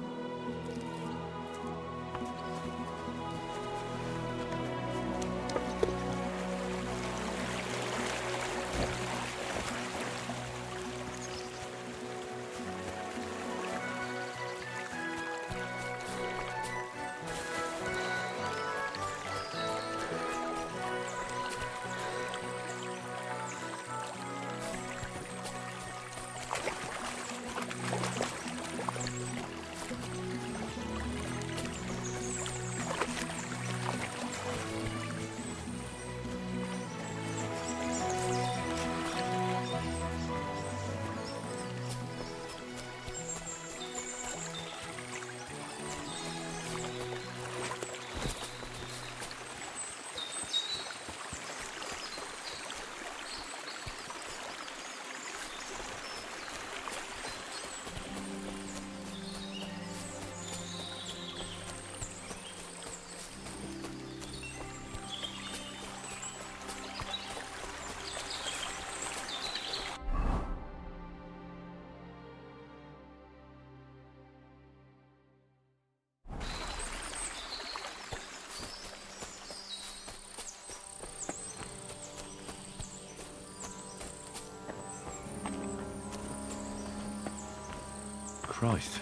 Christ,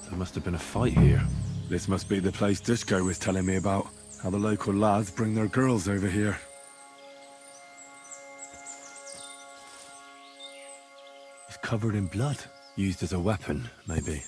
there must have been a fight here. This must be the place Dushko was telling me about. How the local lads bring their girls over here. It's covered in blood. Used as a weapon, maybe.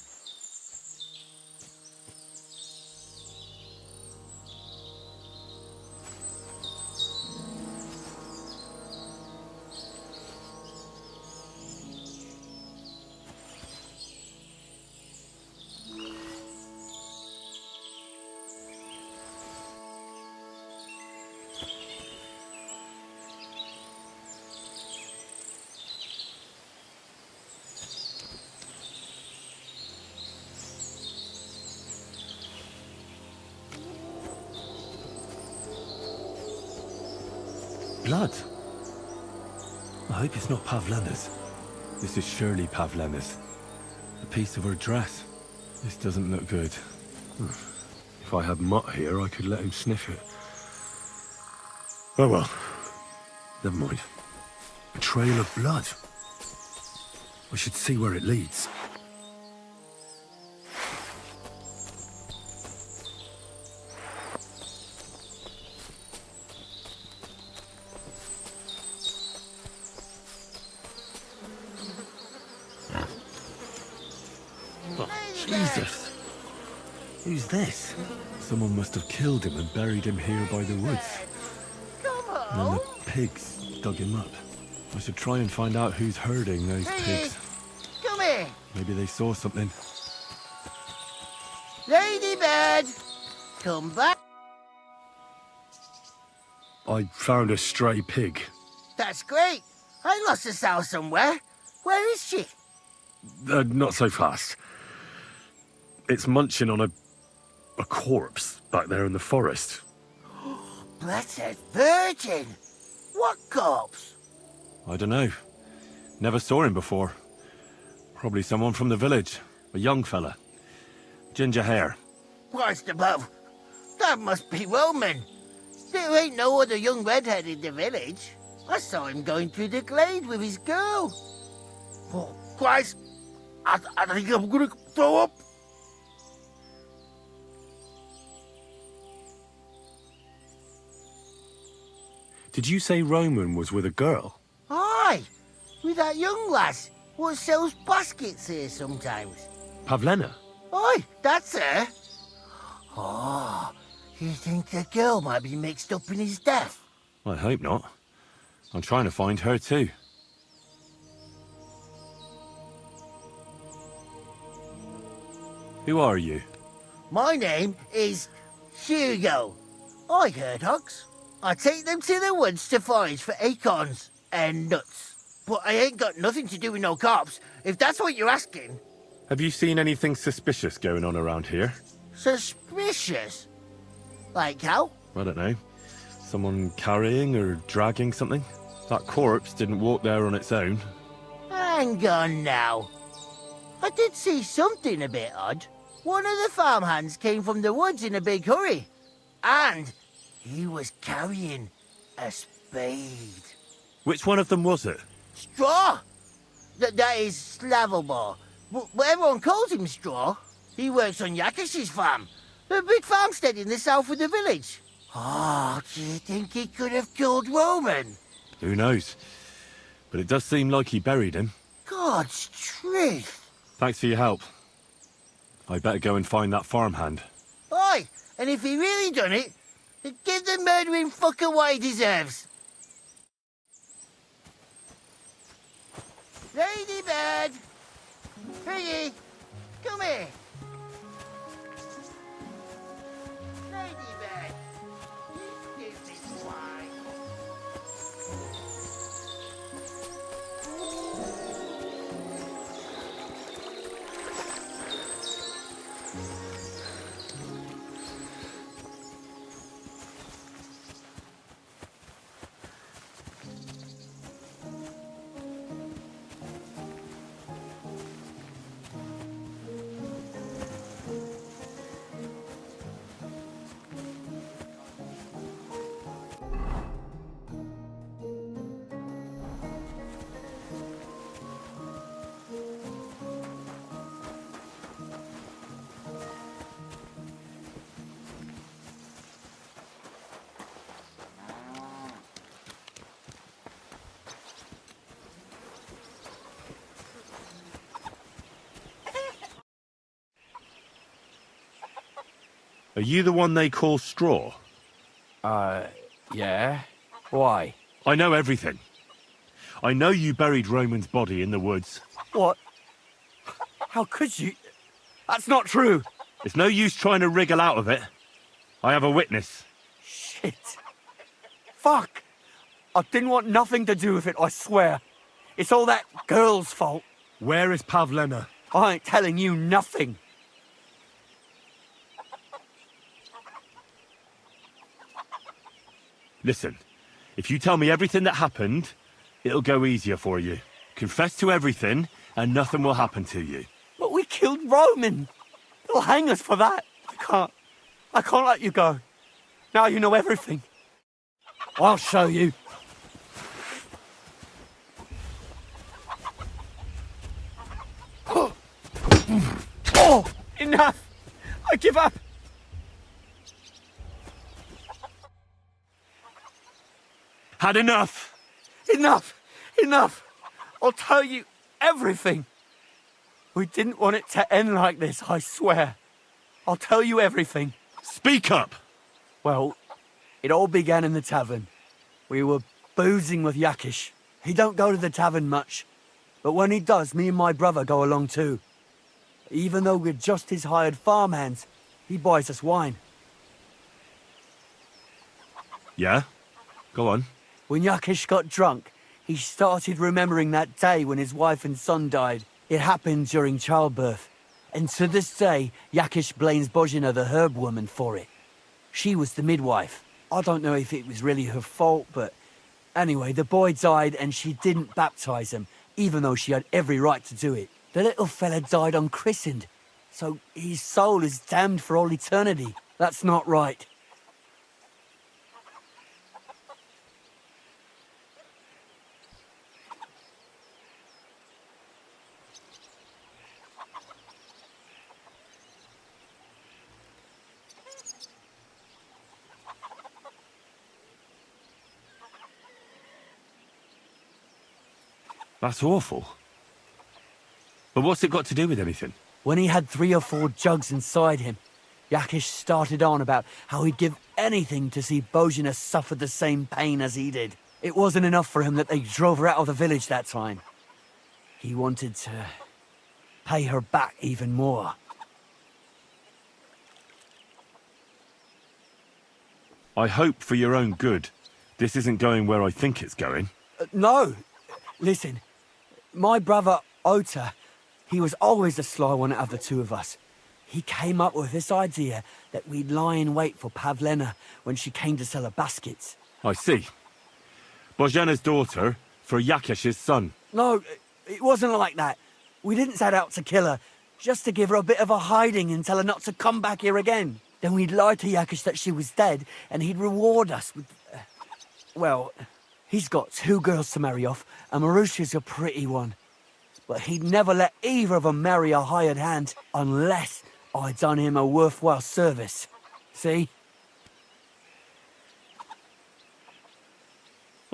Blood? I hope it's not Pavlena's. This is surely Pavlena's. A piece of her dress. This doesn't look good. If I had Mutt here, I could let him sniff it. Oh well. Never mind. A trail of blood. I should see where it leads. Jesus! Who's this? Someone must have killed him and buried him here by the woods. And then the pigs dug him up. I should try and find out who's herding those pigs. Come here! Maybe they saw something. Ladybird! Come back! I found a stray pig. That's great! I lost a sow somewhere. Where is she? Not so fast. It's munching on a corpse back there in the forest. Blessed Virgin! What corpse? I don't know. Never saw him before. Probably someone from the village. A young fella. Ginger hair. Christ above! That must be Roman. There ain't no other young redhead in the village. I saw him going through the glade with his girl. Oh, Christ! I think I'm gonna throw up. Did you say Roman was with a girl? Aye, with that young lass what sells baskets here sometimes. Pavlena? Aye, that's her. Oh, you think the girl might be mixed up in his death? I hope not. I'm trying to find her too. Who are you? My name is Hugo. I herd hogs. I take them to the woods to forage for acorns and nuts. But I ain't got nothing to do with no cops, if that's what you're asking. Have you seen anything suspicious going on around here? Suspicious? Like how? I don't know. Someone carrying or dragging something? That corpse didn't walk there on its own. Hang on now. I did see something a bit odd. One of the farmhands came from the woods in a big hurry. And he was carrying a spade. Which one of them was it? Straw! That is Slavobor. But everyone calls him Straw. He works on Yakish's farm. A big farmstead in the south of the village. Oh, do you think he could have killed Roman? Who knows? But it does seem like he buried him. God's truth. Thanks for your help. I'd better go and find that farmhand. Aye, and if he really done it, give the murdering fucker what he deserves. Ladybird! Piggy, come here. Ladybird, give me wine. Are you the one they call Straw? Yeah. Why? I know everything. I know you buried Roman's body in the woods. What? How could you? That's not true. It's no use trying to wriggle out of it. I have a witness. Shit. Fuck. I didn't want nothing to do with it, I swear. It's all that girl's fault. Where is Pavlena? I ain't telling you nothing. Listen, if you tell me everything that happened, it'll go easier for you. Confess to everything, and nothing will happen to you. But we killed Roman. They'll hang us for that. I can't let you go. Now you know everything. I'll show you. Oh, enough! I give up! Had enough! Enough! Enough! I'll tell you everything. We didn't want it to end like this, I swear. I'll tell you everything. Speak up! Well, it all began in the tavern. We were boozing with Yakish. He don't go to the tavern much, but when he does, me and my brother go along too. Even though we're just his hired farmhands, he buys us wine. Yeah? Go on. When Yakish got drunk, he started remembering that day when his wife and son died. It happened during childbirth. And to this day, Yakish blames Bohemia, the herb woman, for it. She was the midwife. I don't know if it was really her fault, but anyway, the boy died and she didn't baptize him, even though she had every right to do it. The little fella died unchristened, so his soul is damned for all eternity. That's not right. That's awful. But what's it got to do with anything? When he had 3 or 4 jugs inside him, Yakish started on about how he'd give anything to see Bohemia suffer the same pain as he did. It wasn't enough for him that they drove her out of the village that time. He wanted to pay her back even more. I hope for your own good, this isn't going where I think it's going. No. Listen, my brother Ota, he was always the sly one out of the two of us. He came up with this idea that we'd lie in wait for Pavlena when she came to sell her baskets. I see. Bojana's daughter for Yakish's son. No, it wasn't like that. We didn't set out to kill her, just to give her a bit of a hiding and tell her not to come back here again. Then we'd lie to Yakish that she was dead, and he'd reward us with... well, he's got 2 girls to marry off, and Marusha's a pretty one. But he'd never let either of them marry a hired hand unless I'd done him a worthwhile service. See?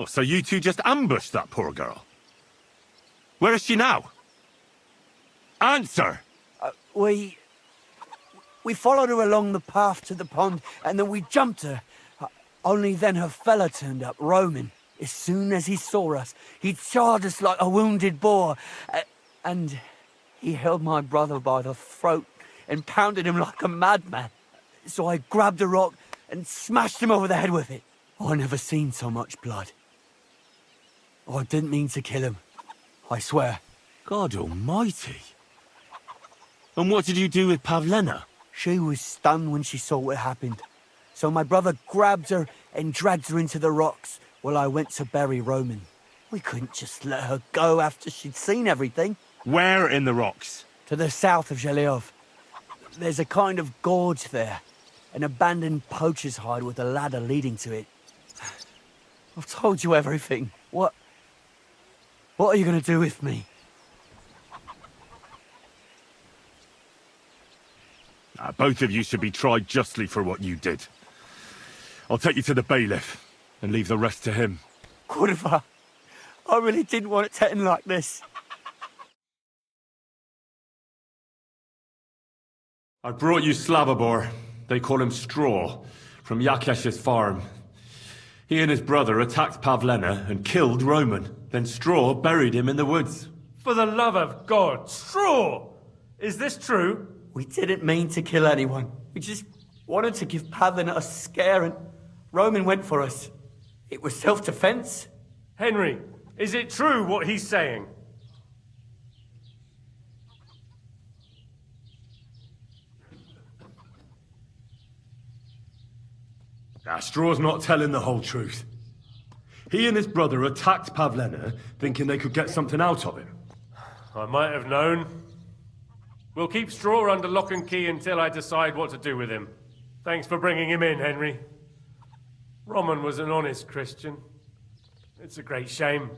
Oh, so you two just ambushed that poor girl? Where is she now? Answer! We followed her along the path to the pond, and then we jumped her. Only then her fella turned up, Roman. As soon as he saw us, he charged us like a wounded boar. And he held my brother by the throat and pounded him like a madman. So I grabbed a rock and smashed him over the head with it. I never seen so much blood. I didn't mean to kill him, I swear. God almighty. And what did you do with Pavlena? She was stunned when she saw what happened. So my brother grabbed her and dragged her into the rocks while I went to bury Roman. We couldn't just let her go after she'd seen everything. Where in the rocks? To the south of Zhelyov. There's a kind of gorge there. An abandoned poacher's hide with a ladder leading to it. I've told you everything. What are you going to do with me? Both of you should be tried justly for what you did. I'll take you to the bailiff and leave the rest to him. Kurva, I really didn't want it to end like this. I brought you Slavobor. They call him Straw, from Yakesh's farm. He and his brother attacked Pavlena and killed Roman. Then Straw buried him in the woods. For the love of God, Straw! Is this true? We didn't mean to kill anyone. We just wanted to give Pavlina a scare and Roman went for us. It was self-defense. Henry, is it true what he's saying? Straw's not telling the whole truth. He and his brother attacked Pavlena, thinking they could get something out of him. I might have known. We'll keep Straw under lock and key until I decide what to do with him. Thanks for bringing him in, Henry. Roman was an honest Christian. It's a great shame.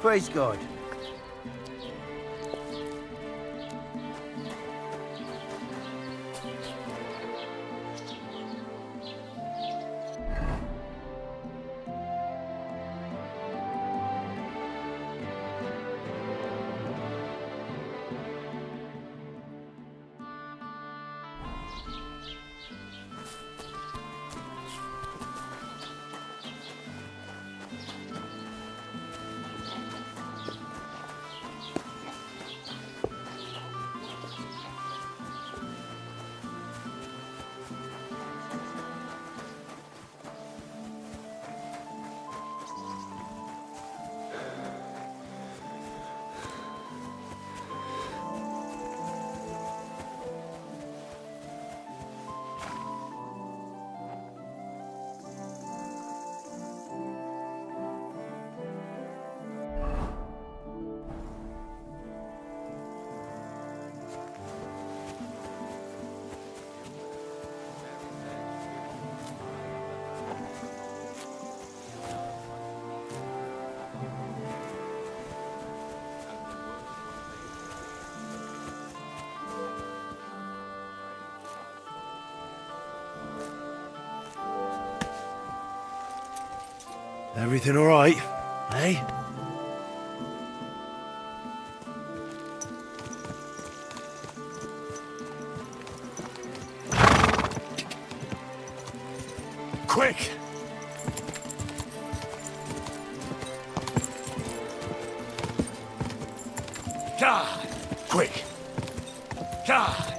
Praise God. Everything all right, eh? Quick! God! Quick! God!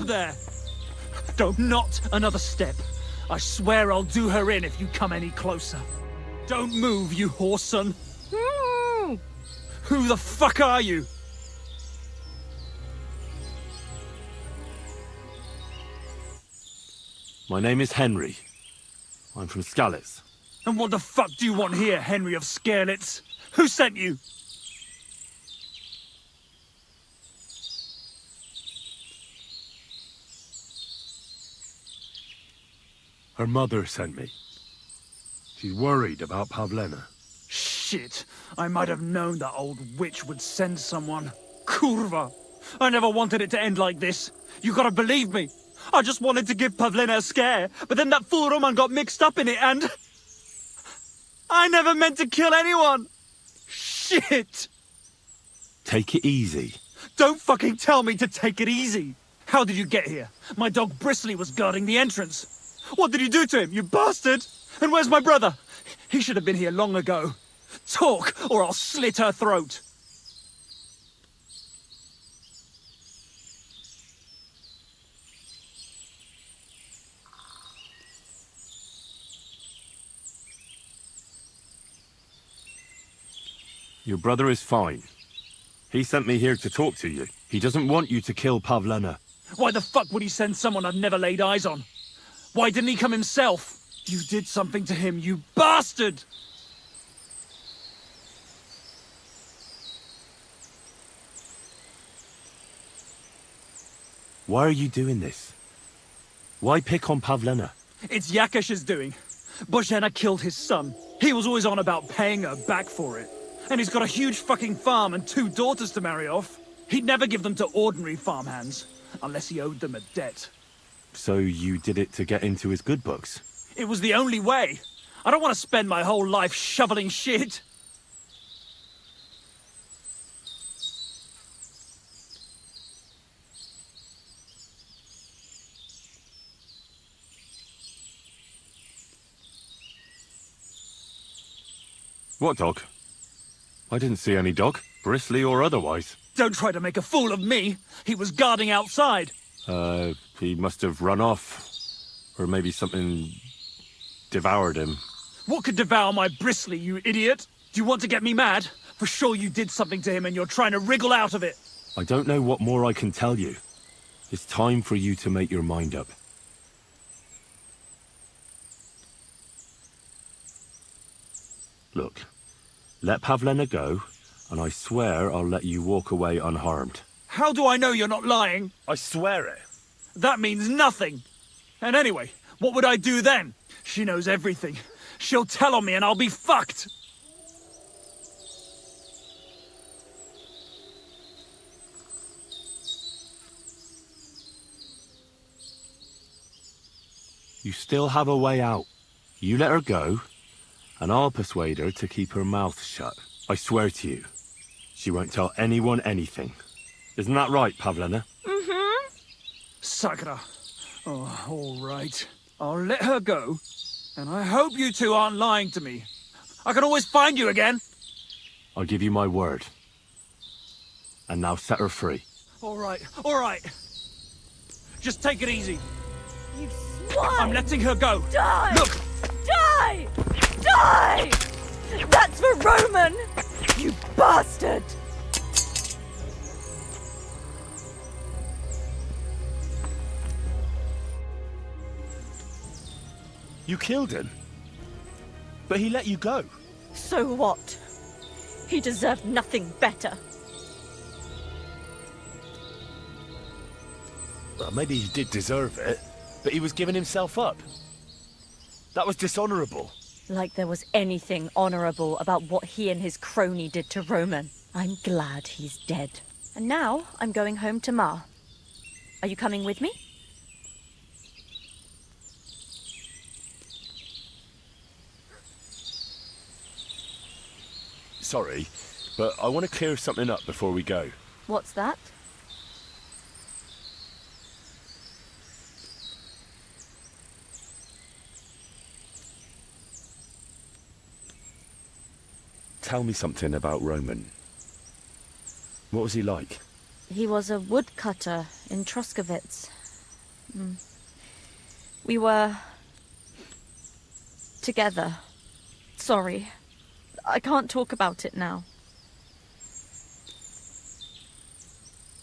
there! Not another step. I swear I'll do her in if you come any closer. Don't move, you horse son. Who the fuck are you? My name is Henry. I'm from Skalitz. And what the fuck do you want here, Henry of Skalitz? Who sent you? Her mother sent me. She's worried about Pavlena. Shit! I might have known that old witch would send someone. Kurva! I never wanted it to end like this. You gotta believe me. I just wanted to give Pavlena a scare, but then that fool Roman got mixed up in it and... I never meant to kill anyone! Shit! Take it easy. Don't fucking tell me to take it easy! How did you get here? My dog Bristly was guarding the entrance. What did you do to him, you bastard? And where's my brother? He should have been here long ago. Talk, or I'll slit her throat. Your brother is fine. He sent me here to talk to you. He doesn't want you to kill Pavlena. Why the fuck would he send someone I'd never laid eyes on? Why didn't he come himself? You did something to him, you bastard! Why are you doing this? Why pick on Pavlena? It's Yakash's doing. Bohemia killed his son. He was always on about paying her back for it. And he's got a huge fucking farm and 2 daughters to marry off. He'd never give them to ordinary farmhands, unless he owed them a debt. So you did it to get into his good books? It was the only way. I don't want to spend my whole life shoveling shit. What dog? I didn't see any dog, bristly or otherwise. Don't try to make a fool of me. He was guarding outside. He must have run off. Or maybe something devoured him. What could devour my bristly, you idiot? Do you want to get me mad? For sure you did something to him and you're trying to wriggle out of it. I don't know what more I can tell you. It's time for you to make your mind up. Look, let Pavlena go, and I swear I'll let you walk away unharmed. How do I know you're not lying? I swear it. That means nothing. And anyway, what would I do then? She knows everything. She'll tell on me and I'll be fucked. You still have a way out. You let her go, and I'll persuade her to keep her mouth shut. I swear to you, she won't tell anyone anything. Isn't that right, Pavlena? Mm-hmm. Sakra. Oh, all right. I'll let her go. And I hope you two aren't lying to me. I can always find you again. I'll give you my word. And now set her free. All right, all right. Just take it easy. You swine! I'm letting her go. Die! Look! Die! Die! That's for Roman! You bastard! You killed him. But he let you go. So what? He deserved nothing better. Well, maybe he did deserve it, but he was giving himself up. That was dishonorable. Like there was anything honorable about what he and his crony did to Roman. I'm glad he's dead. And now I'm going home to Ma. Are you coming with me? Sorry, but I want to clear something up before we go. What's that? Tell me something about Roman. What was he like? He was a woodcutter in Troskowitz. We were... together. Sorry. I can't talk about it now.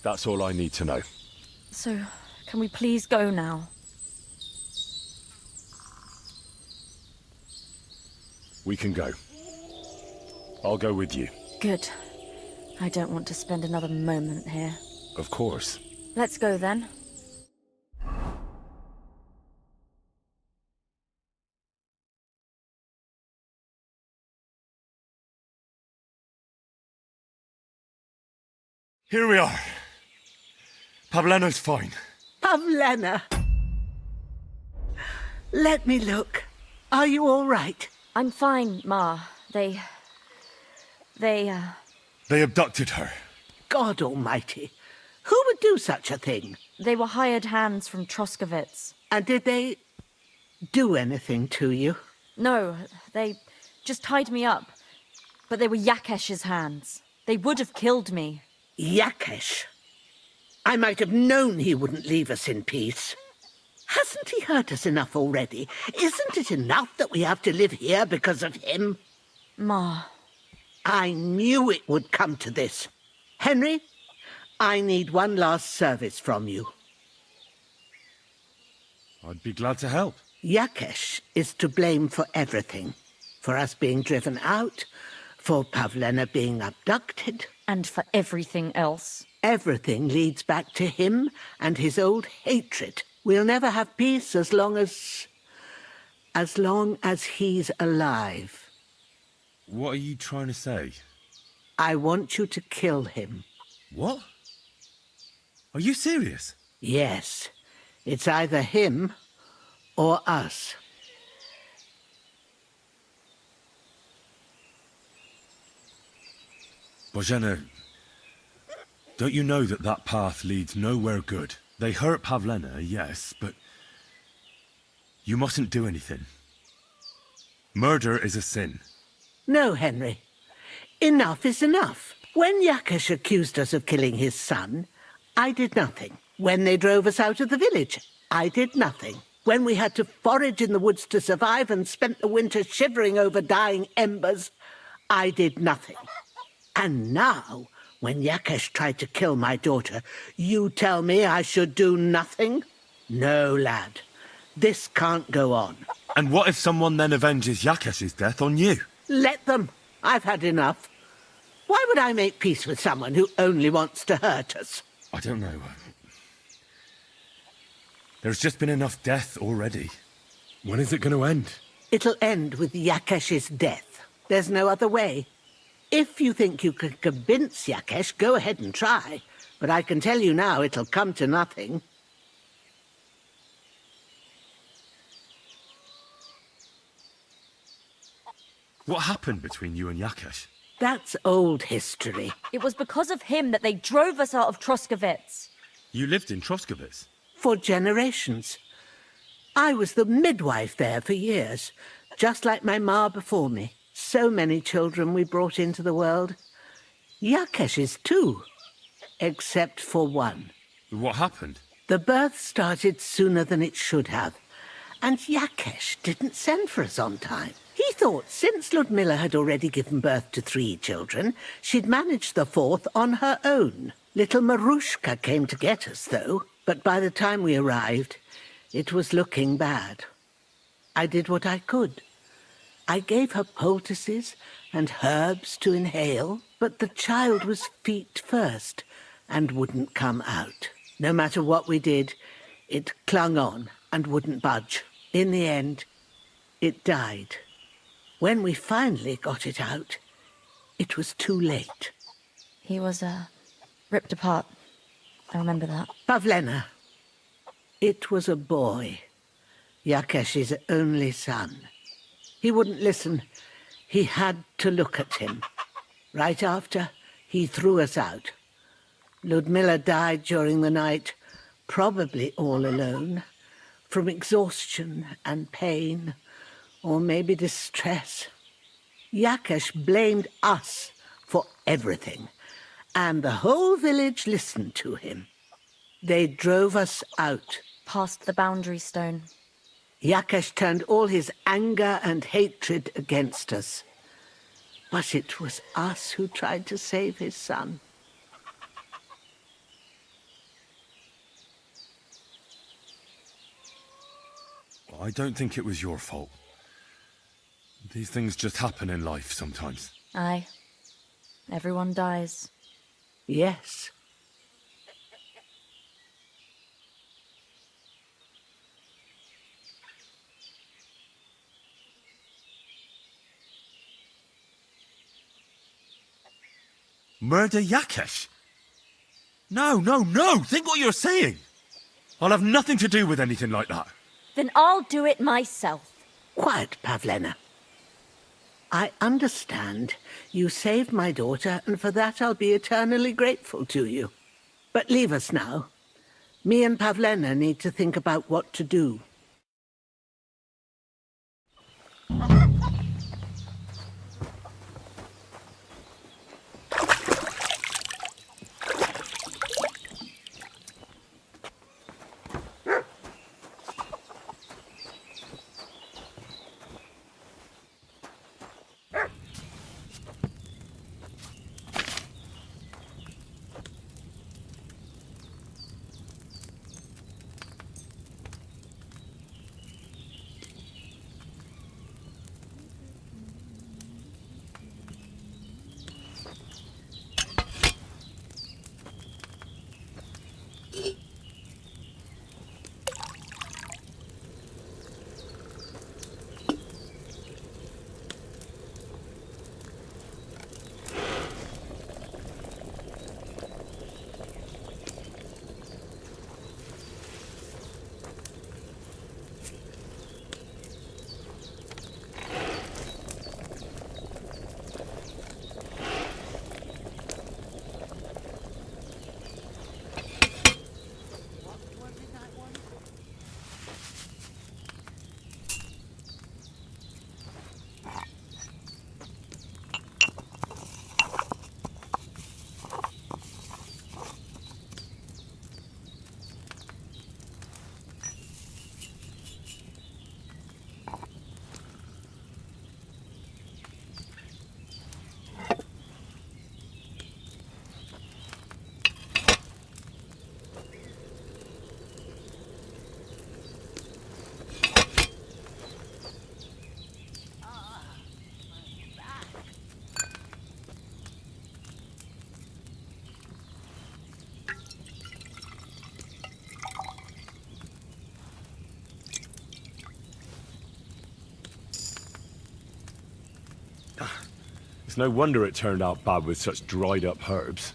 That's all I need to know. So, can we please go now? We can go. I'll go with you. Good. I don't want to spend another moment here. Of course. Let's go then. Here we are. Pavlena's fine. Pavlena! Let me look. Are you all right? I'm fine, Ma. They abducted her. God almighty. Who would do such a thing? They were hired hands from Troskovitz. And did they do anything to you? No, they just tied me up. But they were Yakesh's hands. They would have killed me. Yakesh? I might have known he wouldn't leave us in peace. Hasn't he hurt us enough already? Isn't it enough that we have to live here because of him? Ma. I knew it would come to this. Henry, I need one last service from you. I'd be glad to help. Yakesh is to blame for everything. For us being driven out, for Pavlena being abducted. And for everything else. Everything leads back to him and his old hatred. We'll never have peace as long as he's alive. What are you trying to say? I want you to kill him. What? Are you serious? Yes. It's either him or us. Bożena, don't you know that that path leads nowhere good? They hurt Pavlena, yes, but you mustn't do anything. Murder is a sin. No, Henry. Enough is enough. When Yakesh accused us of killing his son, I did nothing. When they drove us out of the village, I did nothing. When we had to forage in the woods to survive and spent the winter shivering over dying embers, I did nothing. And now, when Yakesh tried to kill my daughter, you tell me I should do nothing? No, lad. This can't go on. And what if someone then avenges Yakesh's death on you? Let them. I've had enough. Why would I make peace with someone who only wants to hurt us? I don't know. There's just been enough death already. When is it going to end? It'll end with Yakesh's death. There's no other way. If you think you can convince Yakesh, go ahead and try. But I can tell you now it'll come to nothing. What happened between you and Yakesh? That's old history. It was because of him that they drove us out of Troskovitz. You lived in Troskovitz? For generations. I was the midwife there for years, just like my ma before me. So many children we brought into the world. Yakesh's too, except for one. What happened? The birth started sooner than it should have, and Yakesh didn't send for us on time. He thought since Ludmilla had already given birth to 3 children, she'd manage the 4th on her own. Little Marushka came to get us, though, but by the time we arrived, it was looking bad. I did what I could. I gave her poultices and herbs to inhale, but the child was feet first and wouldn't come out. No matter what we did, it clung on and wouldn't budge. In the end, it died. When we finally got it out, it was too late. He was, ripped apart. I remember that. Pavlena. It was a boy. Yakesh's only son. He wouldn't listen. He had to look at him. Right after, he threw us out. Ludmilla died during the night, probably all alone, from exhaustion and pain, or maybe distress. Yakesh blamed us for everything, and the whole village listened to him. They drove us out. Past the boundary stone. Yakesh turned all his anger and hatred against us. But it was us who tried to save his son. I don't think it was your fault. These things just happen in life sometimes. Aye. Everyone dies. Yes. Murder Yakesh? No, no, no! Think what you're saying! I'll have nothing to do with anything like that. Then I'll do it myself. Quiet, Pavlena. I understand. You saved my daughter, and for that I'll be eternally grateful to you. But leave us now. Me and Pavlena need to think about what to do. It's no wonder it turned out bad with such dried-up herbs.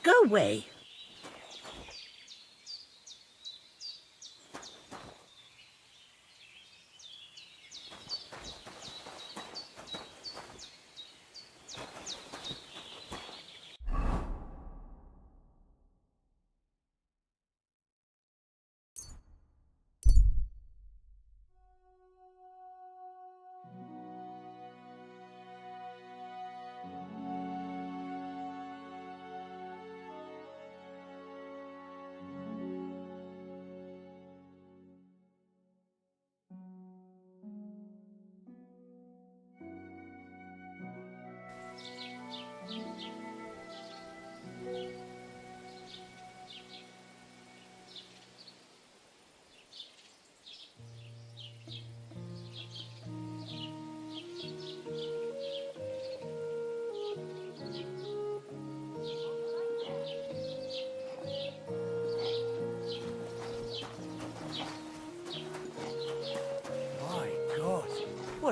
Go away.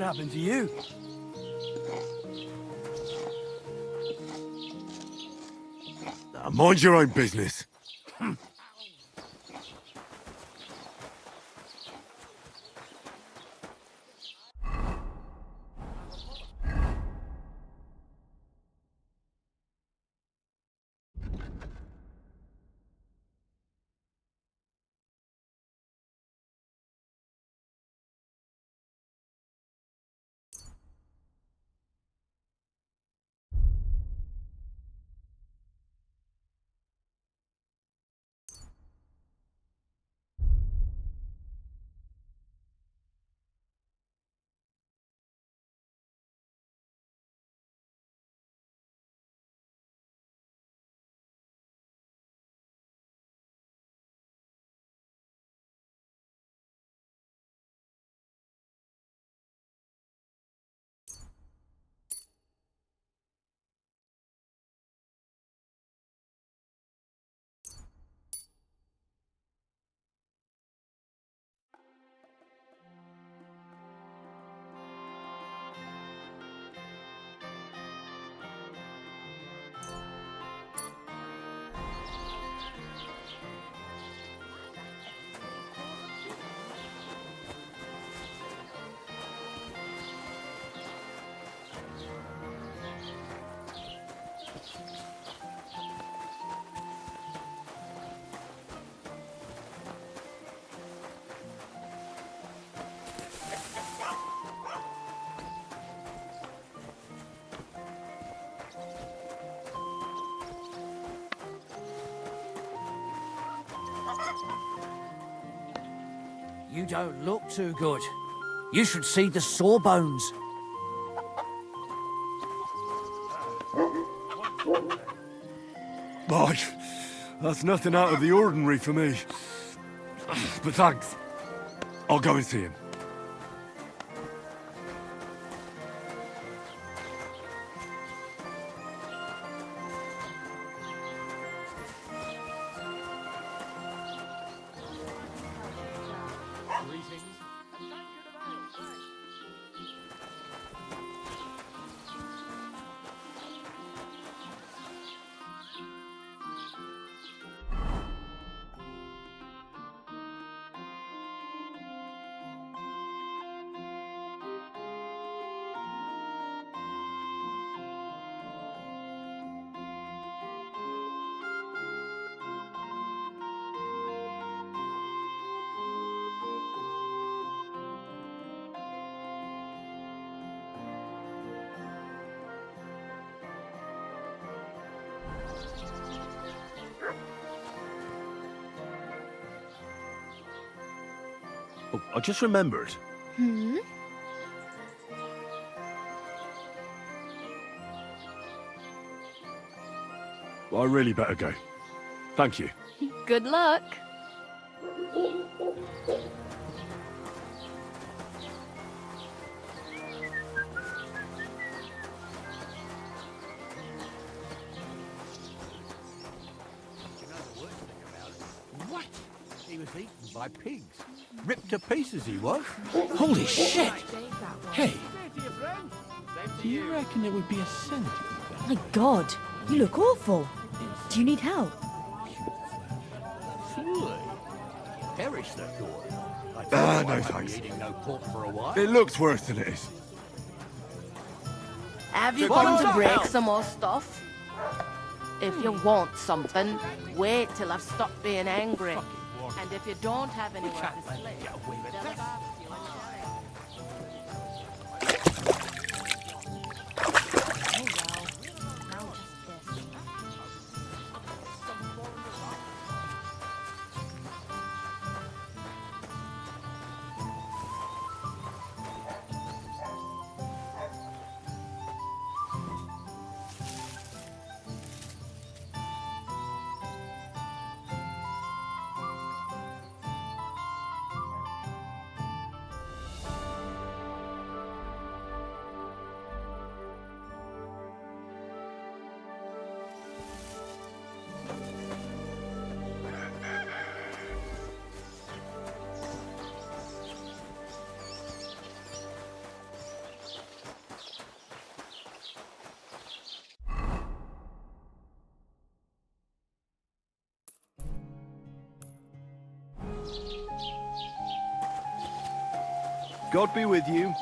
What happened to you? Mind your own business. You don't look too good. You should see the sawbones. Boy, that's nothing out of the ordinary for me. But thanks. I'll go and see him. Oh, I just remembered. Hmm? I really better go. Thank you. Good luck. What? He was eaten by pigs. Ripped to pieces he was. Holy shit! Hey, do you reckon it would be a sin? My God, you look awful. Do you need help? Perish the thought. No thanks. Eating no pork for a while. It looks worse than it is. Have you Well, come to no, break no. some more stuff? If you want something, wait till I've stopped being angry. And if you don't have anywhere to sleep, they'll barbecue and God be with you.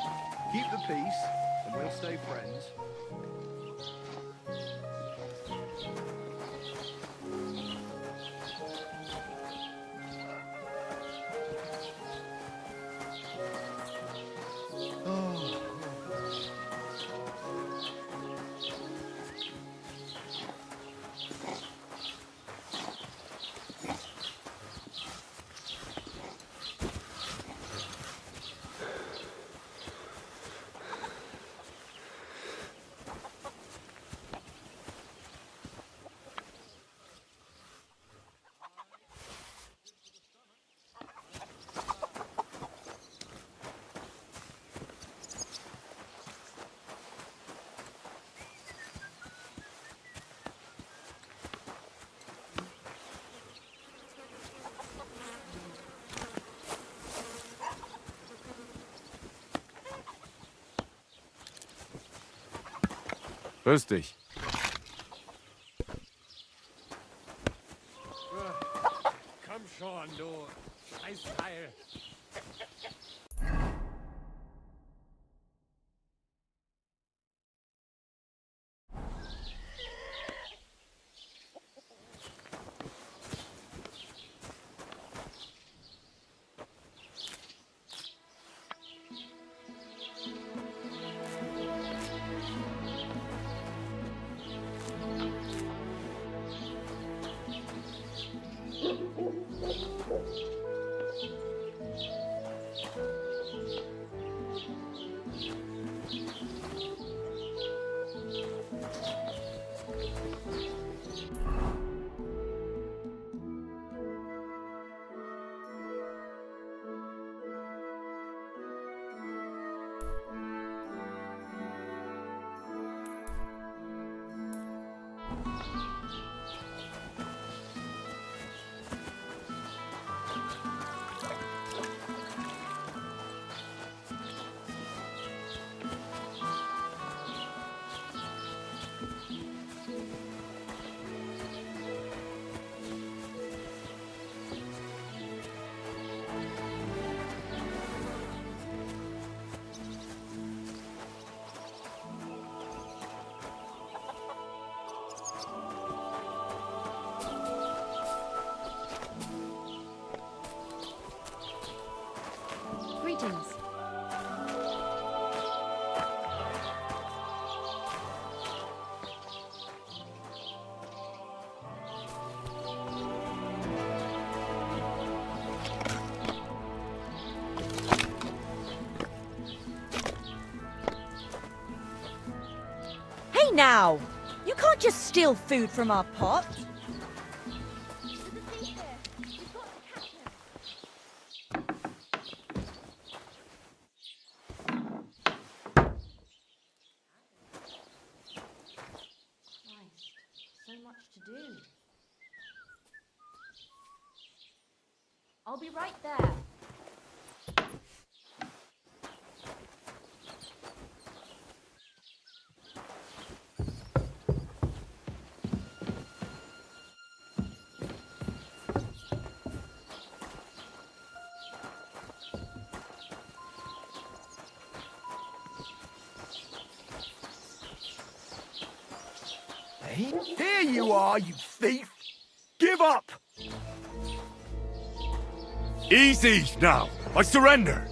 Keep the peace, and we'll stay friends. Grüß dich. Komm schon, du Scheißteil. Greetings. Hey now! You can't just steal food from our pot. So much to do. I'll be right there. Here you are, you thief! Give up! Easy now. I surrender.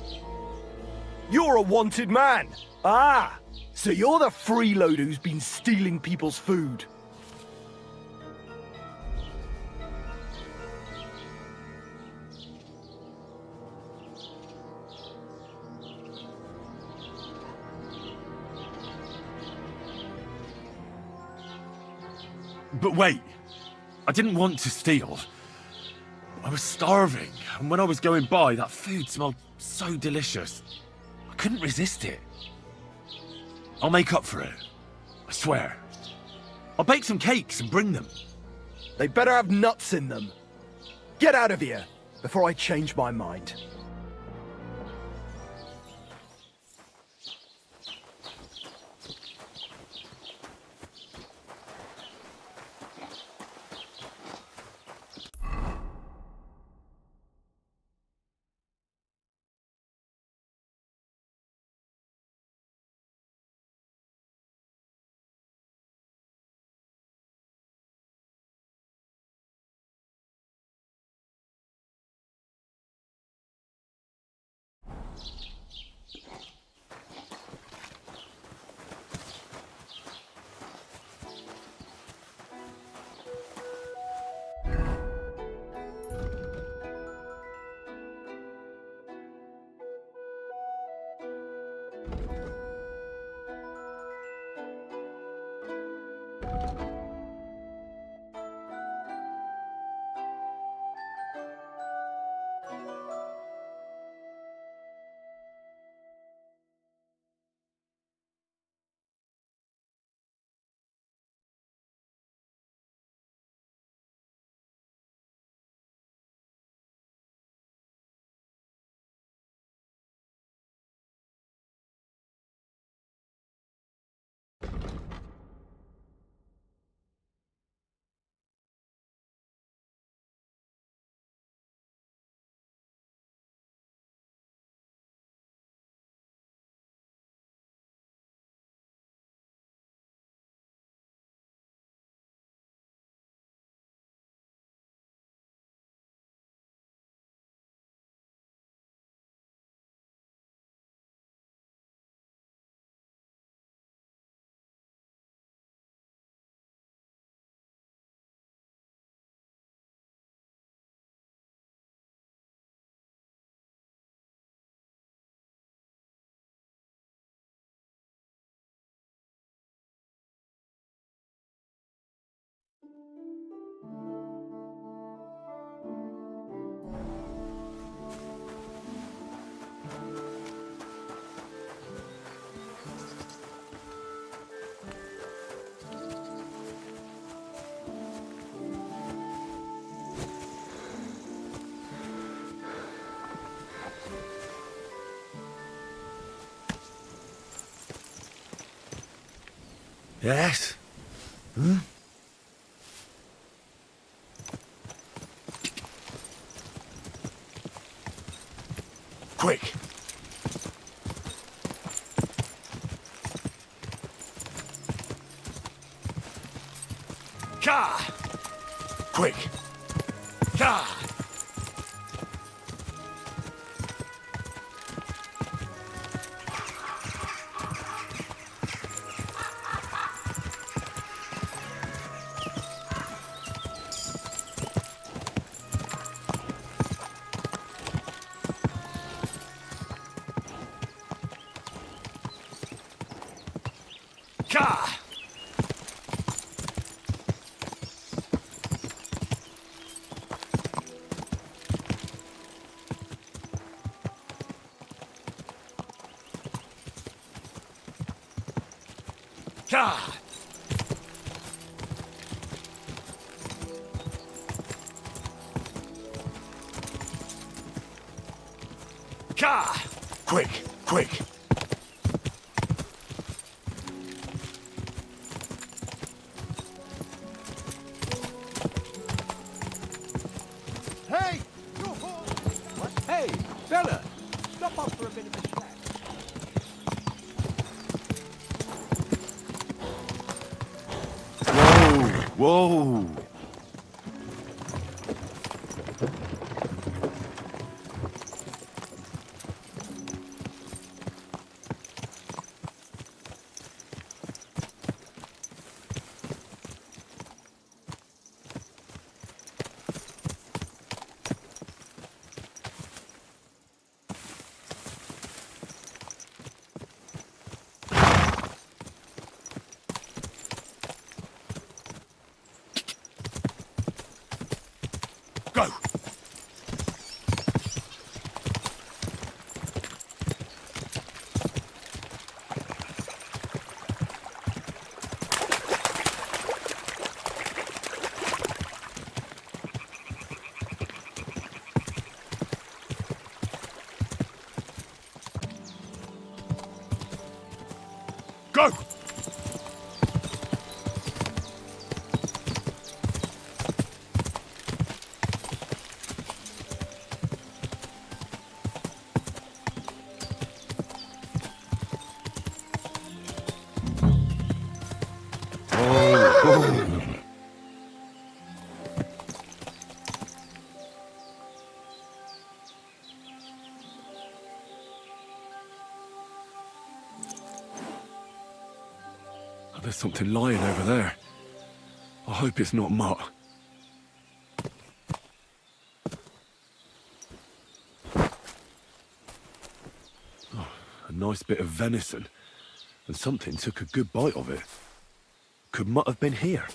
You're a wanted man. Ah, so you're the freeloader who's been stealing people's food. But wait. I didn't want to steal. I was starving, and when I was going by, that food smelled so delicious. I couldn't resist it. I'll make up for it. I swear. I'll bake some cakes and bring them. They better have nuts in them. Get out of here, before I change my mind. Yes? Hmm? Quick! Ka! Quick! Ka! Ka! Ka! Ka! Quick! Quick! Hey! What? Hey, fella! Stop off for a bit of a chat. Whoa! Go! Go! Oh, there's something lying over there. I hope it's not Mutt. Oh, a nice bit of venison. And something took a good bite of it. Could Mutt have been here?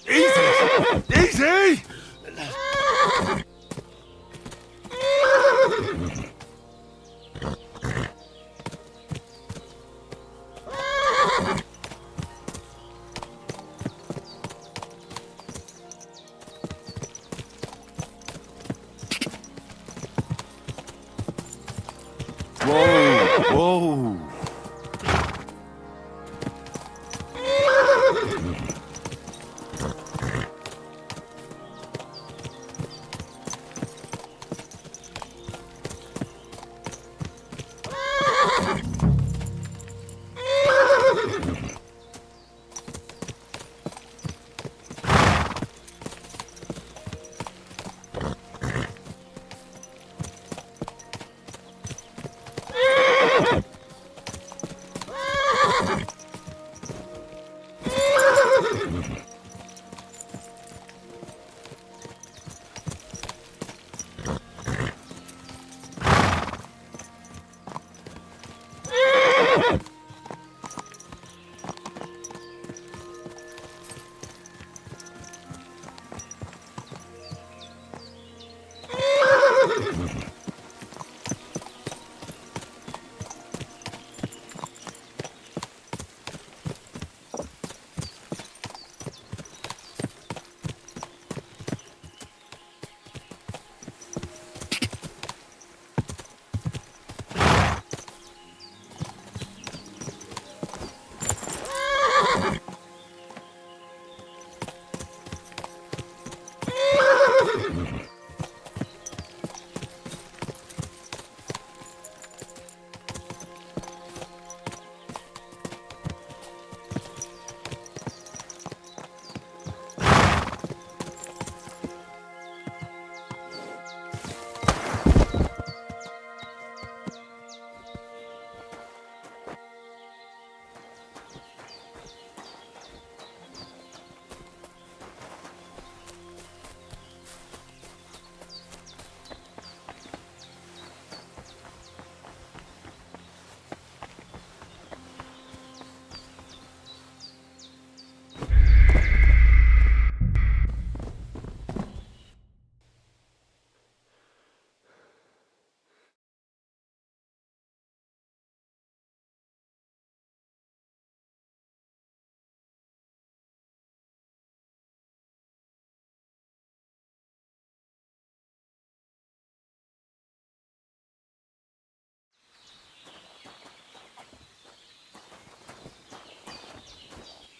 Easy! Whoa, whoa.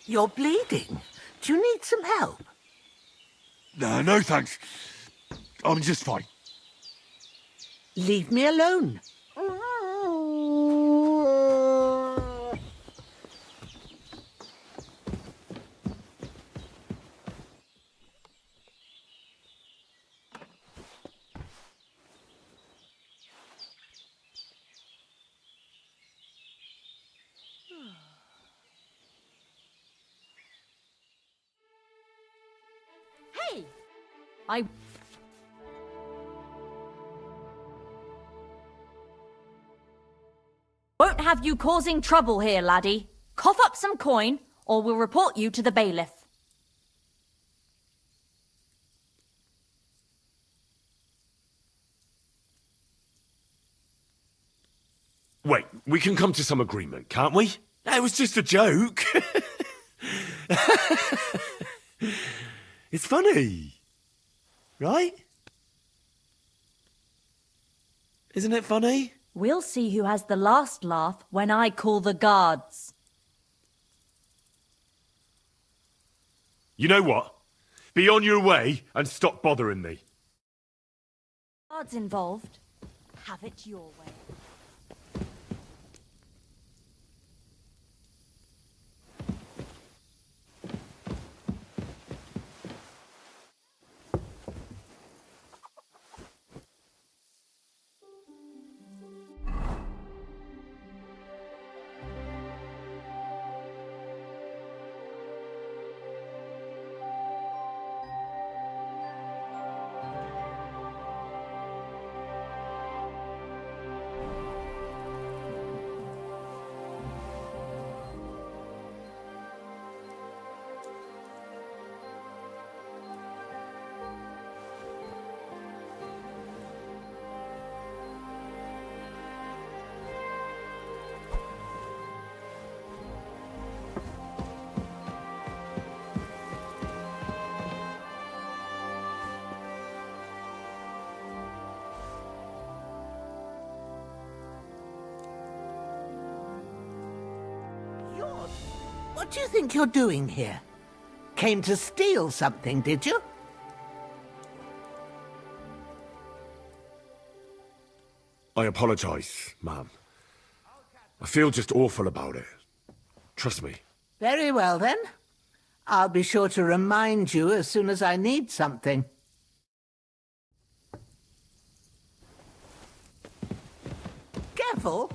You're bleeding. Do you need some help? No thanks. I'm just fine. Leave me alone. Hey! I won't have you causing trouble here, laddie. Cough up some coin, or we'll report you to the bailiff. Wait, we can come to some agreement, can't we? It was just a joke. It's funny, right? Isn't it funny? We'll see who has the last laugh when I call the guards. You know what? Be on your way and stop bothering me. Guards involved. Have it your way. What do you think you're doing here? Came to steal something, did you? I apologize, ma'am. I feel just awful about it. Trust me. Very well, then. I'll be sure to remind you as soon as I need something. Careful.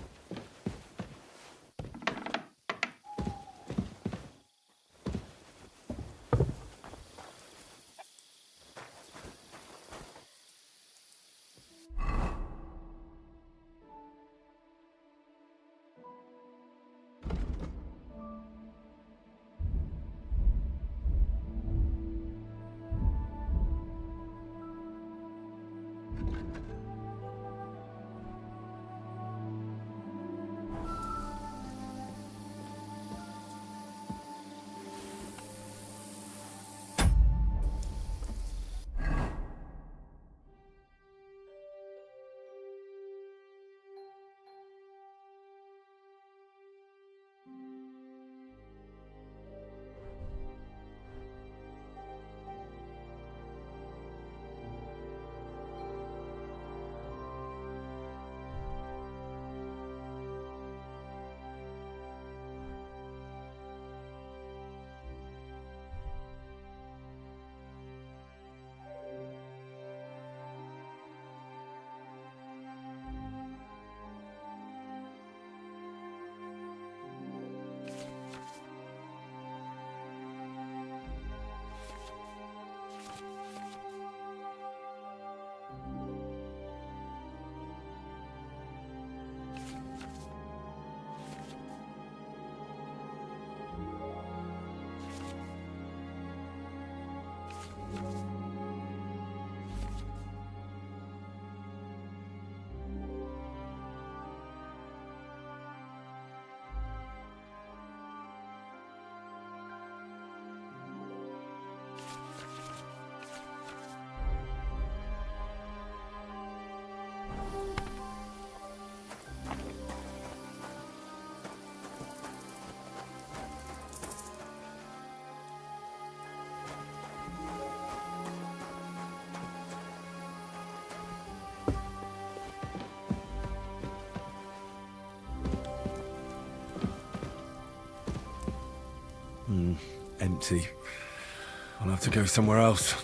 Empty. I'll have to go somewhere else.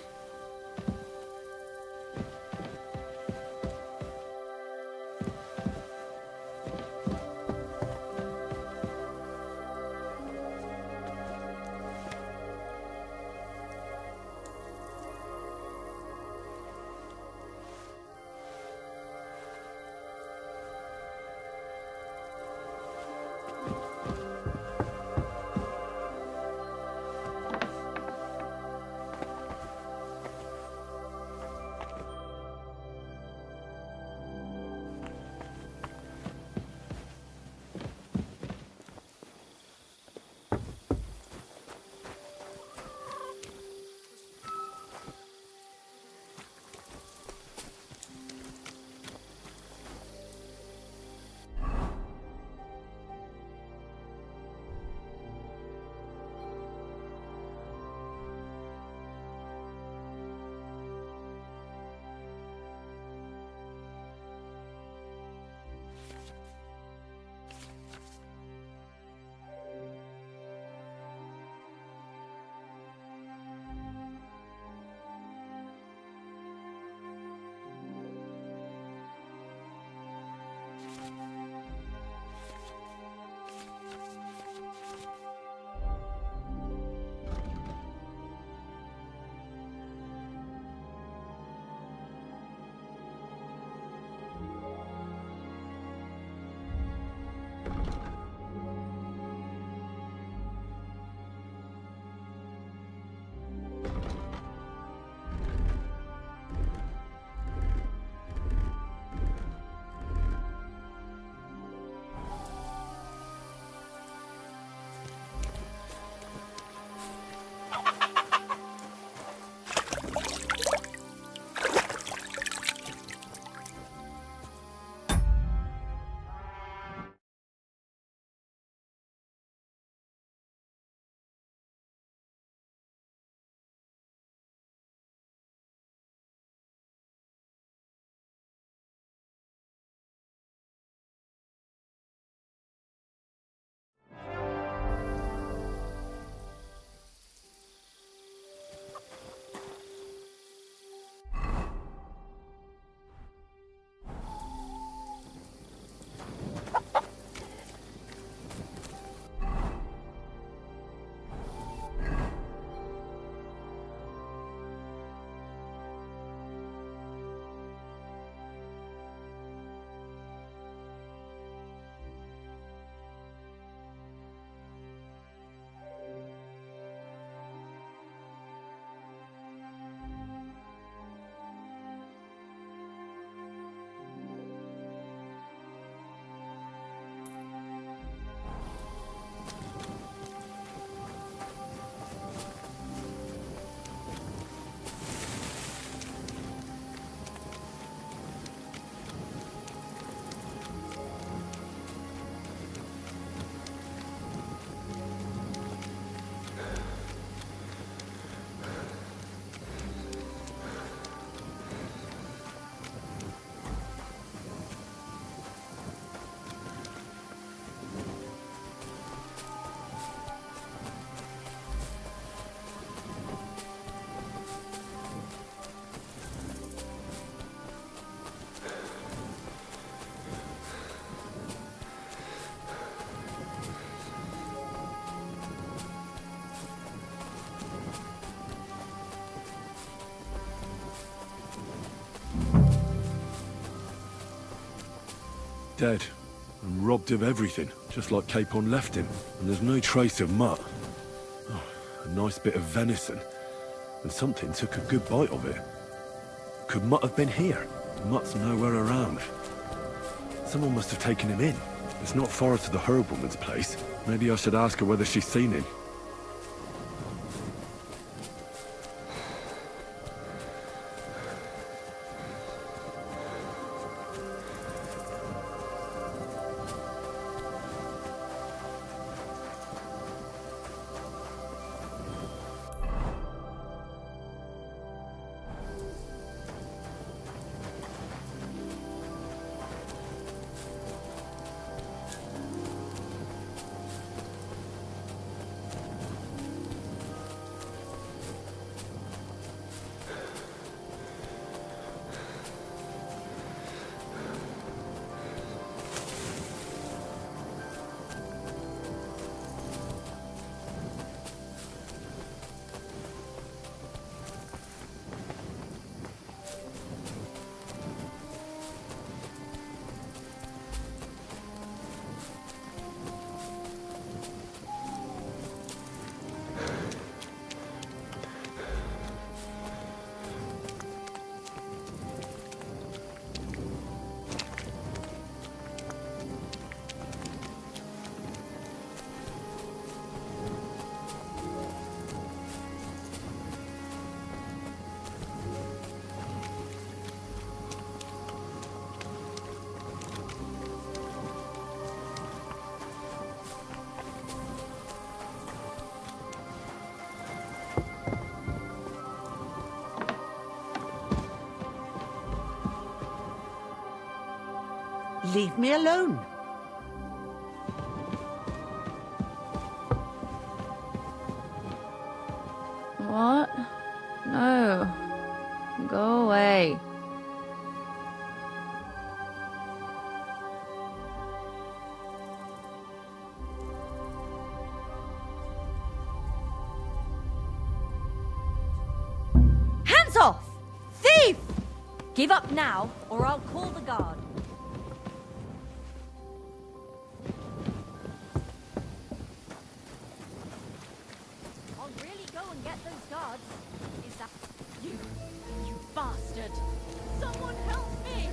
Dead. And robbed of everything, just like Capon left him. And there's no trace of Mutt. Oh, a nice bit of venison. And something took a good bite of it. Could Mutt have been here? Mutt's nowhere around. Someone must have taken him in. It's not far to the herb woman's place. Maybe I should ask her whether she's seen him. Leave me alone. What? No. Go away. Hands off! Thief! Give up now, or I'll call the guard. I'll really go and get those guards. Is that you bastard? Someone help me!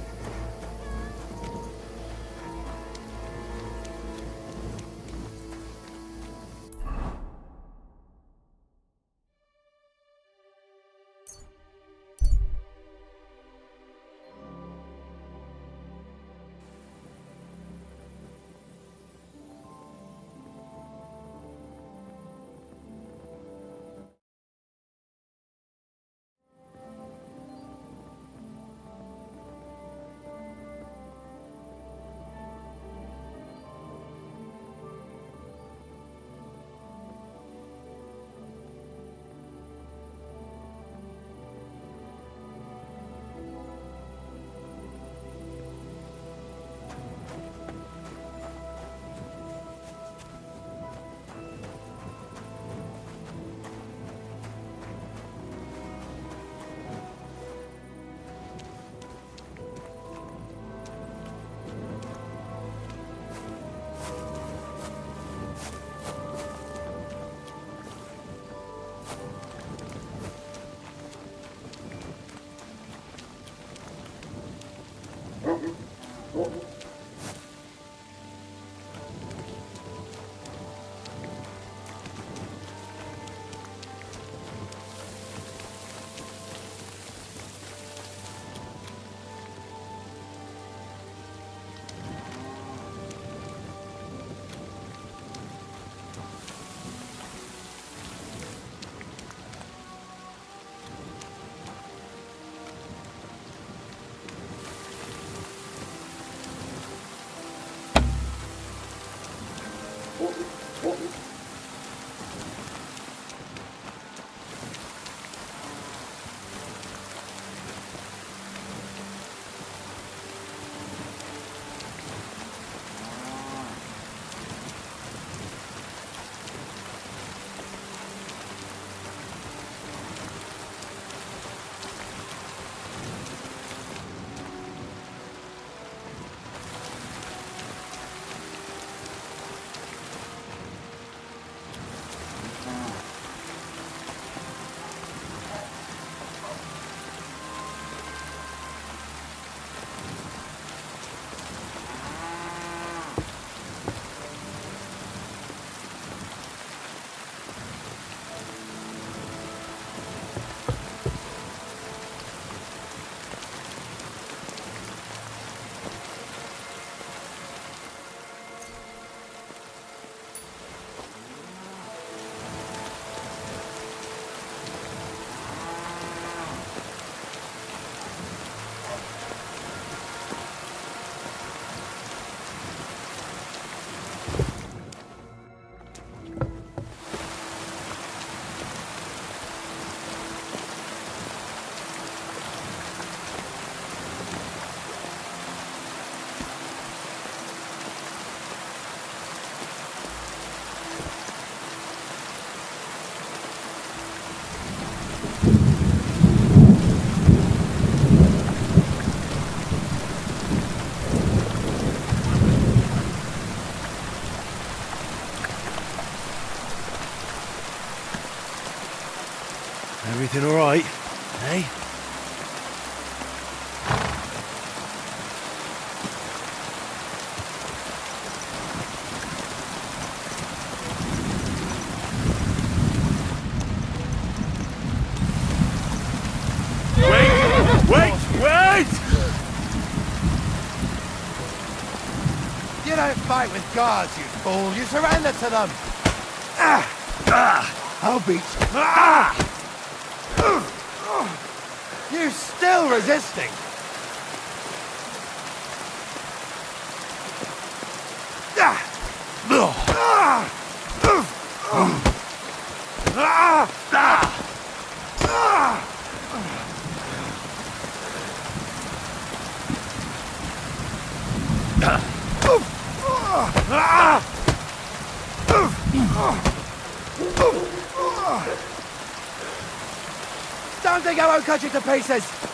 Everything all right? Hey? Wait! You don't fight with guards, you fool. You surrender to them. I'll beat You still resisting? Don't think I won't cut you to pieces!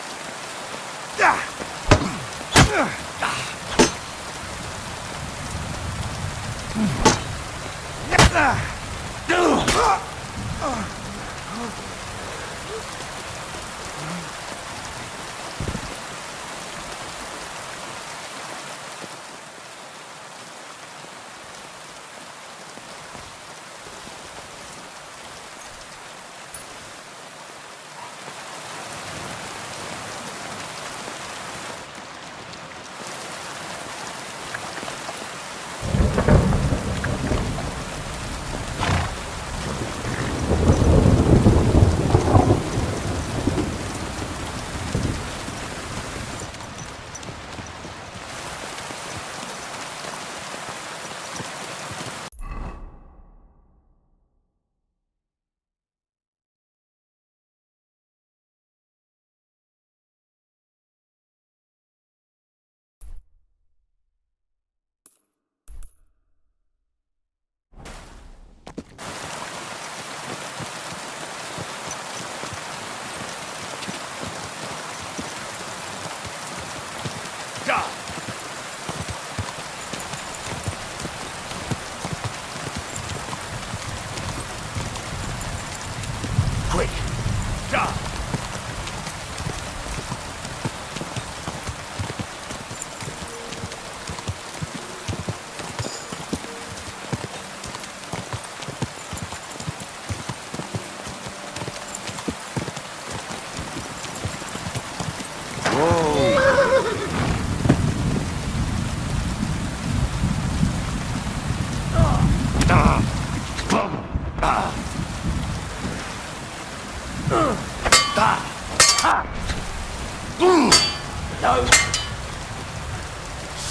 No!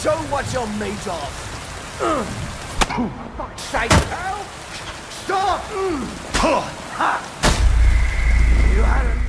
Show what you're made of! For fuck's sake! Help! Stop! You had enough!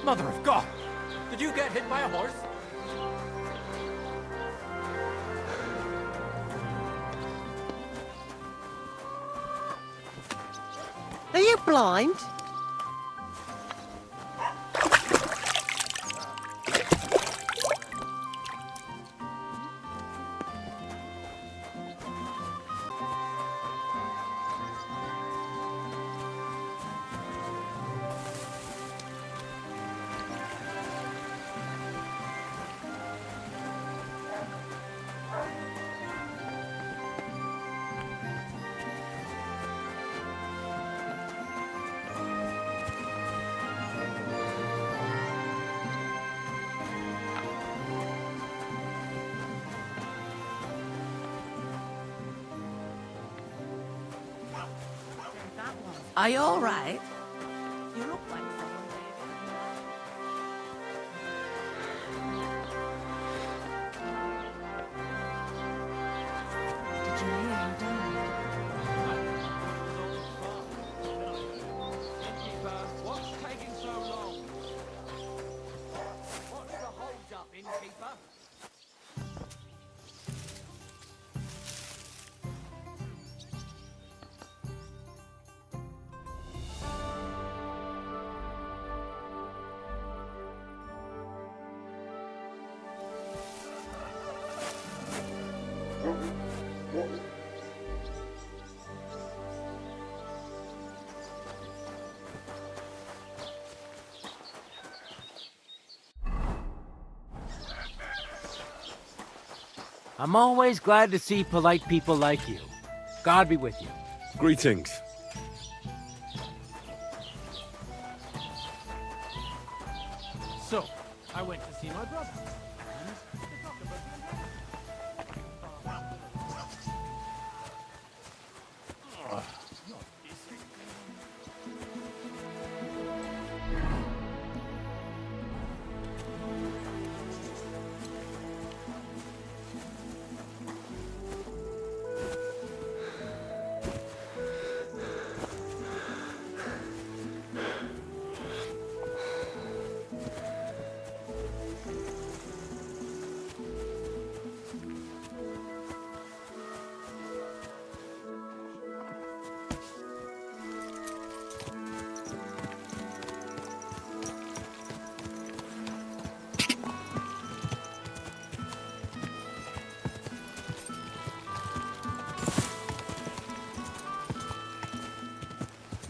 Mother of God! Did you get hit by a horse? Are you blind? Are you all right? You look like someone, David. Did you hear him die? What's taking so long? What's the hold up, innkeeper? I'm always glad to see polite people like you. God be with you. Greetings. So, I went to see my brother.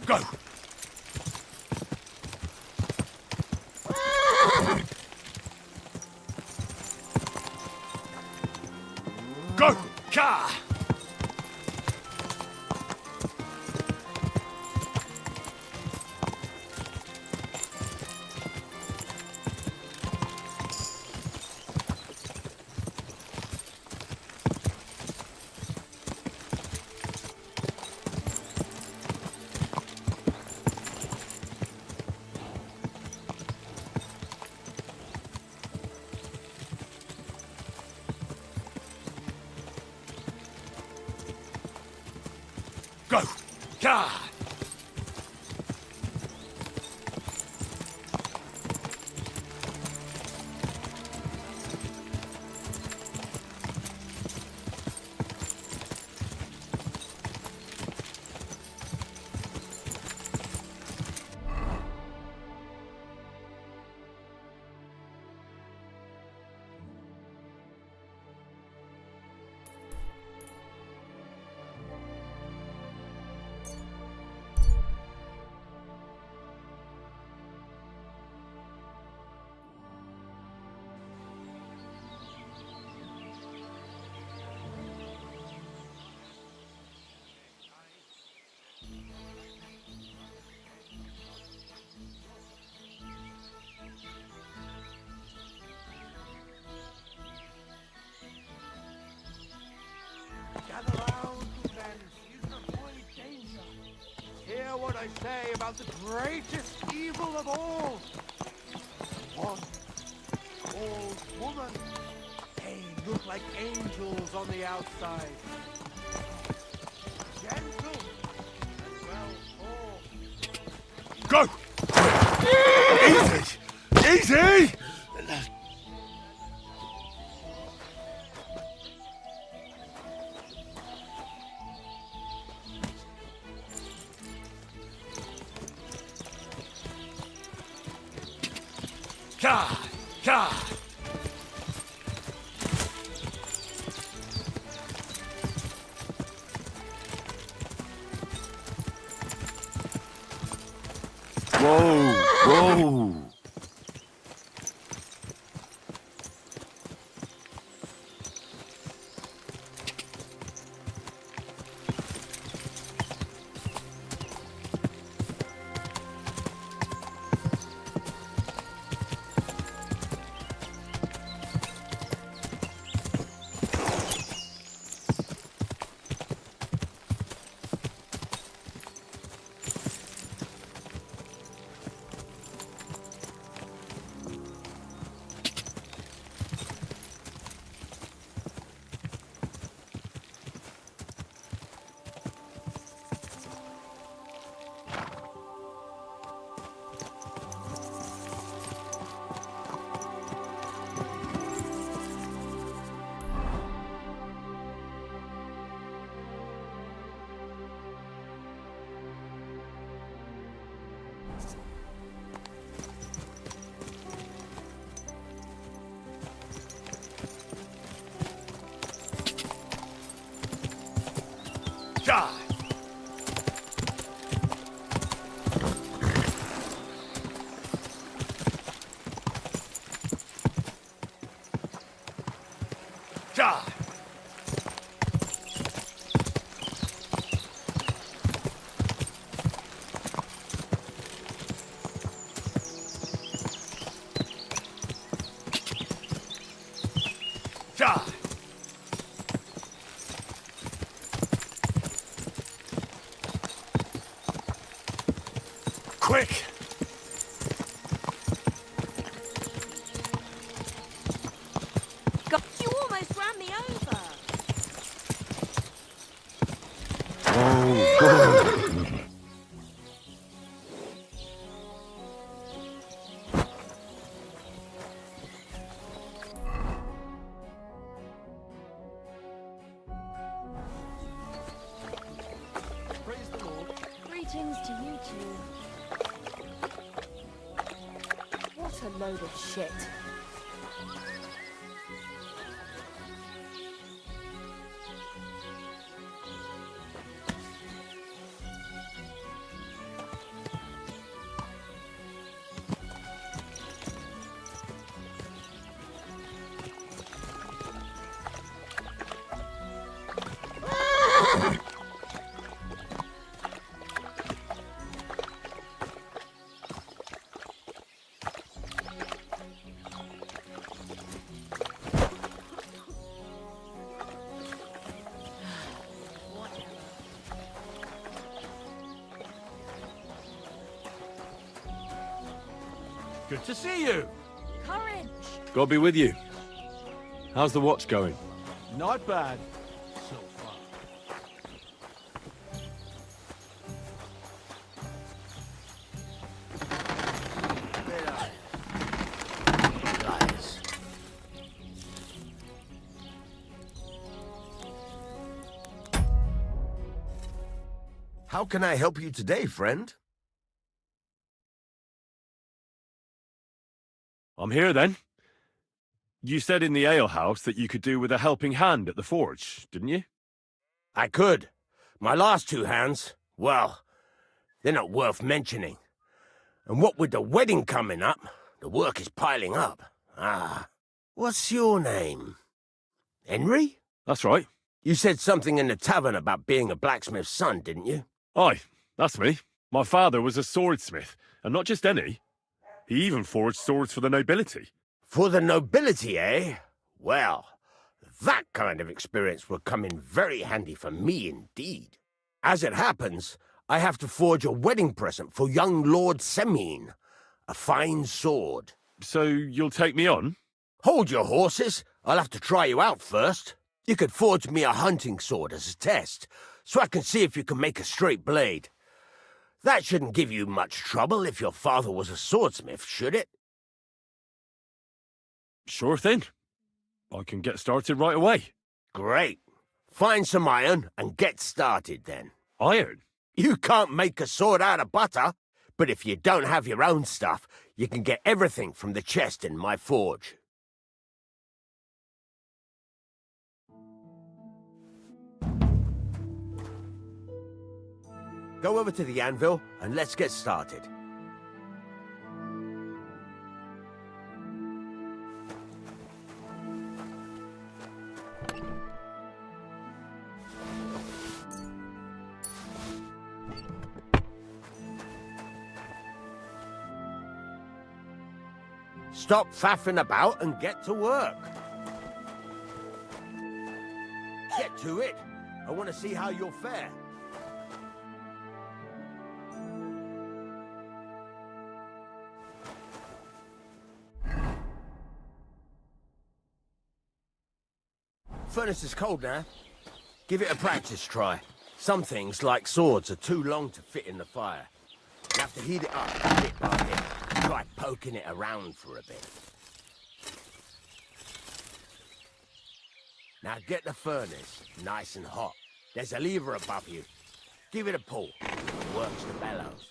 Go! Go! Ka! Go! Ka! Gather round, men. You can avoid danger. Hear what I say about the greatest evil of all. One old woman. They look like angels on the outside. Gentle and well formed. Go! Easy! Easy! Ka! Ka! Whoa! Whoa! Ka! Ka! Ka! Quick! God, you almost ran me over. Praise the Lord. Greetings to you two. What a load of shit. Good to see you. Courage! God be with you. How's the watch going? Not bad. So far. Lies. How can I help you today, friend? I'm here then. You said in the alehouse that you could do with a helping hand at the forge, didn't you? I could. My last two hands, well, they're not worth mentioning. And what with the wedding coming up, the work is piling up. Ah, what's your name? Henry? That's right. You said something in the tavern about being a blacksmith's son, didn't you? Aye, that's me. My father was a swordsmith, and not just any. He even forged swords for the nobility. For the nobility, eh? Well, that kind of experience will come in very handy for me indeed. As it happens, I have to forge a wedding present for young Lord Semine. A fine sword. So you'll take me on? Hold your horses. I'll have to try you out first. You could forge me a hunting sword as a test, so I can see if you can make a straight blade. That shouldn't give you much trouble if your father was a swordsmith, should it? Sure thing. I can get started right away. Great. Find some iron and get started then. Iron? You can't make a sword out of butter, but if you don't have your own stuff, you can get everything from the chest in my forge. Go over to the anvil and let's get started. Stop faffing about and get to work. Get to it. I want to see how you'll fare. Furnace is cold now. Give it a practice try. Some things, like swords, are too long to fit in the fire. You have to heat it up bit by bit. Try poking it around for a bit. Now get the furnace nice and hot. There's a lever above you. Give it a pull. It works the bellows.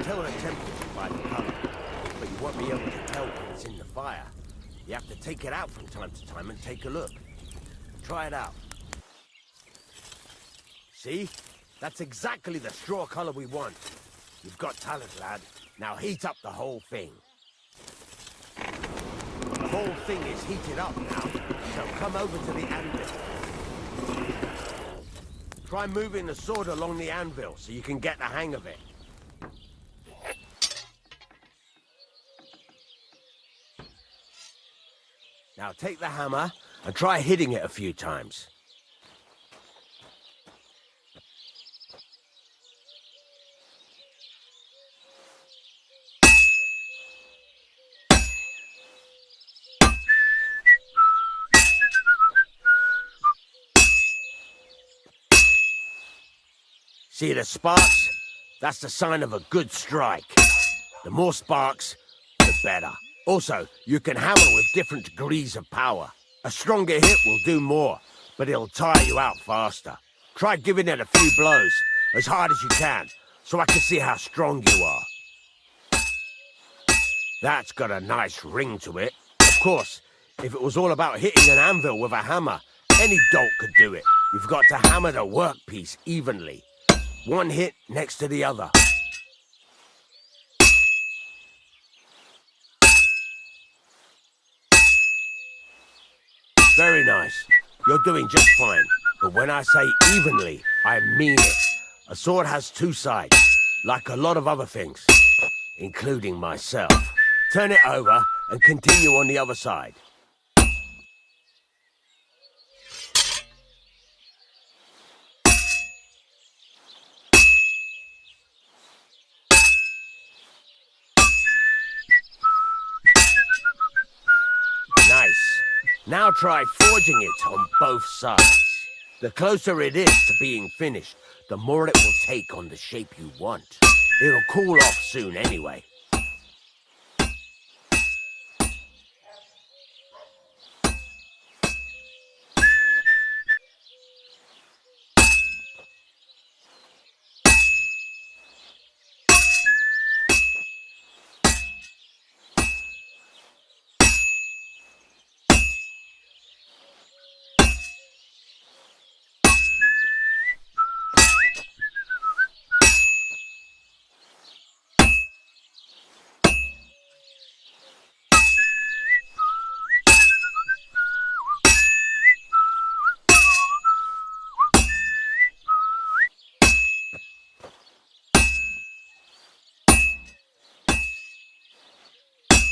Tell the temperature by the color, but you won't be able to tell when it's in the fire. You have to take it out from time to time and take a look. Try it out. See? That's exactly the straw color we want. You've got talent, lad. Now heat up the whole thing. The whole thing is heated up now, so come over to the anvil. Try moving the sword along the anvil so you can get the hang of it. Now take the hammer and try hitting it a few times. See the sparks? That's the sign of a good strike. The more sparks, the better. Also, you can hammer with different degrees of power. A stronger hit will do more, but it'll tire you out faster. Try giving it a few blows, as hard as you can, so I can see how strong you are. That's got a nice ring to it. Of course, if it was all about hitting an anvil with a hammer, any dolt could do it. You've got to hammer the workpiece evenly. One hit next to the other. Very nice. You're doing just fine. But when I say evenly, I mean it. A sword has two sides, like a lot of other things, including myself. Turn it over and continue on the other side. Nice. Now try forging it on both sides. The closer it is to being finished, the more it will take on the shape you want. It'll cool off soon anyway.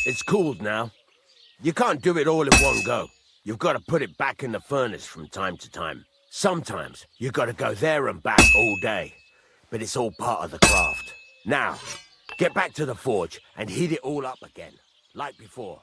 It's cooled now. You can't do it all in one go. You've got to put it back in the furnace from time to time. Sometimes you've got to go there and back all day. But it's all part of the craft. Now, get back to the forge and heat it all up again, like before.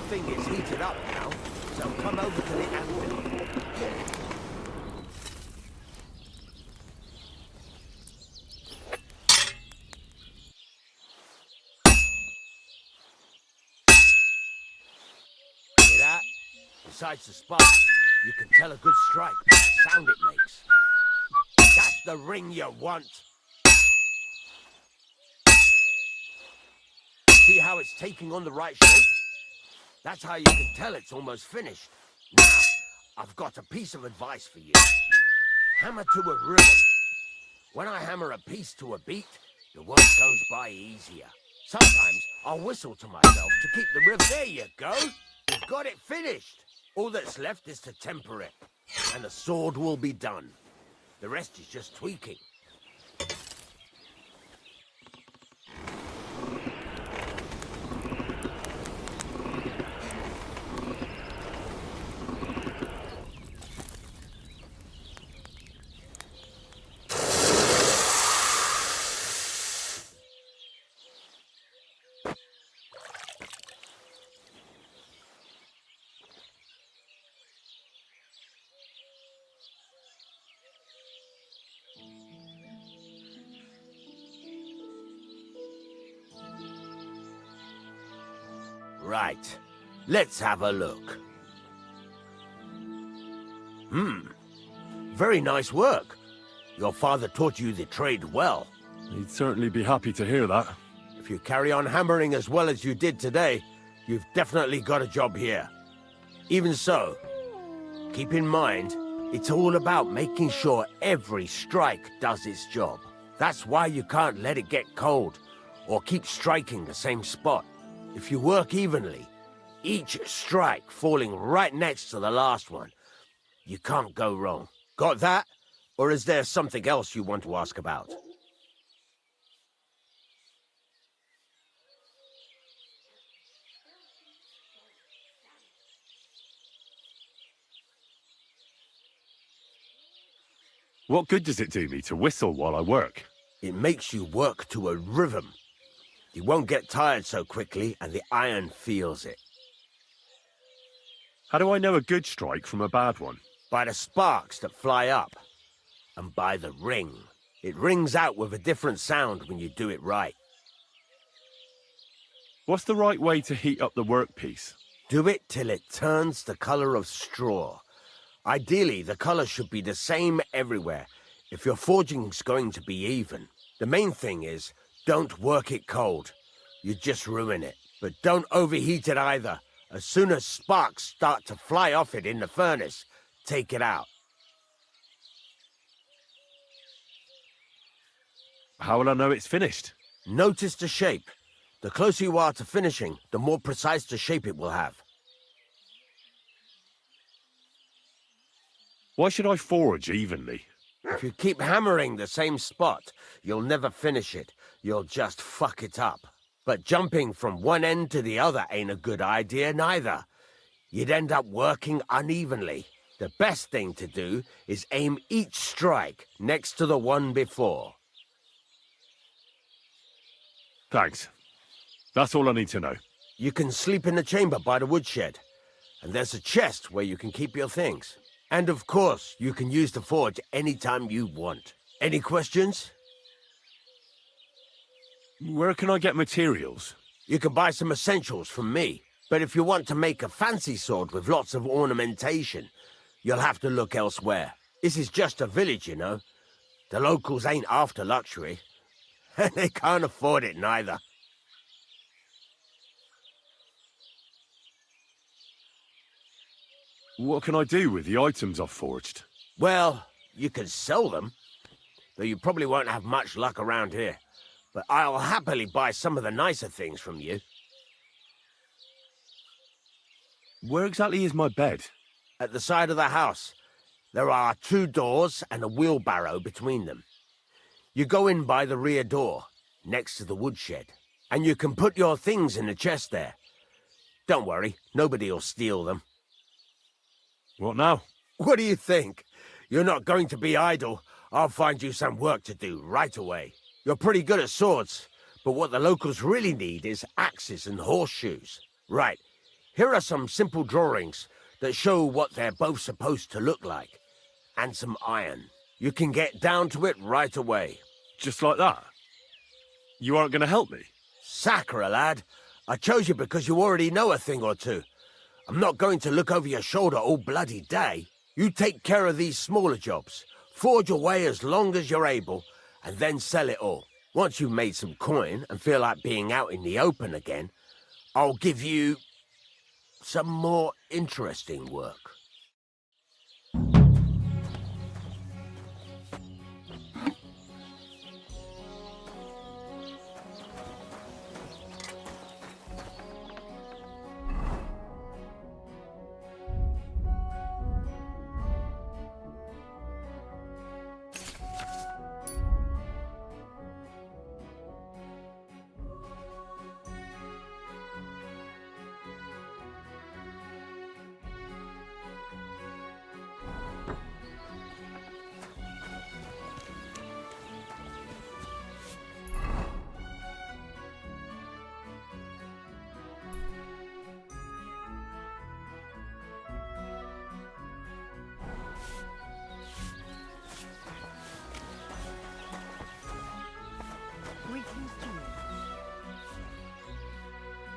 Thing is heated up now, so come over to the anvil. Hear that? Besides the spark, you can tell a good strike by the sound it makes. That's the ring you want. See how it's taking on the right shape? That's how you can tell it's almost finished. Now, I've got a piece of advice for you. Hammer to a rhythm. When I hammer a piece to a beat, the work goes by easier. Sometimes I'll whistle to myself to keep the rhythm. There you go. You've got it finished. All that's left is to temper it, and the sword will be done. The rest is just tweaking. Right. Let's have a look. Very nice work. Your father taught you the trade well. He'd certainly be happy to hear that. If you carry on hammering as well as you did today, you've definitely got a job here. Even so, keep in mind, it's all about making sure every strike does its job. That's why you can't let it get cold, or keep striking the same spot. If you work evenly, each strike falling right next to the last one, you can't go wrong. Got that? Or is there something else you want to ask about? What good does it do me to whistle while I work? It makes you work to a rhythm. You won't get tired so quickly, and the iron feels it. How do I know a good strike from a bad one? By the sparks that fly up, and by the ring. It rings out with a different sound when you do it right. What's the right way to heat up the workpiece? Do it till it turns the color of straw. Ideally, the color should be the same everywhere, if your forging's going to be even. The main thing is, don't work it cold. You just ruin it. But don't overheat it either. As soon as sparks start to fly off it in the furnace, take it out. How will I know it's finished? Notice the shape. The closer you are to finishing, the more precise the shape it will have. Why should I forge evenly? If you keep hammering the same spot, you'll never finish it. You'll just fuck it up. But jumping from one end to the other ain't a good idea neither. You'd end up working unevenly. The best thing to do is aim each strike next to the one before. Thanks. That's all I need to know. You can sleep in the chamber by the woodshed. And there's a chest where you can keep your things. And of course, you can use the forge anytime you want. Any questions? Where can I get materials? You can buy some essentials from me. But if you want to make a fancy sword with lots of ornamentation, you'll have to look elsewhere. This is just a village, you know. The locals ain't after luxury. They can't afford it neither. What can I do with the items I've forged? Well, you can sell them. though you probably won't have much luck around here. But I'll happily buy some of the nicer things from you. Where exactly is my bed? At the side of the house. There are 2 doors and a wheelbarrow between them. You go in by the rear door, next to the woodshed, and you can put your things in the chest there. Don't worry, nobody'll steal them. What now? What do you think? You're not going to be idle. I'll find you some work to do right away. You're pretty good at swords, but what the locals really need is axes and horseshoes. Right, here are some simple drawings that show what they're both supposed to look like. And some iron. You can get down to it right away. Just like that? You aren't going to help me? Sacre, lad. I chose you because you already know a thing or two. I'm not going to look over your shoulder all bloody day. You take care of these smaller jobs. Forge away as long as you're able, and then sell it all. Once you've made some coin and feel like being out in the open again, I'll give you some more interesting work.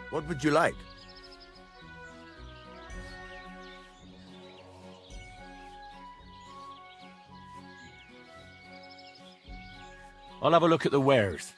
What would you like? I'll have a look at the wares.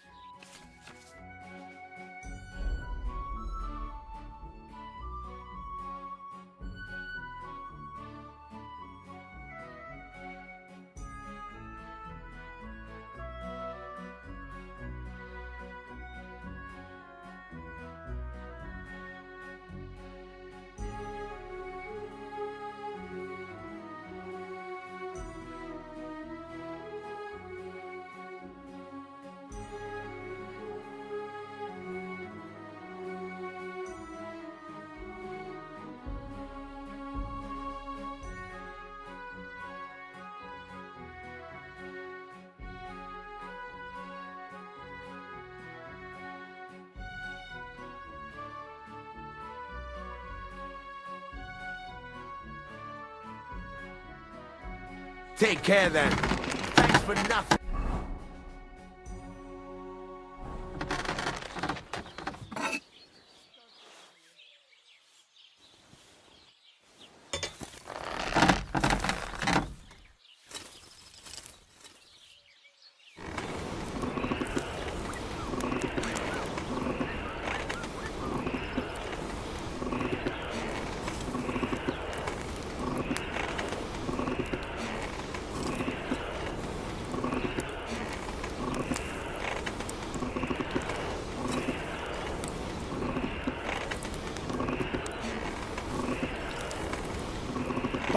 Take care then. Thanks for nothing.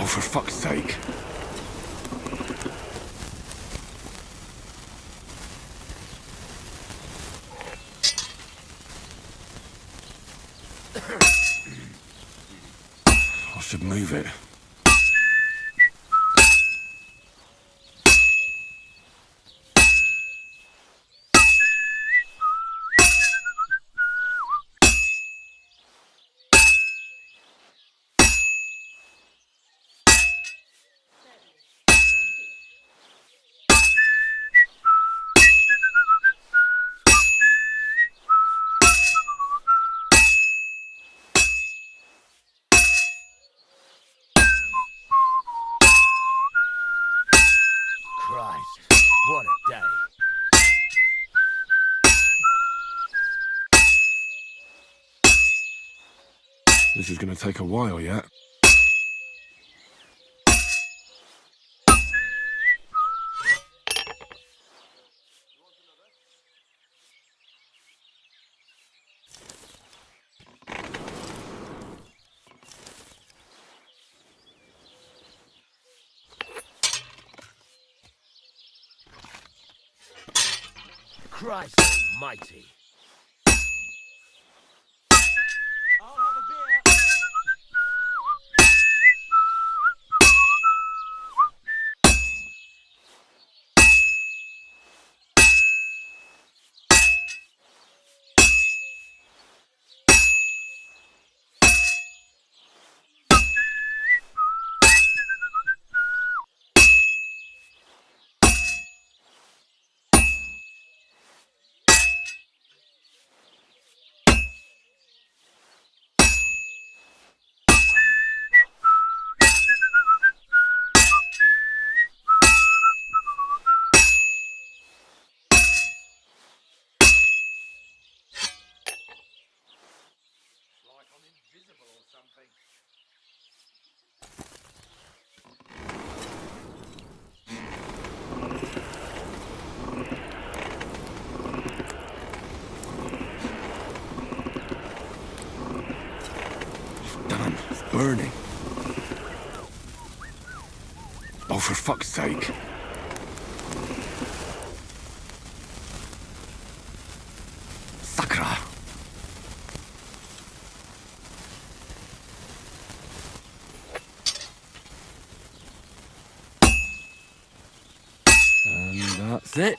Oh, for fuck's sake. I should move it. Christ, what a day. This is going to take a while yet. Christ almighty. Damn, it's burning. Oh, for fuck's sake. Sakra. And that's it.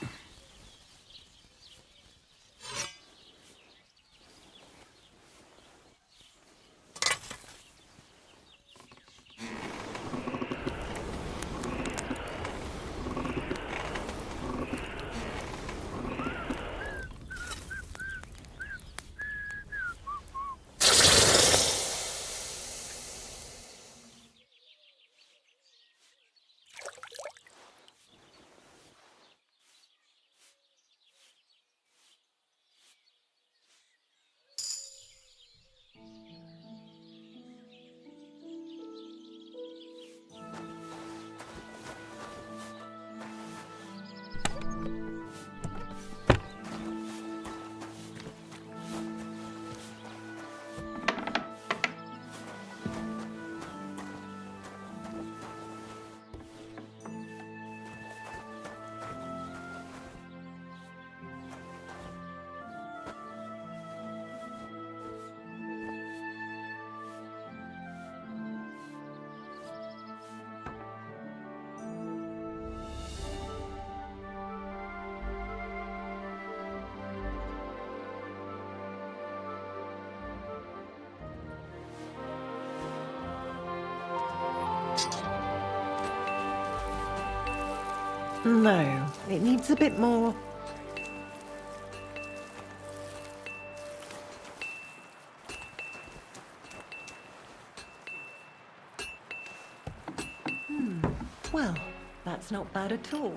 No, it needs a bit more. Well, that's not bad at all.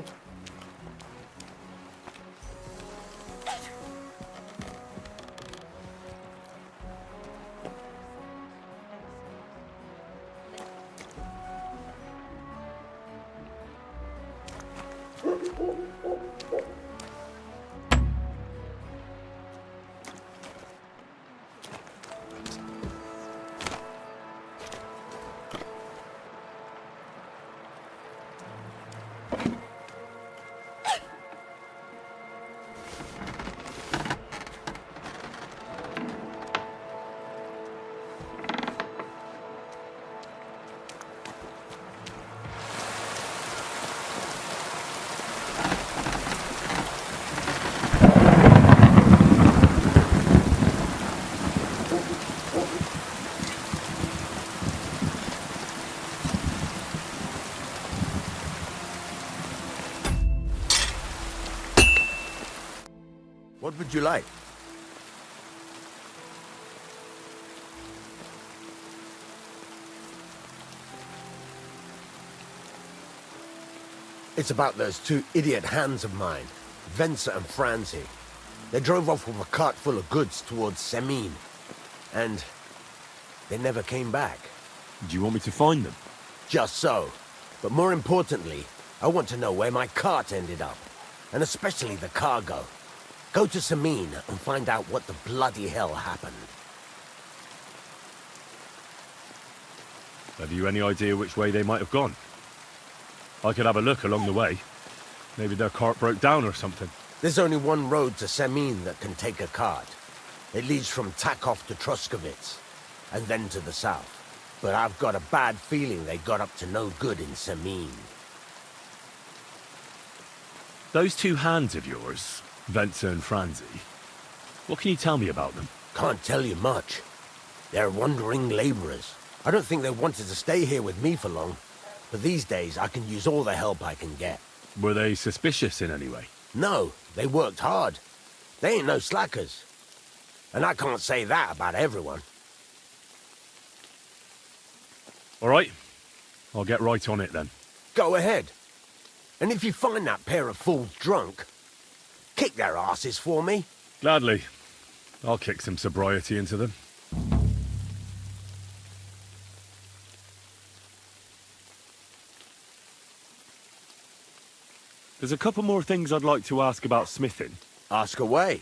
What would you like? It's about those two idiot hands of mine, Venser and Franzi. They drove off with a cart full of goods towards Semin, and they never came back. Do you want me to find them? Just so. But more importantly, I want to know where my cart ended up, and especially the cargo. Go to Semin and find out what the bloody hell happened. Have you any idea which way they might have gone? I could have a look along the way. Maybe their cart broke down or something. There's only one road to Semin that can take a cart. It leads from Takov to Troskovitz, and then to the south. But I've got a bad feeling they got up to no good in Semin. Those two hands of yours, Venser and Franzi, what can you tell me about them? Can't tell you much. They're wandering laborers. I don't think they wanted to stay here with me for long, but these days I can use all the help I can get. Were they suspicious in any way? No, they worked hard. They ain't no slackers. And I can't say that about everyone. All right, I'll get right on it then. Go ahead. And if you find that pair of fools drunk, kick their asses for me. Gladly. I'll kick some sobriety into them. There's a couple more things I'd like to ask about smithing. Ask away.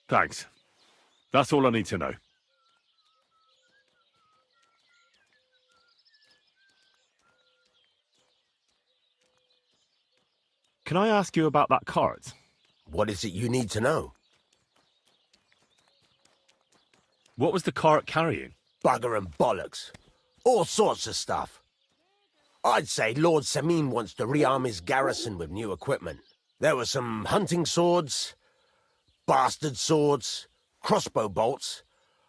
Thanks. That's all I need to know. Can I ask you about that cart? What is it you need to know? What was the cart carrying? Bugger and bollocks. All sorts of stuff. I'd say Lord Semin wants to rearm his garrison with new equipment. There were some hunting swords, bastard swords, crossbow bolts.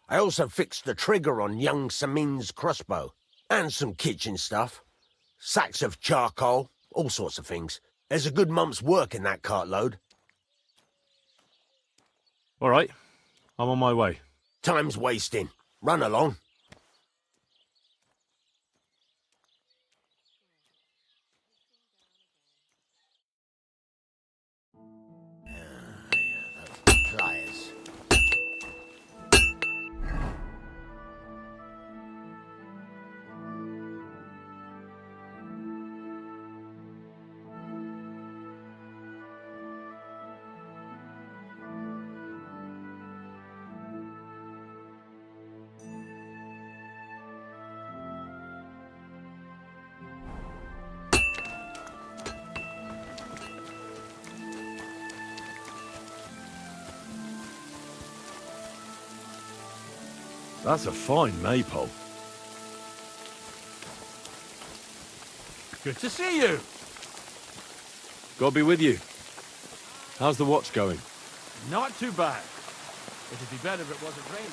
I also fixed the trigger on young Semin's crossbow. And some kitchen stuff. Sacks of charcoal, all sorts of things. There's a good month's work in that cartload. All right, I'm on my way. Time's wasting. Run along. Pliers. That's a fine maypole. Good to see you. God be with you. How's the watch going? Not too bad. It'd be better if it wasn't raining.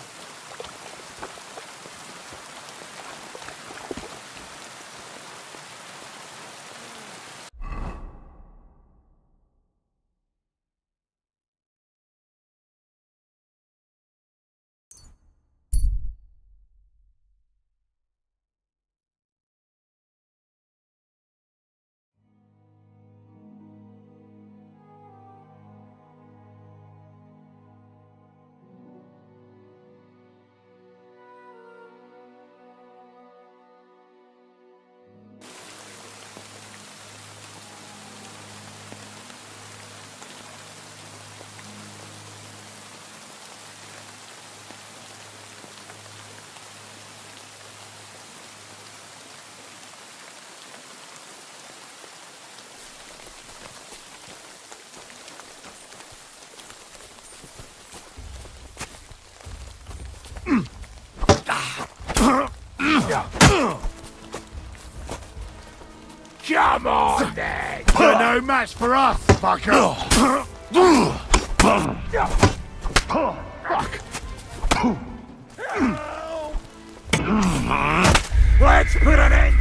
Come on, then! You're no match for us, fucker! Fuck! Let's put an end